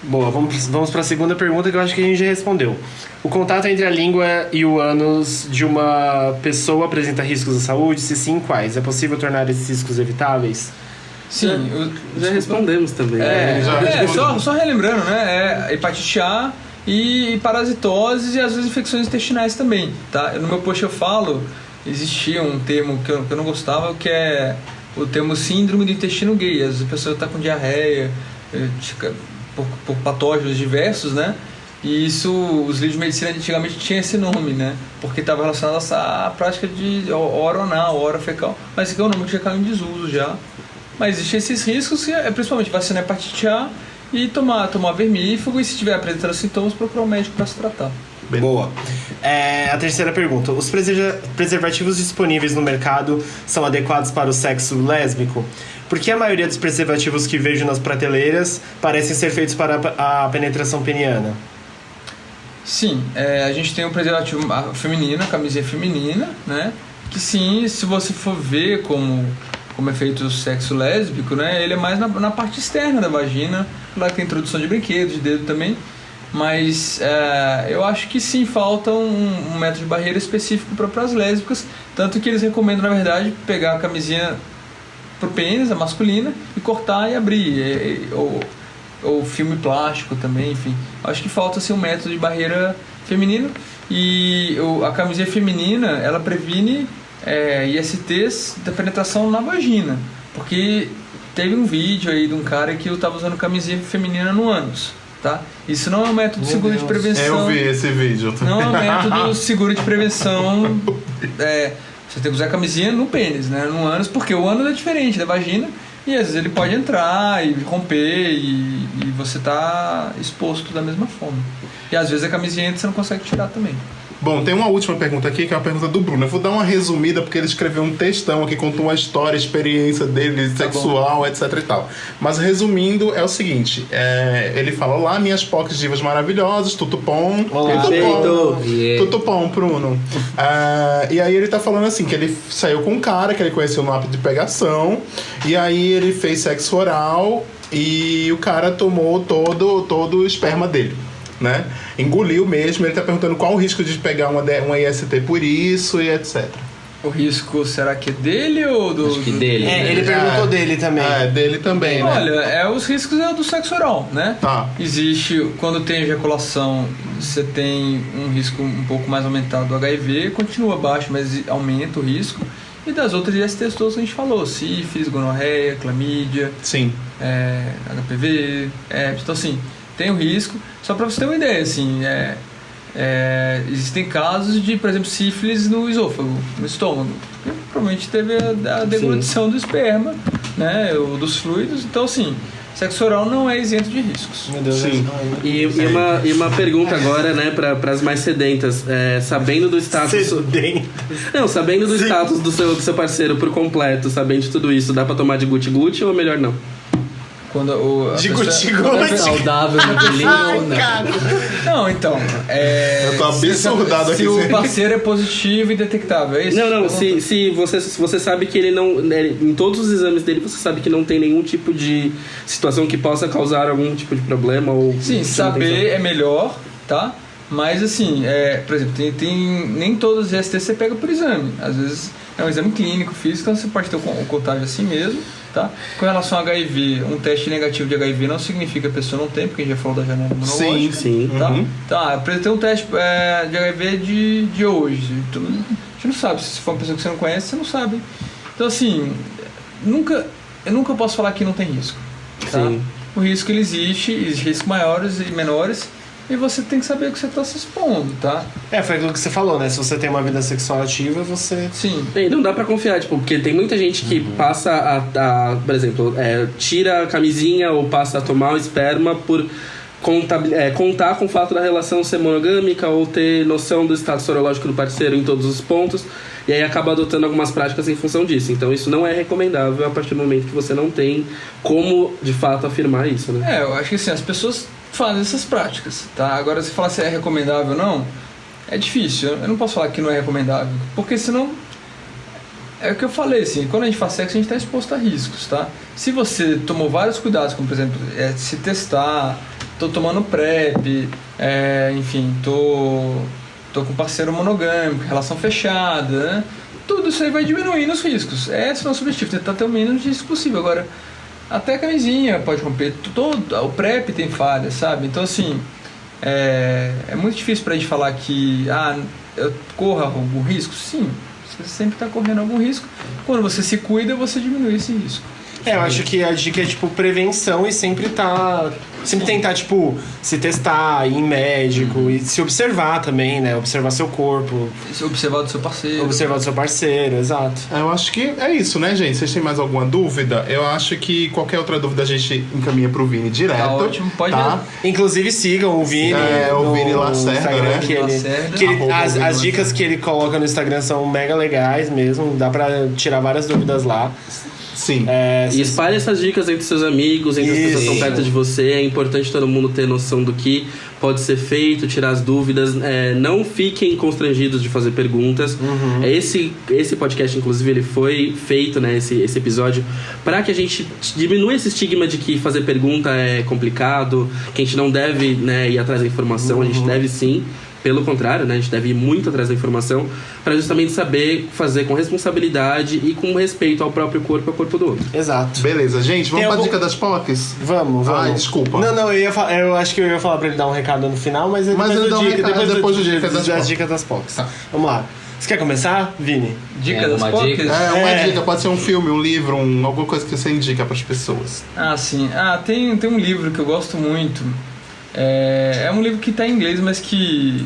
Boa, vamos para a segunda pergunta que eu acho que a gente já respondeu. O contato entre a língua e o ânus de uma pessoa apresenta riscos à saúde? Se sim, quais? É possível tornar esses riscos evitáveis? Sim, Já respondemos também. Só relembrando, né? Hepatite A e parasitoses e às vezes infecções intestinais também, tá? No meu post eu falo, existia um termo que eu não gostava, que é o termo síndrome do intestino gay. Às vezes a pessoa está com diarreia, por patógenos diversos, né? E isso, os livros de medicina antigamente tinham esse nome, né? Porque estava relacionado à prática de ora-anal, ora-fecal. Mas esse aqui é um nome que já caiu em desuso já. Mas existem esses riscos, principalmente vacinar hepatite A e tomar vermífugo, e se tiver apresentando sintomas, procurar um médico para se tratar. Boa. A terceira pergunta. Os preservativos disponíveis no mercado são adequados para o sexo lésbico? Por que a maioria dos preservativos que vejo nas prateleiras parecem ser feitos para a penetração peniana? Sim, a gente tem um preservativo feminino, a camisinha feminina, né? Que sim, se você for ver como é feito o sexo lésbico, né? Ele é mais na parte externa da vagina, lá que tem introdução de brinquedos, de dedo também. Mas eu acho que sim, falta um método de barreira específico para as lésbicas, tanto que eles recomendam, na verdade, pegar a camisinha pro pênis, a masculina, e cortar e abrir, ou filme plástico também, enfim. Acho que falta assim, um método de barreira feminino, e a camisinha feminina, ela previne ISTs da penetração na vagina, porque teve um vídeo aí de um cara que eu tava usando camisinha feminina no ânus. Tá? Isso não é um método seguro de prevenção. Eu vi esse vídeo. Não é um método seguro de prevenção. Você tem que usar a camisinha no pênis, né? No ânus, porque o ânus é diferente da vagina e às vezes ele pode entrar e romper e você tá exposto da mesma forma. E às vezes a camisinha entra e você não consegue tirar também. Bom, tem uma última pergunta aqui, que é uma pergunta do Bruno. Eu vou dar uma resumida, porque ele escreveu um textão aqui, contou uma história, experiência dele, sexual, etc e tal. Mas resumindo, é o seguinte, ele fala: olá, minhas POCs divas maravilhosas, tutupom. Olá, Tutupom, Bruno. E aí ele tá falando assim, que ele saiu com um cara que ele conheceu no app de pegação, e aí ele fez sexo oral, e o cara tomou todo o esperma dele, né? Engoliu mesmo. Ele tá perguntando qual o risco de pegar uma IST por isso e etc. O risco, será que é dele ou do... Acho que dele. Ele perguntou dele também. Dele também, né? Olha, os riscos do sexo oral, né? Tá. Existe, quando tem ejaculação, você tem um risco um pouco mais aumentado do HIV, continua baixo, mas aumenta o risco. E das outras ISTs todas que a gente falou, sífilis, gonorreia, clamídia, Sim. HPV, então assim, tem o risco. Só para você ter uma ideia, assim, existem casos de, por exemplo, sífilis no esôfago, no estômago. E provavelmente teve a deglutição do esperma, né, ou dos fluidos. Então, assim, sexo oral não é isento de riscos. Meu Deus. Sim. E uma pergunta agora, né, para as mais sedentas. Sabendo do status... Não, sabendo do status do seu parceiro por completo, sabendo de tudo isso, dá para tomar de guti-guti ou melhor não? Quando de guti-guti. Saudável no bilíngue, Não, então. Eu tô absurdado aqui. Se o parceiro é positivo e detectável, é isso? Não. Se você sabe que ele não. Em todos os exames dele, você sabe que não tem nenhum tipo de situação que possa causar algum tipo de problema ou. Sim, saber é melhor, tá? Mas assim, por exemplo, nem todos os ISTs você pega por exame. Às vezes é um exame clínico, físico, então você pode ter um contágio assim mesmo. Tá? Com relação ao HIV, um teste negativo de HIV não significa que a pessoa não tem, porque a gente já falou da janela imunológica. Sim. Tá? Uhum. Tá, apresentei um teste de HIV de hoje. A gente não sabe, se for uma pessoa que você não conhece, você não sabe. Então assim, eu nunca posso falar que não tem risco. Tá? Sim. O risco ele existe riscos maiores e menores. E você tem que saber o que você está se expondo, tá? Foi aquilo que você falou, né? Se você tem uma vida sexual ativa, você... Sim. E não dá pra confiar, tipo, porque tem muita gente que passa por exemplo, tira a camisinha ou passa a tomar o esperma por contar com o fato da relação ser monogâmica ou ter noção do status sorológico do parceiro em todos os pontos, e aí acaba adotando algumas práticas em função disso. Então isso não é recomendável a partir do momento que você não tem como, de fato, afirmar isso, né? Eu acho que assim, as pessoas fazem essas práticas, tá? Agora, se falar se é recomendável ou não, é difícil. Eu não posso falar que não é recomendável, porque senão... É o que eu falei, assim, quando a gente faz sexo, a gente está exposto a riscos, tá? Se você tomou vários cuidados, como, por exemplo, se testar, tô tomando PrEP, enfim, tô com parceiro monogâmico, relação fechada, né? Tudo isso aí vai diminuindo os riscos. Esse é o nosso objetivo, tentar ter o mínimo de risco possível. Agora, até a camisinha pode romper, o PrEP tem falhas, sabe? Então, assim, é muito difícil pra gente falar que eu corro algum risco. Sim, você sempre tá correndo algum risco. Quando você se cuida, você diminui esse risco. Eu acho que a dica é, tipo, prevenção e sempre tentar, tipo, se testar, ir em médico e se observar também, né? Observar seu corpo. Observar do seu parceiro. Observar do seu parceiro, exato. Eu acho que é isso, né, gente? Vocês têm mais alguma dúvida? Eu acho que qualquer outra dúvida a gente encaminha pro Vini direto. Tá ótimo, pode ir. Inclusive sigam o Vini. O Vini Lacerda, Instagram, né? que as dicas que ele coloca no Instagram são mega legais mesmo. Dá pra tirar várias dúvidas lá. Sim. E espalhe essas dicas entre seus amigos, entre as pessoas que estão perto de você. É importante todo mundo ter noção do que pode ser feito, tirar as dúvidas. Não fiquem constrangidos de fazer perguntas. Esse podcast, inclusive, ele foi feito, né, esse episódio, para que a gente diminua esse estigma de que fazer pergunta é complicado, que a gente não deve, né, ir atrás da informação. A gente deve sim. Pelo contrário, né, a gente deve ir muito atrás da informação para justamente saber fazer com responsabilidade e com respeito ao próprio corpo e ao corpo do outro. Exato. Beleza, gente, vamos pra dica das POCs? Vamos. Ai, desculpa. Não, eu acho que eu ia falar pra ele dar um recado no final, mas depois das dicas das POCs. Tá. Vamos lá. Você quer começar, Vini? Dica das POCs? Uma dica, pode ser um filme, um livro, alguma coisa que você indica pras pessoas. Sim. Tem um livro que eu gosto muito. É um livro que está em inglês, mas que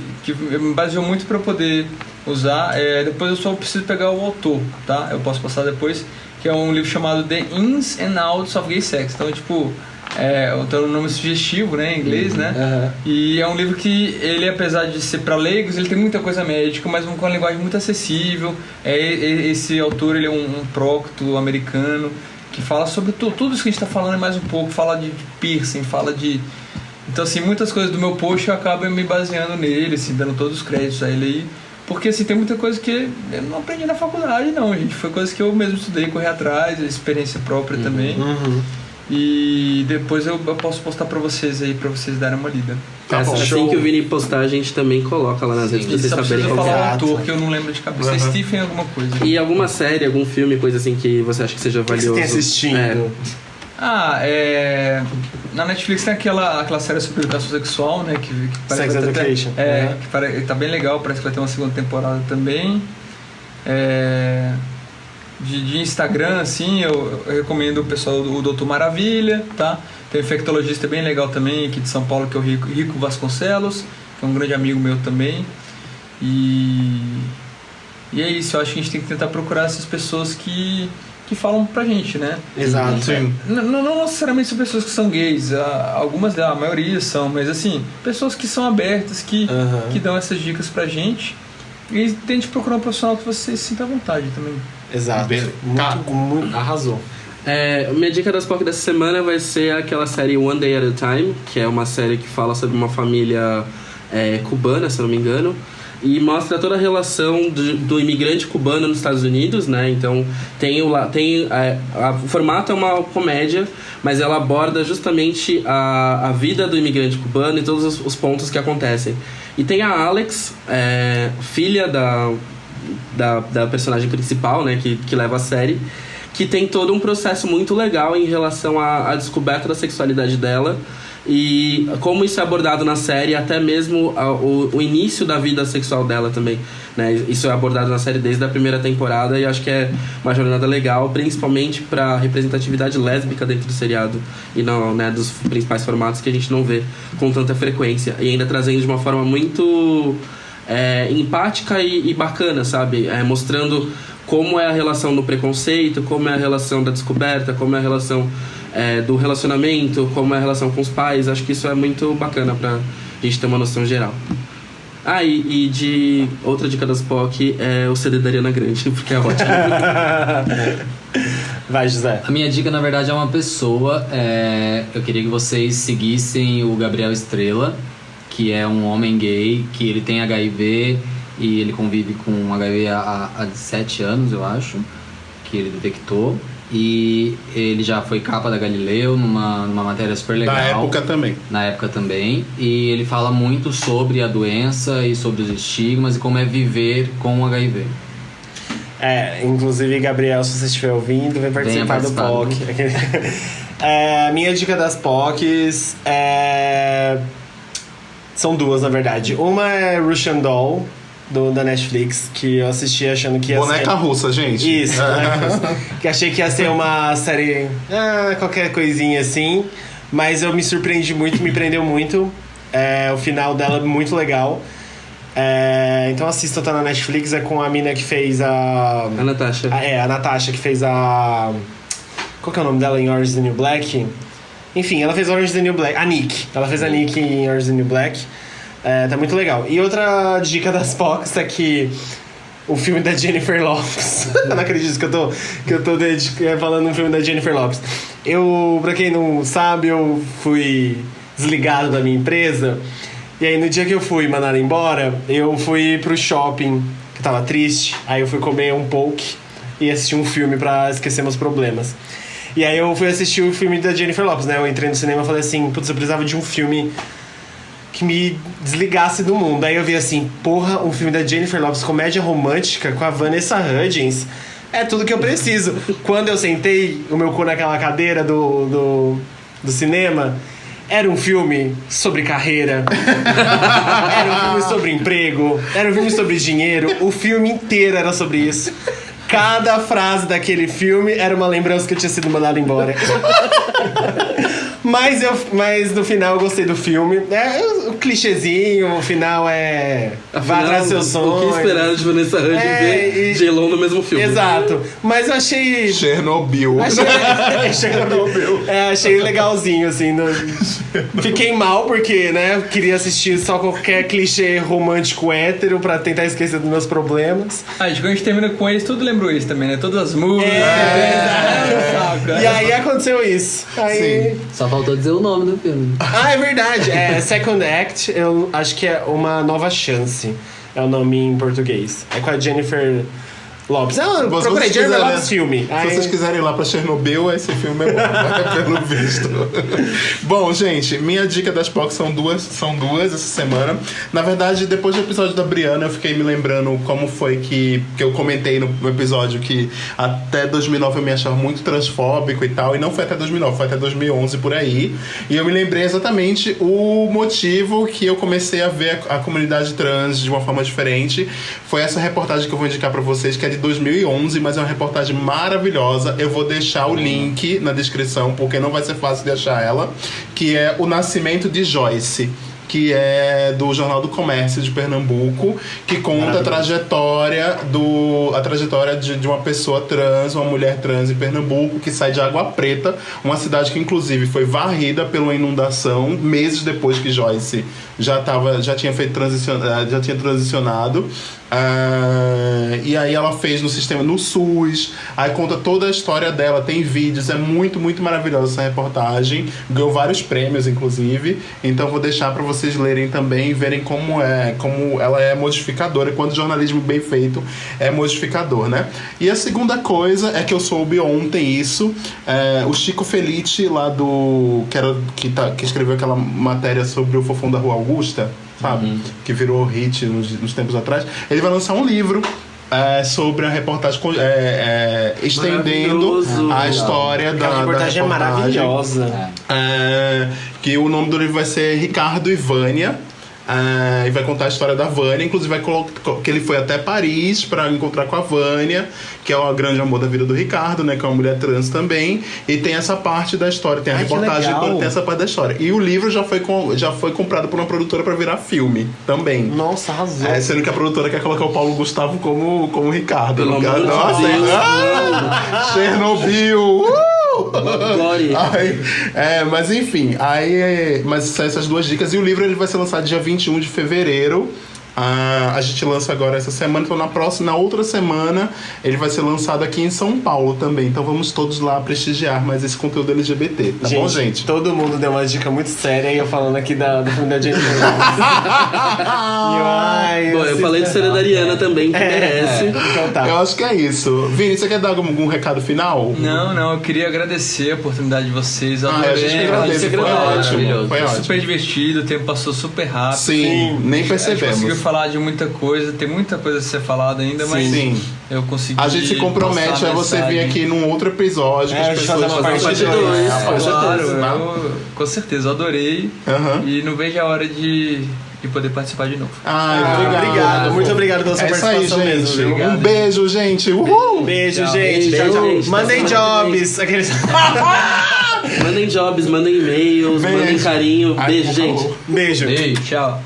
me baseou muito para poder usar. Depois eu só preciso pegar o autor, tá? Eu posso passar depois. Que é um livro chamado The Ins and Outs of Gay Sex. Então, tipo, tem um nome sugestivo, né, em inglês, né? E é um livro que ele, apesar de ser para leigos, ele tem muita coisa médica, mas com uma linguagem muito acessível. Esse autor, ele é um procto americano que fala sobre tudo isso que a gente está falando e mais um pouco. Fala de piercing, fala de... Então, assim, muitas coisas do meu post eu acabo me baseando nele, assim, dando todos os créditos a ele aí. Porque, assim, tem muita coisa que eu não aprendi na faculdade, não, gente. Foi coisa que eu mesmo estudei, corri atrás, experiência própria também. E depois eu posso postar pra vocês aí, pra vocês darem uma lida. Assim que o Vini postar, a gente também coloca lá nas redes pra vocês saberem qual é. Falar o autor, que eu não lembro de cabeça. É Stephen alguma coisa. E alguma série, algum filme, coisa assim que você acha que seja valioso? O que você tem assistindo? Na Netflix tem aquela série sobre educação sexual, né? Que Sex Education. Que tá bem legal, parece que vai ter uma segunda temporada também. De Instagram, assim, eu recomendo o pessoal do Doutor Maravilha, tá? Tem um infectologista bem legal também, aqui de São Paulo, que é o Rico Vasconcelos, que é um grande amigo meu também. E é isso, eu acho que a gente tem que tentar procurar essas pessoas que falam pra gente, né? Exato. Não necessariamente são pessoas que são gays, a maioria são, mas assim, pessoas que são abertas, que dão essas dicas pra gente. E tente procurar um profissional que você se sinta à vontade também. Exato. Muito, arrasou. Minha dica das POC dessa semana vai ser aquela série One Day at a Time, que é uma série que fala sobre uma família cubana, se eu não me engano, e mostra toda a relação do imigrante cubano nos Estados Unidos, né? Então o formato é uma comédia, mas ela aborda justamente a vida do imigrante cubano e todos os pontos que acontecem. E tem a Alex, filha da personagem principal, né? Que leva a série, que tem todo um processo muito legal em relação à descoberta da sexualidade dela e como isso é abordado na série, até mesmo o início da vida sexual dela também, né? Isso é abordado na série desde a primeira temporada e acho que é uma jornada legal, principalmente para representatividade lésbica dentro do seriado e não, né, dos principais formatos que a gente não vê com tanta frequência, e ainda trazendo de uma forma muito empática e bacana, sabe? Mostrando como é a relação do preconceito, como é a relação da descoberta, como é a relação do relacionamento, como é a relação com os pais. Acho que isso é muito bacana pra gente ter uma noção geral. E de outra dica das POC é o CD da Ariana Grande, porque é ótimo. Vai, José. A minha dica, na verdade, é uma pessoa. Eu queria que vocês seguissem o Gabriel Estrela, que é um homem gay, que ele tem HIV e ele convive com HIV há 7 anos, eu acho, que ele detectou. E ele já foi capa da Galileu numa matéria super legal. Na época também. Na época também. E ele fala muito sobre a doença e sobre os estigmas e como é viver com o HIV. Inclusive, Gabriel, se você estiver ouvindo, vem participar do POC. A minha dica das POCs são duas, na verdade. Uma é Russian Doll, da Netflix, que eu assisti achando que ia Boneca russa, gente. Isso, boneca russa. Que achei que ia ser uma série... qualquer coisinha assim. Mas eu me surpreendi muito, me prendeu muito. O final dela é muito legal. Então assista, tá na Netflix. É com a mina que fez a Natasha. A Natasha, que fez a... Qual que é o nome dela em Orange is the New Black? Enfim, ela fez Orange is the New Black. A Nick. Ela fez a Nick em Orange is the New Black. Tá muito legal. E outra dica das POCs é que o filme da Jennifer Lopez. Eu não acredito que eu tô falando um filme da Jennifer Lopez. Pra quem não sabe, eu fui desligado da minha empresa. E aí, no dia que eu fui mandado embora, eu fui pro shopping, que tava triste. Aí eu fui comer um poke e assistir um filme pra esquecer meus problemas. E aí eu fui assistir o filme da Jennifer Lopez, né? Eu entrei no cinema e falei assim, putz, eu precisava de um filme que me desligasse do mundo. Aí eu vi assim, porra, um filme da Jennifer Lopez, comédia romântica com a Vanessa Hudgens, é tudo que eu preciso. Quando eu sentei o meu cu naquela cadeira do cinema, era um filme sobre carreira, era um filme sobre emprego, era um filme sobre dinheiro, o filme inteiro era sobre isso. Cada frase daquele filme era uma lembrança que eu tinha sido mandado embora. Mas no final eu gostei do filme. O clichêzinho, o final vá atrás dos seus sonhos. O que esperaram de Vanessa Hudgens ver J.Lo no mesmo filme? Exato. Mas eu achei... Chernobyl. Achei legalzinho, assim. Fiquei mal porque, né, queria assistir só qualquer clichê romântico hétero pra tentar esquecer dos meus problemas. Quando a gente termina com eles, tudo lembrou isso também, né? Todas as músicas. E aí aconteceu isso. Aí... Só faltou dizer o nome do filme. É verdade. Second Act, eu acho que é Uma Nova Chance. É o nome em português. É com a Jennifer Lopez. Procurei Jennifer Lopez filme. Se vocês quiserem ir lá pra Chernobyl, esse filme é bom, pelo visto. Bom, gente, minha dica das POCs são duas essa semana. Na verdade, depois do episódio da Briana, eu fiquei me lembrando como foi que eu comentei no episódio que até 2009 eu me achava muito transfóbico e tal, e não foi até 2009, foi até 2011 por aí. E eu me lembrei exatamente o motivo que eu comecei a ver a comunidade trans de uma forma diferente. Foi essa reportagem que eu vou indicar pra vocês, que é de 2011, mas é uma reportagem maravilhosa. Eu vou deixar o link na descrição, porque não vai ser fácil de achar ela, que é O Nascimento de Joyce, que é do Jornal do Comércio de Pernambuco, que conta a trajetória de uma pessoa trans, uma mulher trans em Pernambuco, que sai de Água Preta, uma cidade que inclusive foi varrida pela inundação meses depois que Joyce já tinha transicionado. E aí ela fez no SUS, aí conta toda a história dela, tem vídeos, é muito, muito maravilhosa essa reportagem, ganhou vários prêmios inclusive, então vou deixar para vocês lerem também e verem como ela é modificadora, quando o jornalismo bem feito é modificador, né? E a segunda coisa é que eu soube ontem isso, o Chico Felice lá que escreveu aquela matéria sobre o Fofão da Rua Augusta, sabe? Que virou hit nos tempos atrás. Ele vai lançar um livro sobre a reportagem, estendendo a história da reportagem. A reportagem é maravilhosa. Que o nome do livro vai ser Ricardo e Vânia. E vai contar a história da Vânia. Inclusive vai colocar que ele foi até Paris para encontrar com a Vânia, que é o grande amor da vida do Ricardo, né? Que é uma mulher trans também. E tem essa parte da história, tem a reportagem, tem essa parte da história. E o livro já foi comprado por uma produtora para virar filme também. Nossa, arrasou. Sendo que a produtora quer colocar o Paulo Gustavo como Ricardo. Nossa, Chernobyl! Mas enfim, mas essas duas dicas. E o livro ele vai ser lançado dia 21 de fevereiro. A gente lança agora essa semana, então na outra semana ele vai ser lançado aqui em São Paulo também. Então vamos todos lá prestigiar mais esse conteúdo LGBT, tá bom, gente? Todo mundo deu uma dica muito séria e eu falando aqui do filme da Jennifer. Bom, eu falei de Serena da Ariana também, que merece. Então tá. Eu acho que é isso. Vini, você quer dar algum recado final? Não, eu queria agradecer a oportunidade de vocês. Eu A adorei. gente agradece, foi ótimo. Foi ótimo. Super divertido, o tempo passou super rápido. Sim, nem A gente percebemos. conseguiu falar de muita coisa, tem muita coisa a ser falada ainda, mas Sim. eu consegui. A gente se compromete passar a você vir mensagem. aqui num outro episódio que É, as fazer pessoas uma parte façam dois. Claro, com certeza, eu adorei. Aham. E não vejo a hora de poder participar de novo. Ai, Obrigado, muito obrigado pela sua É isso aí, participação mesmo. gente. Viu? Um beijo, gente. Uhul! Beijo, Tchau. gente. Beijo, Tchau, tchau. gente. Mandem Até jobs. Aqueles... Mandem jobs, mandem e-mails, Beijo. mandem carinho. Ai, Beijo, por gente. favor. Beijo. Ei, tchau.